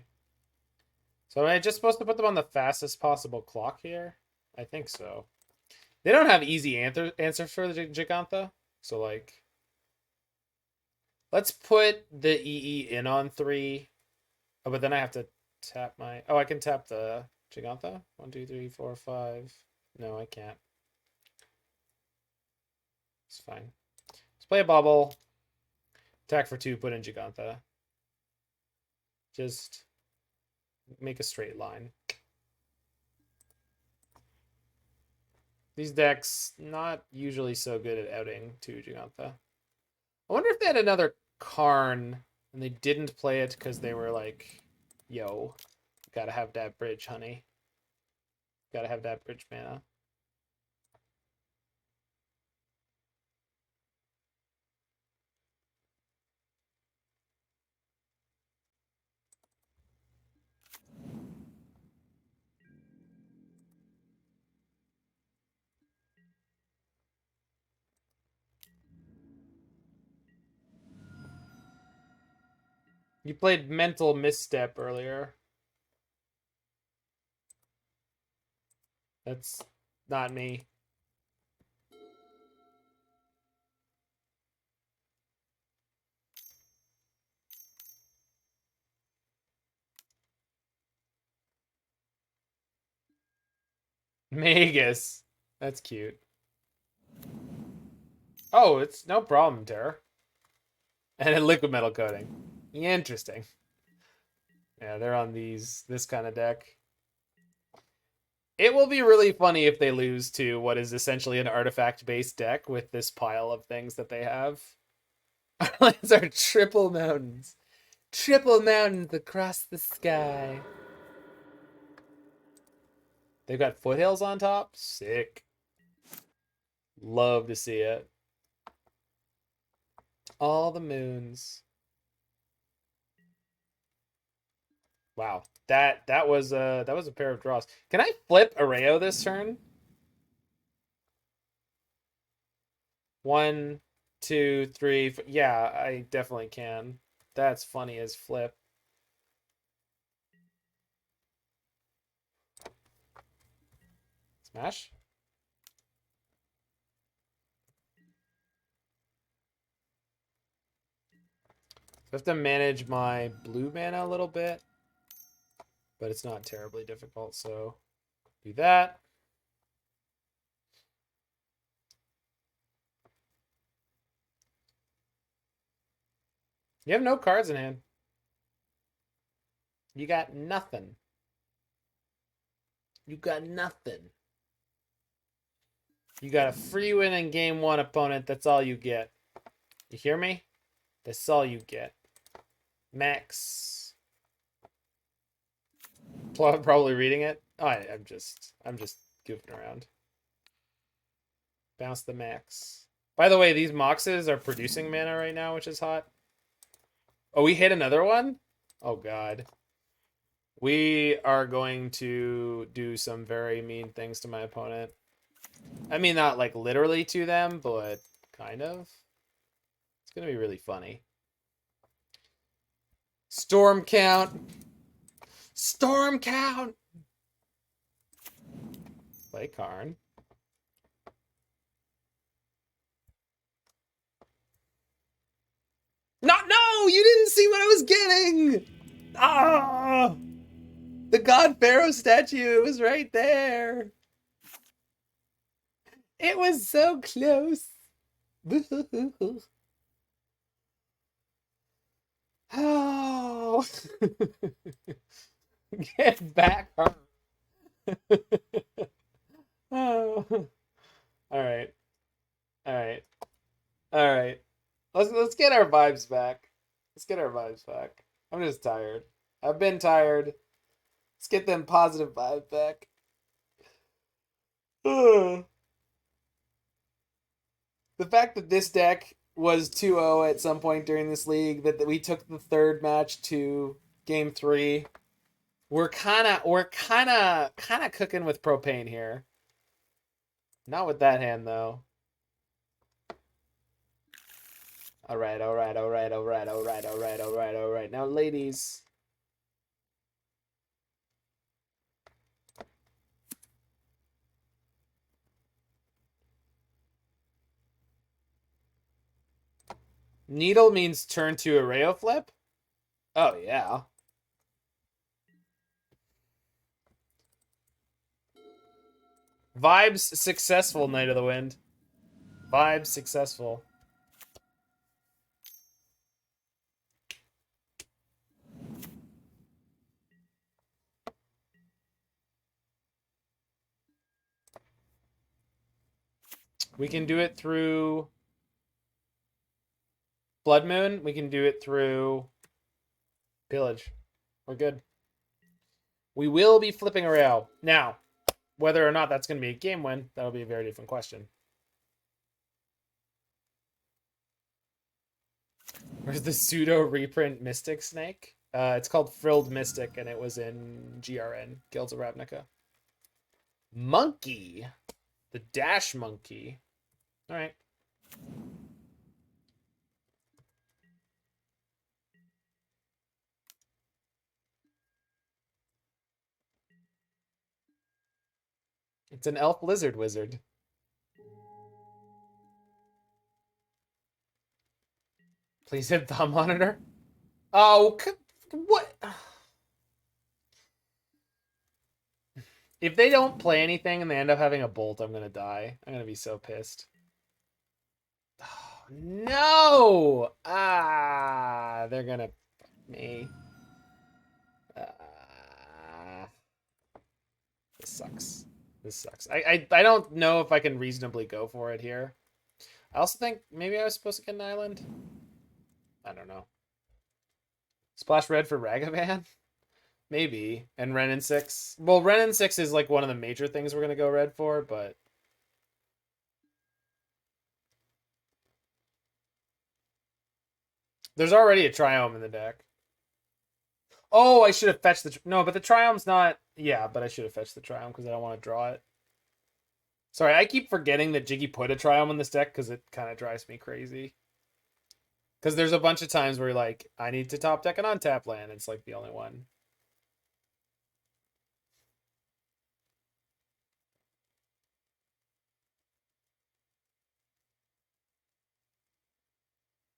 [SPEAKER 1] So am I just supposed to put them on the fastest possible clock here? I think so. They don't have easy answer for the Gigantha. So, like... Let's put the EE in on 3. Oh, but then I have to tap my... Oh, I can tap the Gigantha? 1, 2, 3, 4, 5. No, I can't. It's fine. Let's play a Bauble. Attack for 2, put in Gigantha. Just make a straight line. These decks, not usually so good at outing to Gigantha. I wonder if they had another Karn and they didn't play it because they were like, yo, gotta have that bridge, honey. Gotta have that bridge mana. You played Mental Misstep earlier. That's not me. Magus. That's cute. Oh, it's no problem, Terror. And a Liquimetal Coating. Interesting. Yeah, they're on this kind of deck. It will be really funny if they lose to what is essentially an artifact-based deck with this pile of things that they have. Our lands are triple mountains. Triple mountains across the sky. They've got foothills on top. Sick. Love to see it. All the moons. Wow. That was a pair of draws. Can I flip Erayo this turn? 1, 2, 3. Yeah, I definitely can. That's funny as flip. Smash. I have to manage my blue mana a little bit, but it's not terribly difficult, so do that. You have no cards in hand. You got nothing. You got nothing. You got a free win in game 1, opponent. That's all you get. You hear me? That's all you get. Max. Probably reading it. Oh, I'm just goofing around. Bounce the max. By the way, these Moxes are producing mana right now, which is hot. Oh, we hit another one? Oh, God. We are going to do some very mean things to my opponent. I mean, not like literally to them, but kind of. It's going to be really funny. Storm count. Storm count. Play Karn. No, you didn't see what I was getting. Ah, the God Pharaoh statue was right there. It was so close. Oh, get back. Oh. All right. Let's get our vibes back. I'm just tired. I've been tired. Let's get them positive vibes back. The fact that this deck was 2-0 at some point during this league, that we took the third match to game 3. We're kind of cooking with propane here. Not with that hand though. All right. Now, ladies. Needle means turn to Erayo flip? Oh, yeah. Vibes successful, Knight of the Wind. Vibes successful. We can do it through Blood Moon. We can do it through Pillage. We're good. We will be flipping Erayo. Now, whether or not that's going to be a game win, that'll be a very different question. Where's the pseudo reprint Mystic Snake? It's called Frilled Mystic, and it was in GRN, Guilds of Ravnica. Monkey. The Dash Monkey. All right. It's an elf lizard wizard. Please hit the monitor. Oh, what? If they don't play anything and they end up having a bolt, I'm gonna die. I'm gonna be so pissed. Oh, no! Ah, they're gonna Me. This sucks. This sucks. I don't know if I can reasonably go for it here. I also think maybe I was supposed to get an island. I don't know. Splash red for Ragavan? Maybe. And Ren and 6. Well, Ren and 6 is like one of the major things we're going to go red for, but... There's already a Triome in the deck. Oh, I should have fetched the... No, but the Triome's not... Yeah, but I should have fetched the Triome because I don't want to draw it. Sorry, I keep forgetting that Jiggy put a Triome in this deck because it kind of drives me crazy. Because there's a bunch of times where you're like, I need to top deck an untap land. It's like the only one.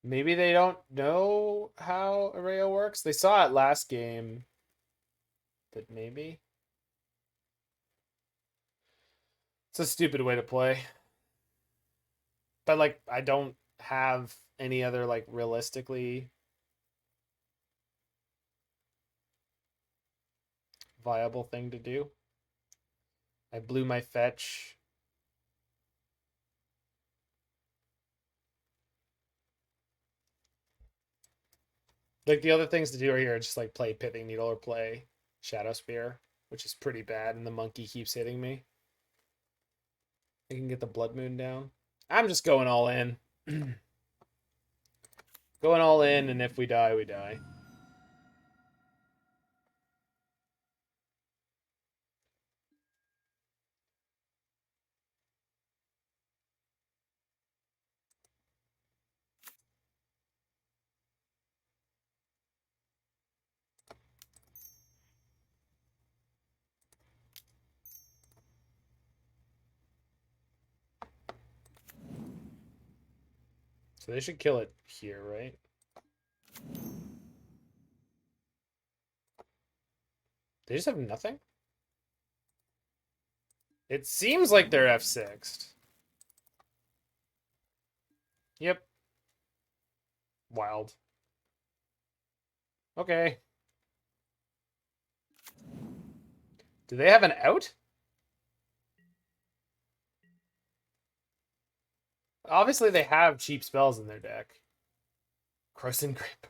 [SPEAKER 1] Maybe they don't know how Erayo works. They saw it last game. But maybe. It's a stupid way to play. But, like, I don't have any other, like, realistically viable thing to do. I blew my fetch. Like, the other things to do here are just, like, play Pithing Needle or play Shadowspear, which is pretty bad, and the monkey keeps hitting me. I can get the Blood Moon down. I'm just going all in. Going all in, and if we die, we die. So they should kill it here, right? They just have nothing? It seems like they're F6'd. Yep. Wild. Okay. Do they have an out? Obviously, they have cheap spells in their deck. Crossing Grip.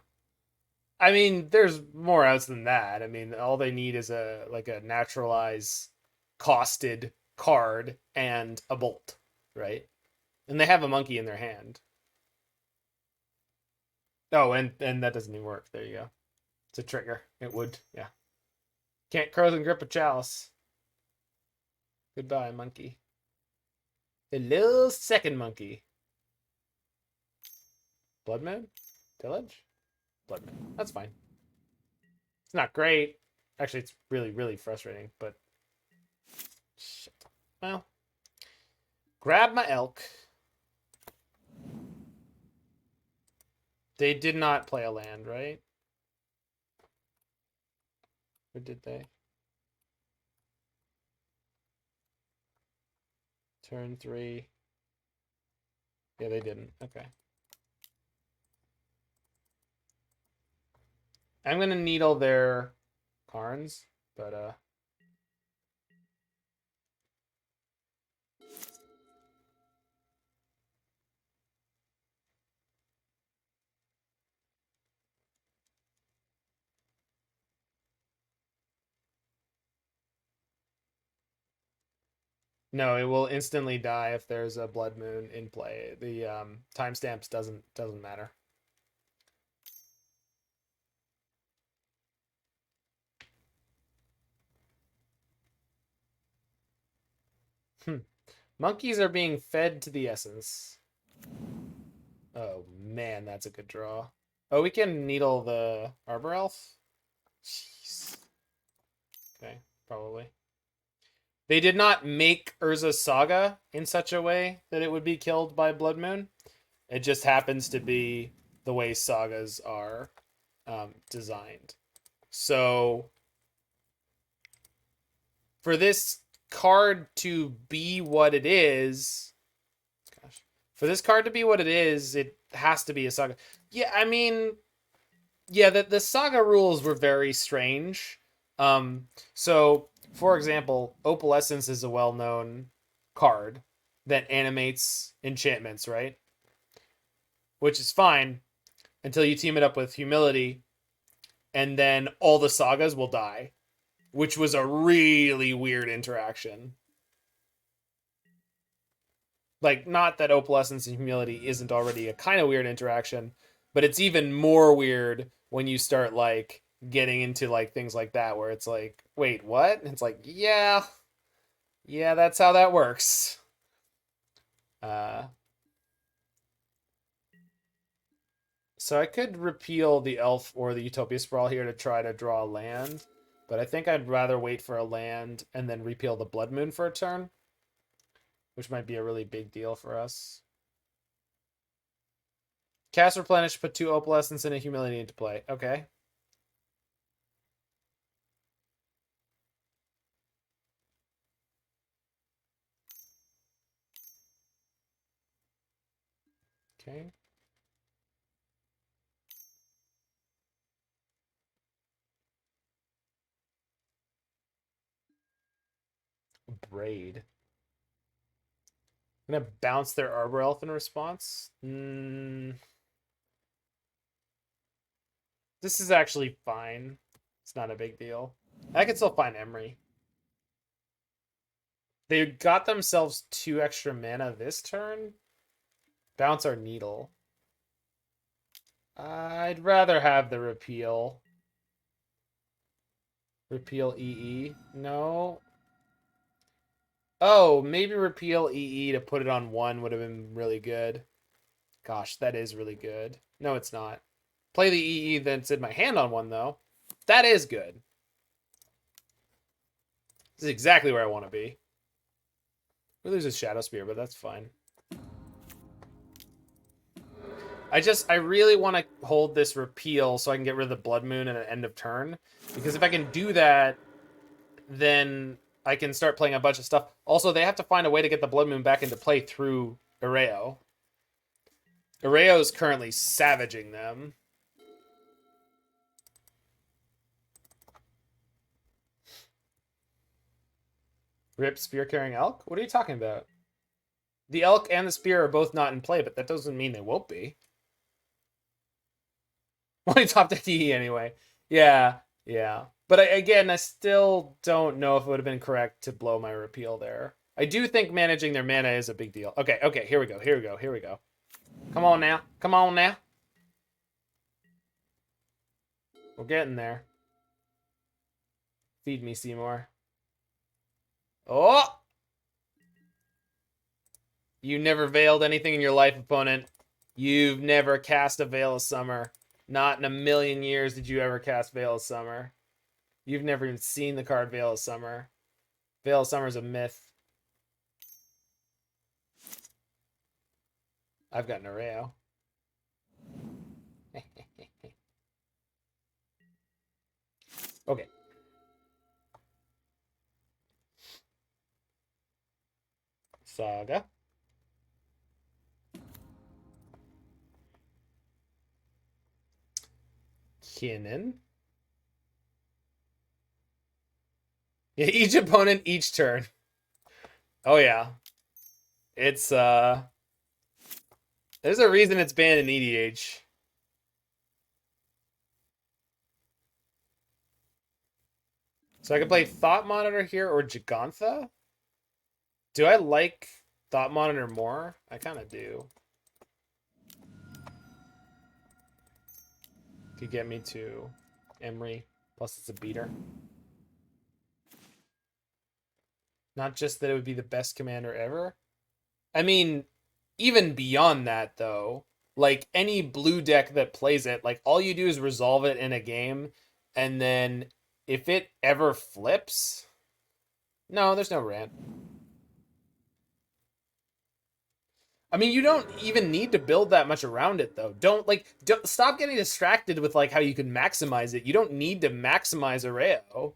[SPEAKER 1] I mean, there's more outs than that. I mean, all they need is a naturalize costed card and a bolt, right? And they have a monkey in their hand. Oh, and that doesn't even work. There you go. It's a trigger. It would, yeah. Can't Crossing Grip a chalice. Goodbye, monkey. Hello, second monkey. Blood Moon? Tillage? Blood Moon. That's fine. It's not great. Actually, it's really, really frustrating, but... Shit. Well. Grab my elk. They did not play a land, right? Or did they? Turn 3. Yeah, they didn't. Okay. I'm gonna needle their Karns, but no, it will instantly die if there's a Blood Moon in play. The timestamps doesn't matter. Monkeys are being fed to the essence. Oh man, that's a good draw. Oh, we can needle the Arbor Elf? Jeez. Okay, probably. They did not make Urza's Saga in such a way that it would be killed by Blood Moon. It just happens to be the way sagas are designed. So, for this card to be what it is... Gosh. For this card to be what it is, it has to be a saga. Yeah, I mean... Yeah, the Saga rules were very strange. So, for example, Opalescence is a well-known card that animates enchantments, right? Which is fine until you team it up with Humility, and then all the Sagas will die, which was a really weird interaction. Like, not that Opalescence and Humility isn't already a kind of weird interaction, but it's even more weird when you start, like, getting into, like, things like that, where it's like, wait, what? And it's like, yeah, that's how that works. So I could repeal the Elf or the Utopia Sprawl here to try to draw a land, but I think I'd rather wait for a land and then repeal the Blood Moon for a turn, which might be a really big deal for us. Cast Replenish, put 2 Opalescence and a Humility into play. Okay. Okay. Braid. I'm gonna bounce their Arbor Elf in response. This is actually fine. It's not a big deal. I can still find Emry. They got themselves 2 extra mana this turn. Bounce our Needle. I'd rather have the Repeal. Repeal EE. No. Oh, maybe Repeal EE to put it on 1 would have been really good. Gosh, that is really good. No, it's not. Play the EE that's in my hand on 1, though. That is good. This is exactly where I want to be. We lose a Shadowspear, but that's fine. I really want to hold this Repeal so I can get rid of the Blood Moon at an end of turn. Because if I can do that, then I can start playing a bunch of stuff. Also, they have to find a way to get the Blood Moon back into play through Erayo. Erayo is currently savaging them. Rip Spear Carrying Elk? What are you talking about? The Elk and the Spear are both not in play, but that doesn't mean they won't be. Only top deck DE anyway. Yeah. But again, I still don't know if it would have been correct to blow my Repeal there. I do think managing their mana is a big deal. Okay, here we go. Come on now. We're getting there. Feed me, Seymour. Oh! You never veiled anything in your life, opponent. You've never cast a Veil of Summer. Not in a million years did you ever cast Veil of Summer. You've never even seen the card Veil of Summer. Veil of Summer is a myth. I've got an Erayo. Okay. Saga. Kinnan. Yeah, each opponent, each turn. Oh yeah. It's there's a reason it's banned in EDH. So I can play Thought Monitor here or Gigantha. Do I like Thought Monitor more? I kind of do. Could get me to Emry. Plus it's a beater. Not just that it would be the best commander ever. I mean, even beyond that, though, like any blue deck that plays it, like all you do is resolve it in a game, and then if it ever flips, no, there's no rant. I mean, you don't even need to build that much around it, though. Don't stop getting distracted with like how you can maximize it. You don't need to maximize Erayo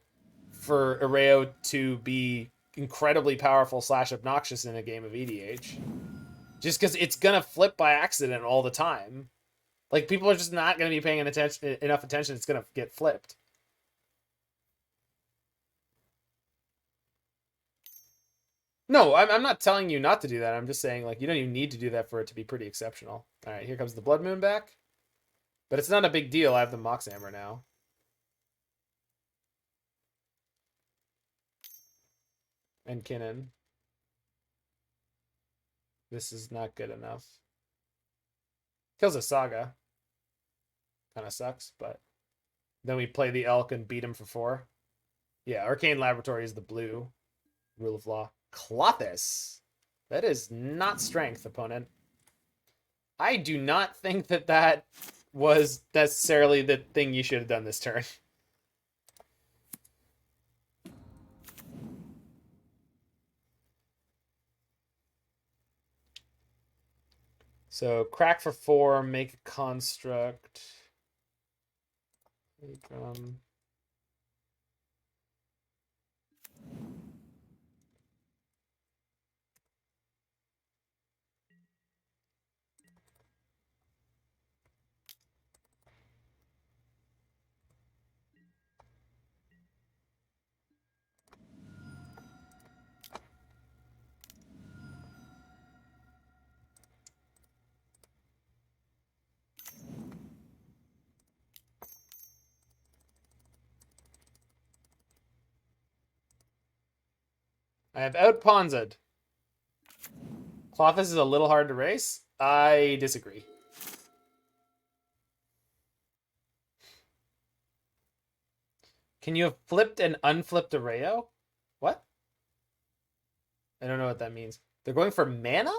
[SPEAKER 1] for Erayo to be incredibly powerful / obnoxious in a game of EDH. Just because it's gonna flip by accident all the time. Like, people are just not going to be paying enough attention. It's going to get flipped. No, I'm not telling you not to do that. I'm just saying, like, you don't even need to do that for it to be pretty exceptional. All right, here comes the Blood Moon back. But it's not a big deal. I have the Mox Amber now. And Kinnan. This is not good enough. Kills a Saga. Kind of sucks, but... Then we play the Elk and beat him for 4. Yeah, Arcane Laboratory is the blue. Rule of Law. Clothis. That is not strength, opponent. I do not think that that was necessarily the thing you should have done this turn. So, crack for 4, make a construct. Drum. I have outpawned. Clothis is a little hard to race. I disagree. Can you have flipped and unflipped Erayo? What? I don't know what that means. They're going for mana?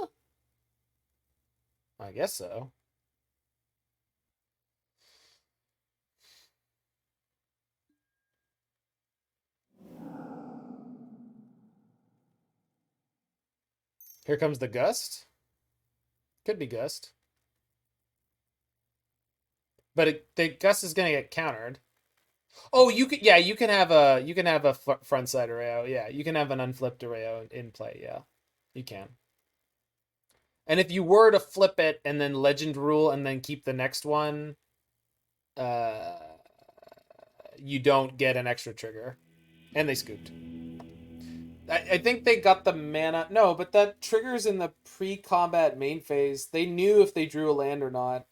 [SPEAKER 1] I guess so. Here comes the Gust. Could be Gust. But the Gust is going to get countered. Oh, you can, yeah, you can have a front side Erayo. Yeah, you can have an unflipped Erayo in play. Yeah, you can. And if you were to flip it and then legend rule and then keep the next one, you don't get an extra trigger. And they scooped. I think they got the mana. No, but that triggers in the pre-combat main phase. They knew if they drew a land or not.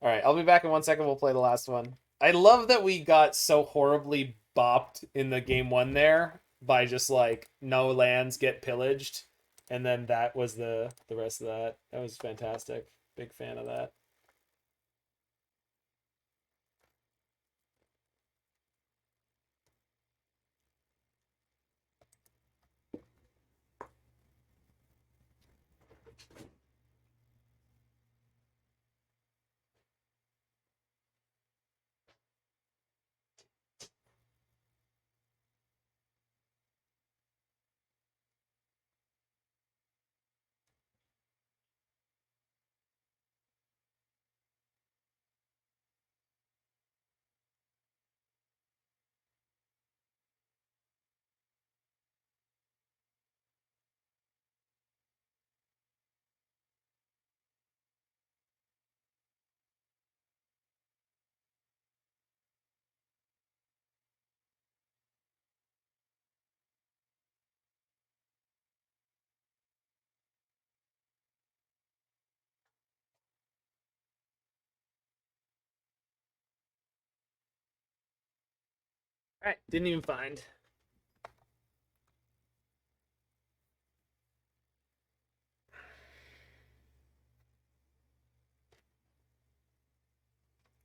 [SPEAKER 1] All right, I'll be back in 1 second. We'll play the last one. I love that we got so horribly bopped in the game 1 there by just like no lands get pillaged. And then that was the rest of that. That was fantastic. Big fan of that. All right, didn't even find.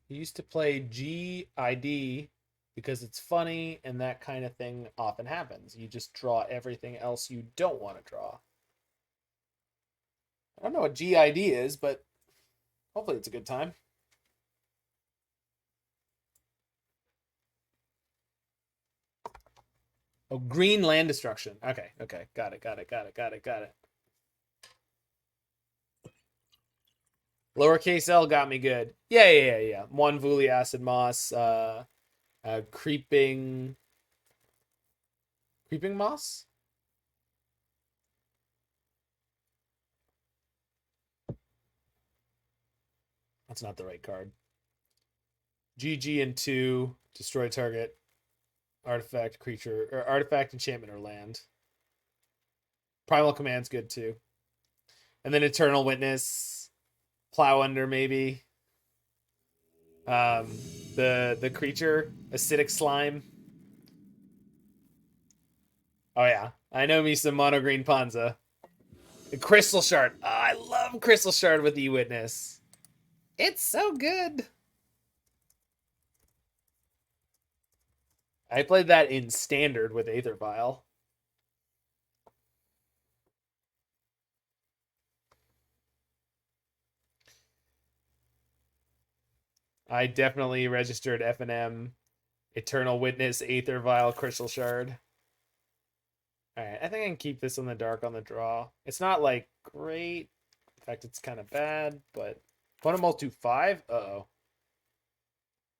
[SPEAKER 1] He used to play GID because it's funny and that kind of thing often happens. You just draw everything else you don't want to draw. I don't know what GID is, but hopefully it's a good time. Oh, green land destruction. Okay. Got it. Lowercase L got me good. Yeah. One Vuli Acid Moss. Creeping Moss? That's not the right card. GG and 2. Destroy target artifact, creature, or artifact, enchantment, or land. Primal Command's good too. And then Eternal Witness. Plow Under, maybe. The creature, Acidic Slime. Oh yeah, I know me some mono green Panza. The Crystal Shard. Oh, I love Crystal Shard with E-Witness. It's so good. I played that in Standard with Aether Vial. I definitely registered F&M, Eternal Witness, Aether Vial, Crystal Shard. Alright, I think I can keep this in the dark on the draw. It's not, like, great. In fact, it's kind of bad, but... Opponent mult to 5? Uh-oh.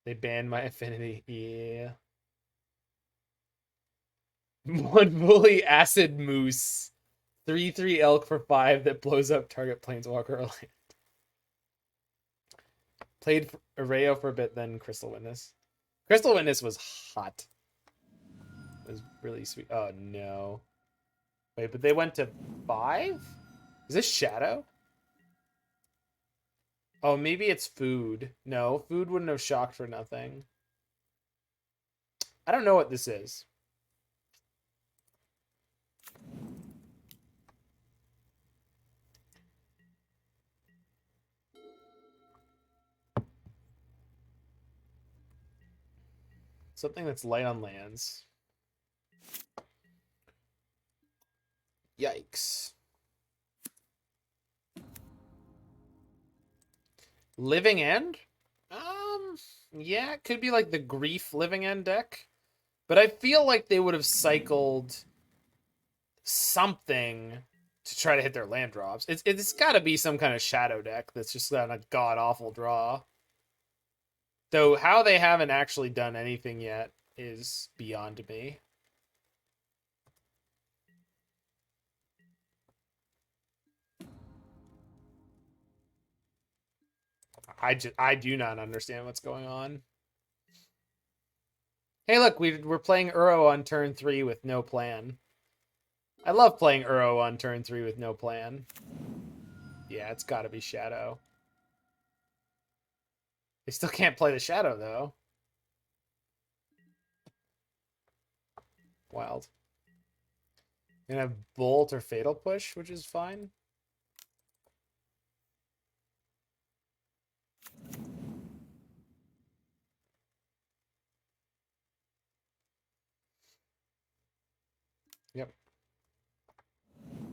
[SPEAKER 1] They banned my affinity. Yeah. One fully acid moose. 3/3 elk for 5 that blows up target planeswalker or land. Played Erayo for a bit, then Crystal Witness. Crystal Witness was hot. It was really sweet. Oh, no. Wait, but they went to 5? Is this Shadow? Oh, maybe it's food. No, food wouldn't have shocked for nothing. I don't know what this is. Something that's light on lands. Yikes. Living End? Yeah, it could be like the Grief Living End deck. But I feel like they would have cycled something to try to hit their land drops. It's got to be some kind of shadow deck that's just got a god-awful draw. Though how they haven't actually done anything yet is beyond me. I do not understand what's going on. Hey, look, we're playing Uro on turn 3 with no plan. I love playing Uro on turn 3 with no plan. Yeah, it's got to be Shadow. They still can't play the Shadow, though. Wild. Gonna have Bolt or Fatal Push, which is fine. Yep.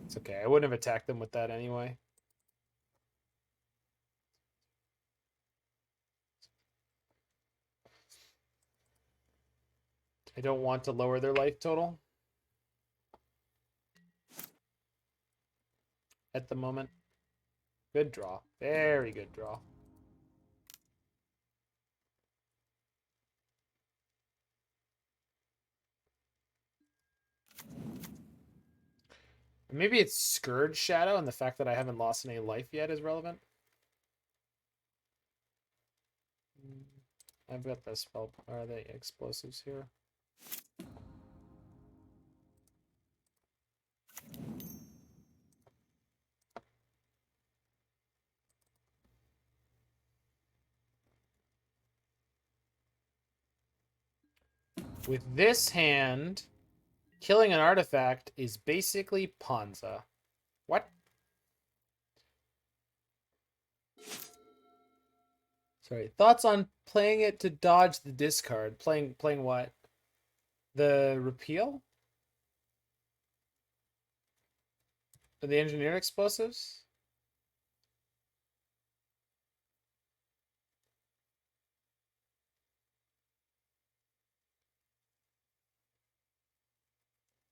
[SPEAKER 1] It's okay. I wouldn't have attacked them with that anyway. I don't want to lower their life total at the moment. Good draw. Very good draw. Maybe it's Scourge Shadow, and the fact that I haven't lost any life yet is relevant. I've got the spell, or the explosives here. With this hand, killing an artifact is basically Panza. What? Sorry. Thoughts on playing it to dodge the discard? Playing what? The repeal? Or the engineered explosives?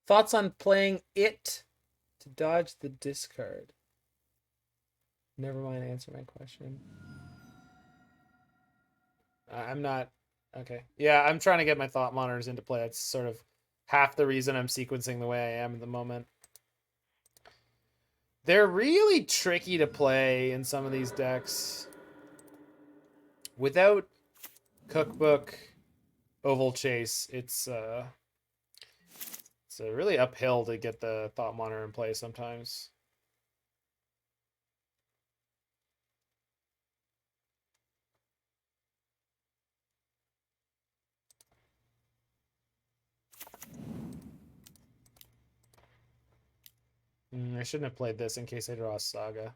[SPEAKER 1] Thoughts on playing it to dodge the discard? Never mind, answer my question. I'm not... Okay. Yeah, I'm trying to get my thought monitors into play. That's sort of half the reason I'm sequencing the way I am at the moment. They're really tricky to play in some of these decks. without Cookbook, Oval Chase, it's really uphill to get the Thought Monitor in play sometimes. I shouldn't have played this in case I draw a Saga.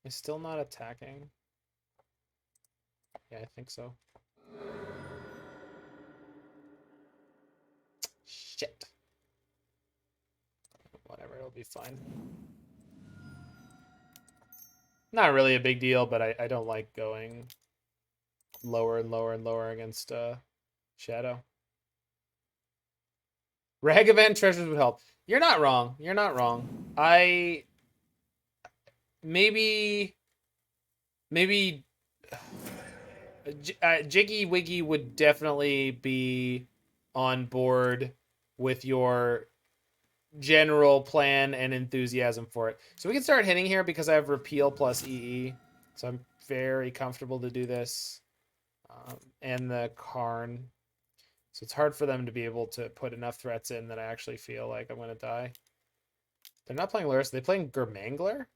[SPEAKER 1] Is still not attacking? Yeah, I think so. Shit. Whatever, it'll be fine. Not really a big deal, but I don't like going lower and lower and lower against Shadow. Ragavan treasures would help. You're not wrong. You're not wrong. Maybe JiggyWiggy would definitely be on board with your general plan and enthusiasm for it. So we can start hitting here because I have Repeal plus EE. So I'm very comfortable to do this. And the Karn. So it's hard for them to be able to put enough threats in that I actually feel like I'm going to die. They're not playing Lurus. Are they playing Germangler?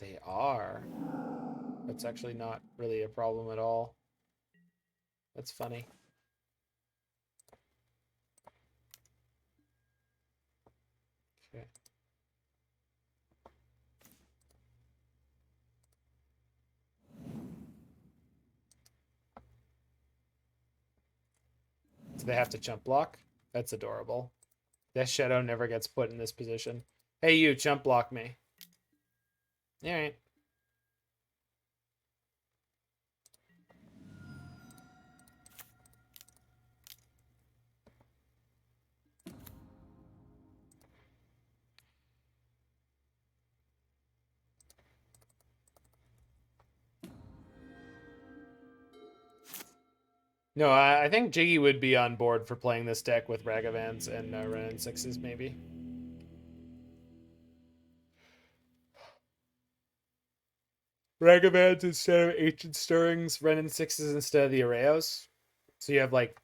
[SPEAKER 1] They are. That's actually not really a problem at all. That's funny. Okay. Do they have to chump block? That's adorable. That Shadow never gets put in this position. Hey, you, chump block me. Alright. No, I think Jiggy would be on board for playing this deck with Ragavans and Renin 6s, maybe. Ragavans instead of Ancient Stirrings, Renin 6s instead of the Arayos. So you have like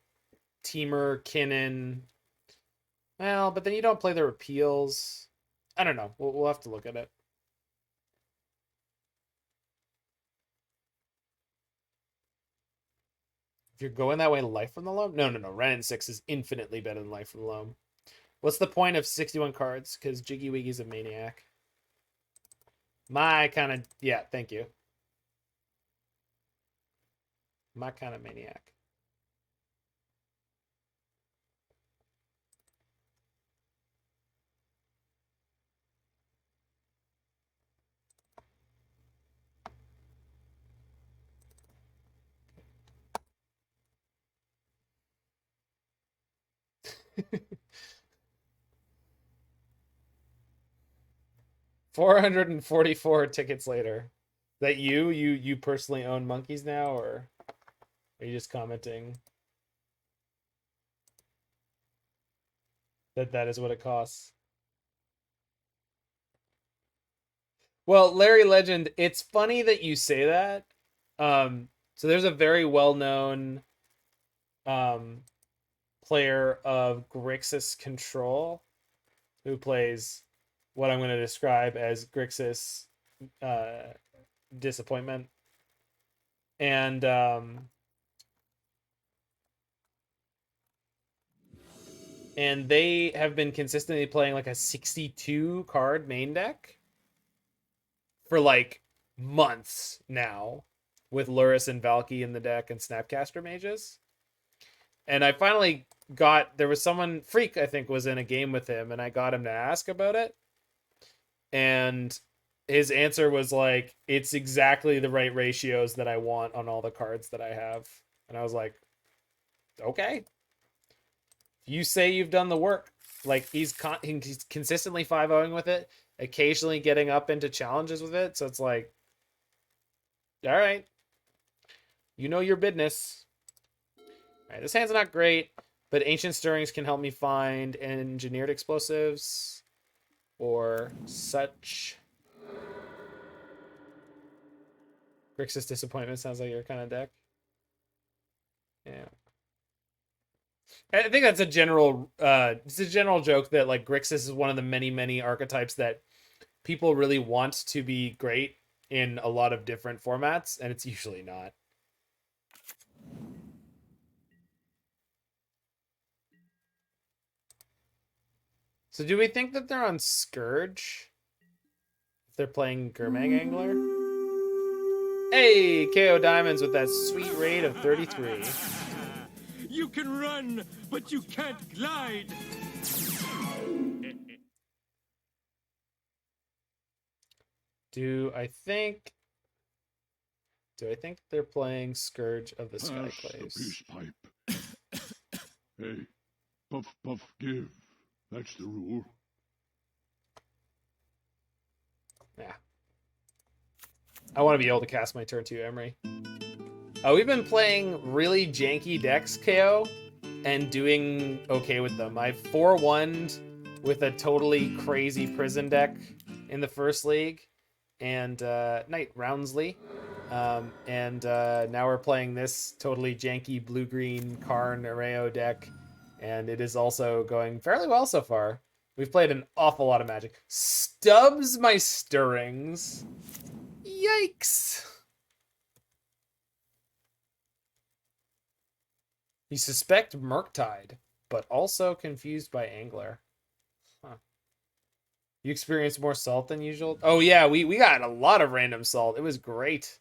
[SPEAKER 1] Teamer, Kinnan. Well, but then you don't play the Repeals. I don't know. We'll have to look at it. If you're going that way, Life from the Loam? No. Renin 6 is infinitely better than Life from the Loam. What's the point of 61 cards? Because JiggyWiggy's a maniac. My kind of... Yeah, thank you. My kind of maniac. $444 tickets later. That you personally own monkeys now, or are you just commenting that is what it costs? Well, Larry Legend, it's funny that you say that. So there's a very well-known player of Grixis Control who plays what I'm going to describe as Grixis Disappointment. And they have been consistently playing like a 62 card main deck for like months now with Lurus and Valky in the deck and Snapcaster Mages. And I finally there was someone, Freak I think, was in a game with him, and I got him to ask about it. And his answer was like, it's exactly the right ratios that I want on all the cards that I have. And I was like, okay. You say you've done the work. Like, he's consistently 5-0ing with it, occasionally getting up into challenges with it. So it's like, all right, you know your business. All right, this hand's not great, but Ancient Stirrings can help me find Engineered Explosives or such. Grixis Disappointment sounds like your kind of deck. Yeah. I think that's a general it's a general joke that like Grixis is one of the many archetypes that people really want to be great in a lot of different formats, and it's usually not. So do we think that they're on Scourge? If they're playing Gurmag Angler? Hey, KO Diamonds with that sweet raid of 33.
[SPEAKER 3] You can run, but you can't glide.
[SPEAKER 1] Do I think they're playing Scourge of the
[SPEAKER 2] Pass the
[SPEAKER 1] Skyclaves?
[SPEAKER 2] peace pipe. Hey, puff, puff, give. That's the rule.
[SPEAKER 1] Yeah. I want to be able to cast my turn 2 Emry. We've been playing really janky decks, KO, and doing okay with them. I 4-1'd with a totally crazy prison deck in the first league, and Knight Roundsley. And now we're playing this totally janky blue-green Karn Erayo deck, and it is also going fairly well so far. We've played an awful lot of Magic. Stubs my stirrings. Yikes. You suspect Murktide, but also confused by Angler. Huh. You experienced more salt than usual? Oh yeah, we got a lot of random salt. It was great.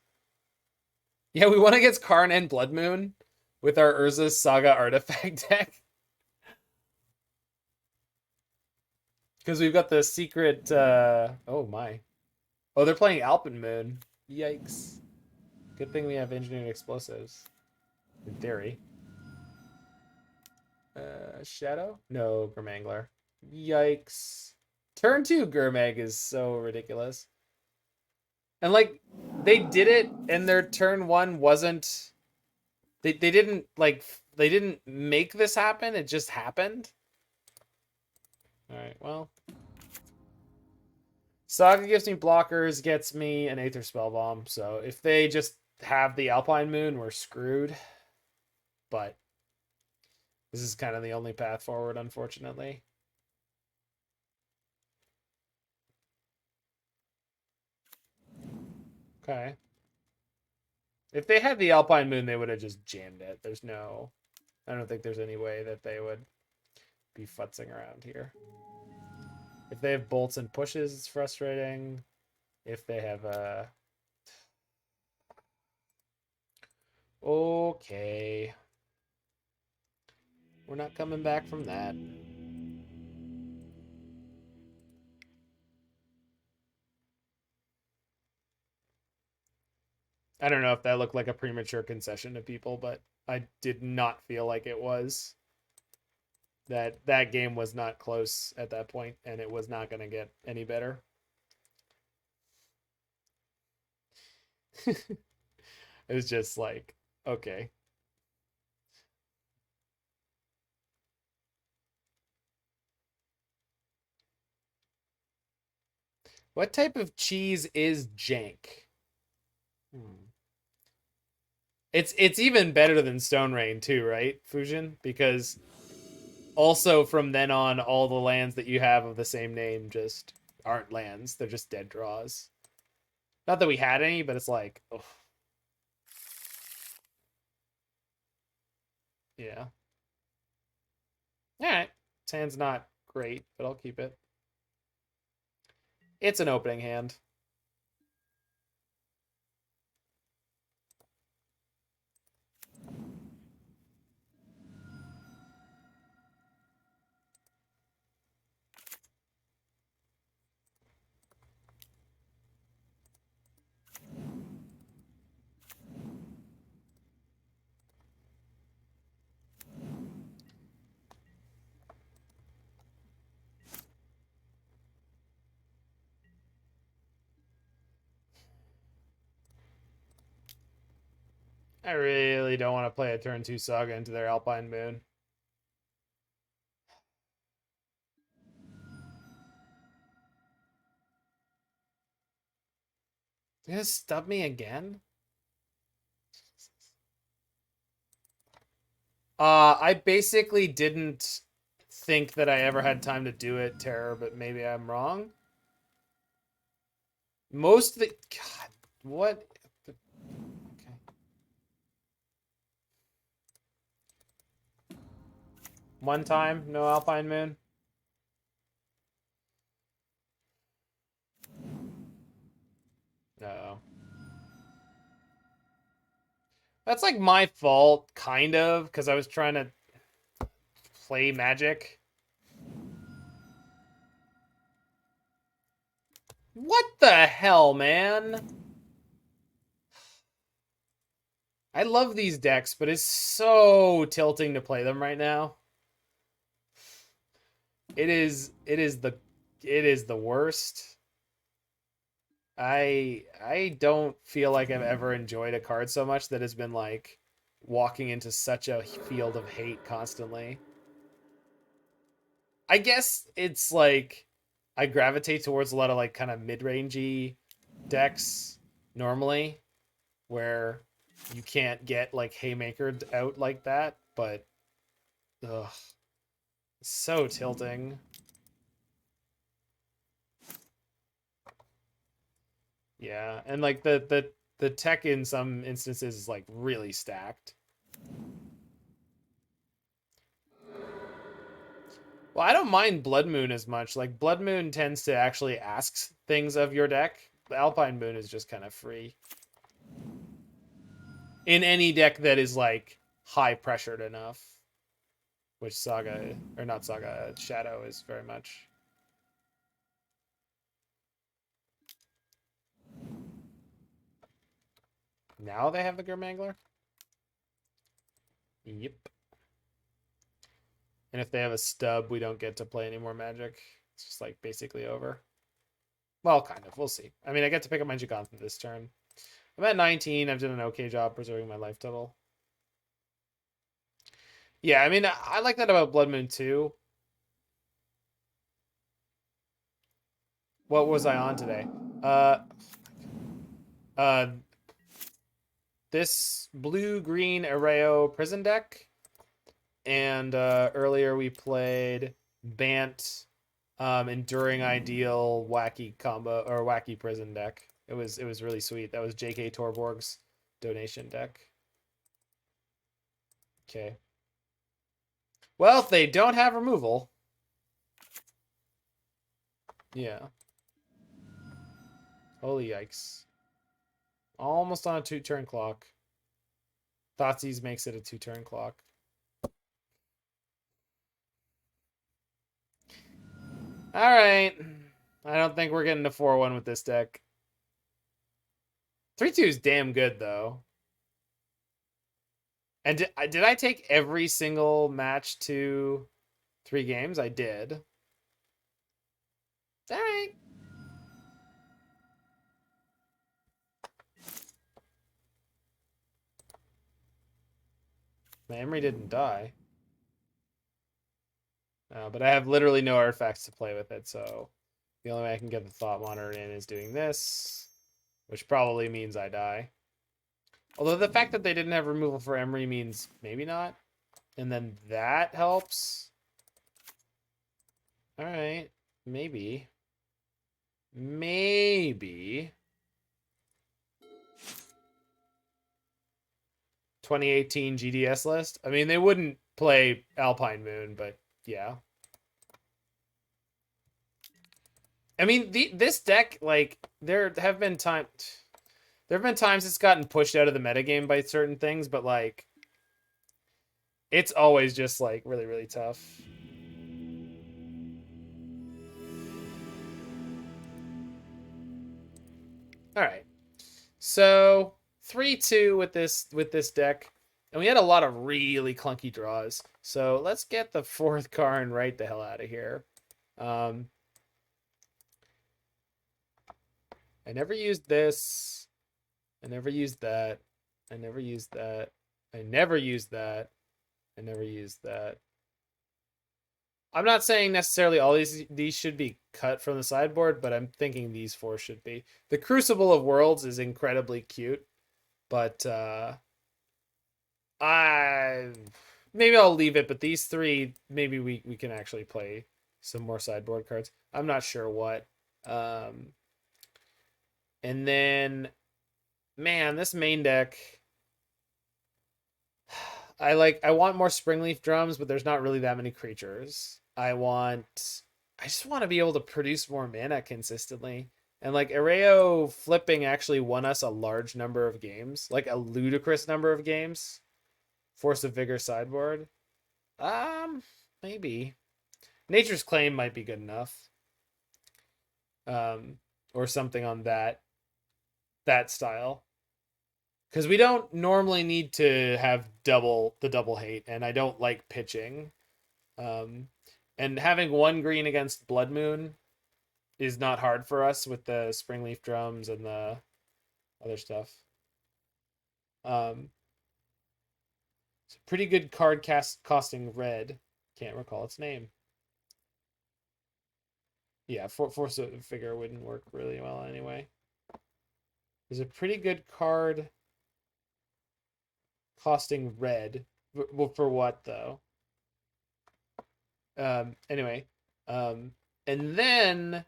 [SPEAKER 1] Yeah, we won against Karn and Blood Moon with our Urza Saga artifact deck. Because we've got the secret, oh my. Oh, they're playing Alpen Moon. Yikes. Good thing we have engineered explosives. In theory. Shadow? No, Gurmangler. Yikes. Turn 2 Gurmag is so ridiculous. And like, they did it, and their turn 1 wasn't... They didn't, like, they didn't make this happen, it just happened. Alright, well. Saga gives me blockers, gets me an Aether Spellbomb, so if they just have the Alpine Moon, we're screwed. But this is kind of the only path forward, unfortunately. Okay. If they had the Alpine Moon, they would have just jammed it. There's no... I don't think there's any way that they would be futzing around here. If they have bolts and pushes, it's frustrating. If they have okay. We're not coming back from that. I don't know if that looked like a premature concession to people, but I did not feel like it was. That game was not close at that point, and it was not going to get any better. It was just like, okay. What type of cheese is jank? It's even better than Stone Rain too, right, Fusion? Because also from then on, all the lands that you have of the same name just aren't lands. They're just dead draws. Not that we had any, but it's like, ugh. Yeah. Alright. This hand's not great, but I'll keep it. It's an opening hand. I really don't want to play a turn 2 Saga into their Alpine Moon. You gonna stub me again? I basically didn't think that I ever had time to do it, Terror, but maybe I'm wrong. Most of the... God, what? Okay. One time, no Alpine Moon. No. That's like my fault, kind of, because I was trying to play Magic. What the hell, man? I love these decks, but it's so tilting to play them right now. It is the worst. I don't feel like I've ever enjoyed a card so much that has been like walking into such a field of hate constantly. I guess it's like I gravitate towards a lot of like kind of mid-rangey decks normally where you can't get like haymakered out like that, but ugh, so tilting. Yeah, and like the tech in some instances is like really stacked. Well, I don't mind Blood Moon as much. Like Blood Moon tends to actually ask things of your deck. The Alpine Moon is just kind of free. In any deck that is like high pressured enough. Which Saga, or not Saga, Shadow is very much. Now they have the Gurmangler? Yep. And if they have a stub, we don't get to play any more Magic. It's just like basically over. Well, kind of. We'll see. I mean, I get to pick up my Gigantha this turn. I'm at 19. I've done an okay job preserving my life total. Yeah, I mean, I like that about Blood Moon too. What was I on today? Uh, this blue-green Erayo prison deck. And earlier we played Bant, Enduring Ideal, Wacky Combo, or Wacky Prison deck. It was really sweet. That was J.K. Torborg's donation deck. Okay. Well, if they don't have removal. Yeah. Holy yikes. Almost on a 2-turn clock. Thoughtseize makes it a 2-turn clock. Alright. I don't think we're getting to 4-1 with this deck. 3-2 is damn good, though. And did I take every single match to 3 games? I did. Alright. My Emry didn't die. But I have literally no artifacts to play with it, so the only way I can get the Thought Monitor in is doing this, which probably means I die. Although the fact that they didn't have removal for Emry means maybe not. And then that helps. Alright. Maybe. Maybe. 2018 GDS list. I mean, they wouldn't play Alpine Moon, but yeah. I mean, this deck, like, there have been times it's gotten pushed out of the metagame by certain things, but like, it's always just like really, really tough. All right, so 3-2 with this deck, and we had a lot of really clunky draws. So let's get the 4th Karn right the hell out of here. I never used this. I never used that. I never used that. I never used that. I never used that. I'm not saying necessarily all these should be cut from the sideboard, but I'm thinking these 4 should be. The Crucible of Worlds is incredibly cute, but maybe I'll leave it, but these three, maybe we can actually play some more sideboard cards. I'm not sure what. And then, man, this main deck, I want more Springleaf Drums, but there's not really that many creatures. I just want to be able to produce more mana consistently. And like Erayo flipping actually won us a large number of games, like a ludicrous number of games. Force of Vigor sideboard. Maybe. Nature's Claim might be good enough. Or something on that style. Because we don't normally need to have double hate, and I don't like pitching. And having 1 green against Blood Moon is not hard for us with the Springleaf Drums and the other stuff. It's a pretty good card costing red. Can't recall its name. Yeah, Force of Figure wouldn't work really well anyway. There's a pretty good card costing red. For what, though? Anyway. And then...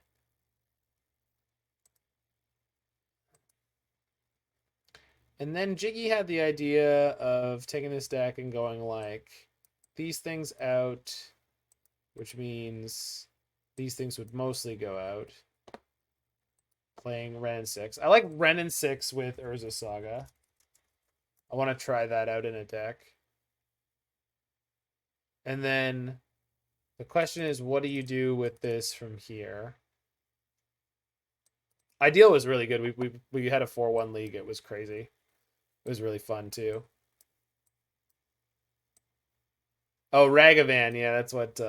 [SPEAKER 1] And then Jiggy had the idea of taking this deck and going like these things out, which means these things would mostly go out. Playing Wrenn and 6. I like Wrenn and 6 with Urza Saga. I want to try that out in a deck. And then the question is, what do you do with this from here? Ideal was really good. We had a 4-1 league. It was crazy. It was really fun too. Oh, Ragavan, yeah, that's what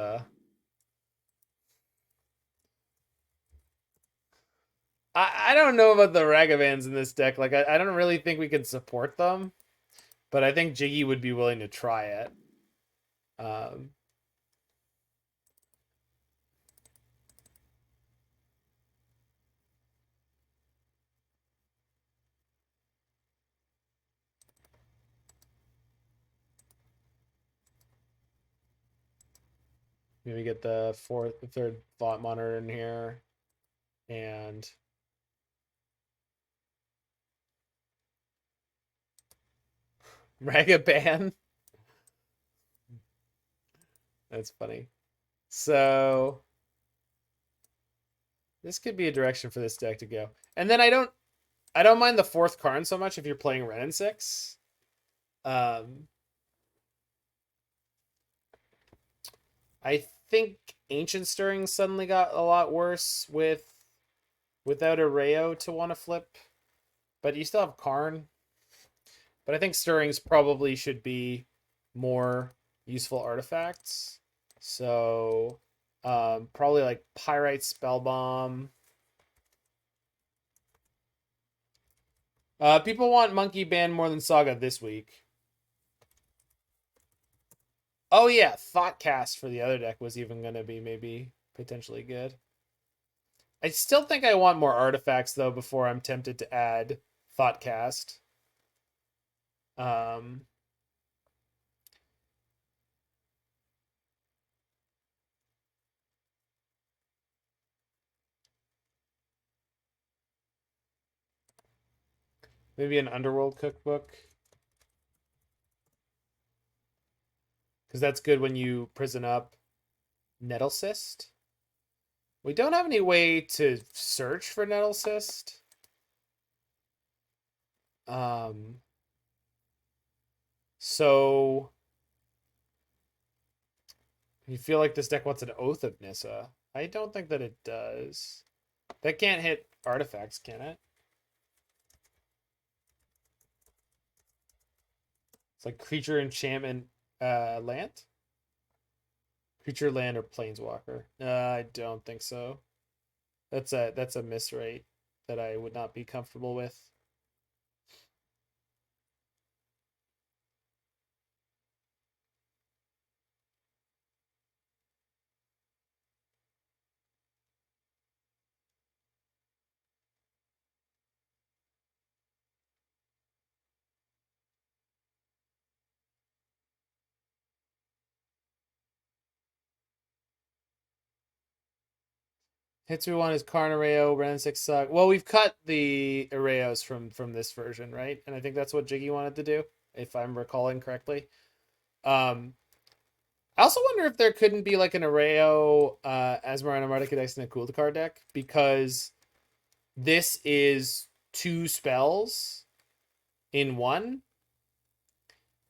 [SPEAKER 1] I don't know about the Ragavans in this deck. Like I don't really think we can support them. But I think Jiggy would be willing to try it. Maybe get the third thought monitor in here. And Ragavan. That's funny. So this could be a direction for this deck to go. And then I don't mind the 4th Karn so much if you're playing Wrenn and 6. I think Ancient Stirring suddenly got a lot worse without Erayo to want to flip. But you still have Karn. But I think Stirrings probably should be more useful artifacts. So probably like Pyrite Spellbomb. People want Monkey Band more than Saga this week. Oh yeah, Thoughtcast for the other deck was even going to be maybe potentially good. I still think I want more artifacts though before I'm tempted to add Thoughtcast. Maybe an Underworld cookbook. Because that's good when you prison up Nettlecyst. We don't have any way to search for Nettlecyst. So you feel like this deck wants an Oath of Nissa. I don't think that it does. That can't hit artifacts, can it? It's like creature, enchantment, land? Creature, land, or planeswalker. I don't think so. That's a miss rate that I would not be comfortable with. Hits we want is Karn Erayo, Ren 6 suck. Well, we've cut the Erayos from this version, right? And I think that's what Jiggy wanted to do, if I'm recalling correctly. I also wonder if there couldn't be like an Erayo, Asmarana, Mardicadex, and a Cool card deck, because this is 2 spells in 1.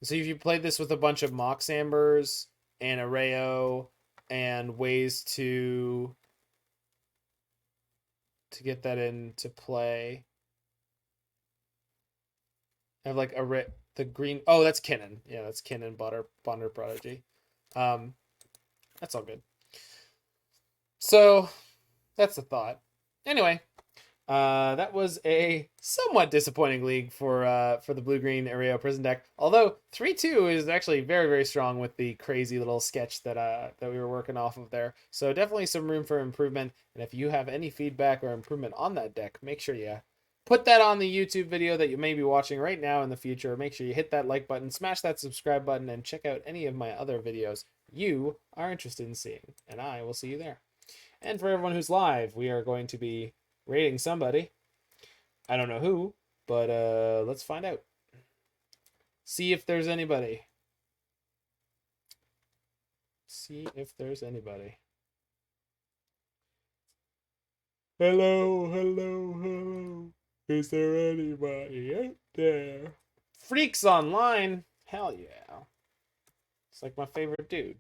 [SPEAKER 1] So if you played this with a bunch of Mox Ambers and Erayo and ways to get that into play. I have like the green. Oh, that's Kinnan. Yeah, that's Kinnan, Bonder Prodigy. That's all good. So that's the thought. Anyway, that was a somewhat disappointing league for the blue-green Erayo prison deck. Although 3-2 is actually very, very strong with the crazy little sketch that we were working off of there. So definitely some room for improvement. And if you have any feedback or improvement on that deck, make sure you put that on the YouTube video that you may be watching right now in the future. Make sure you hit that like button, smash that subscribe button, and check out any of my other videos you are interested in seeing. And I will see you there. And for everyone who's live, we are going to be rating somebody. I don't know who, but let's find out. See if there's anybody. See if there's anybody. Hello, hello, hello. Is there anybody out there? Freaks Online? Hell yeah. It's like my favorite dude.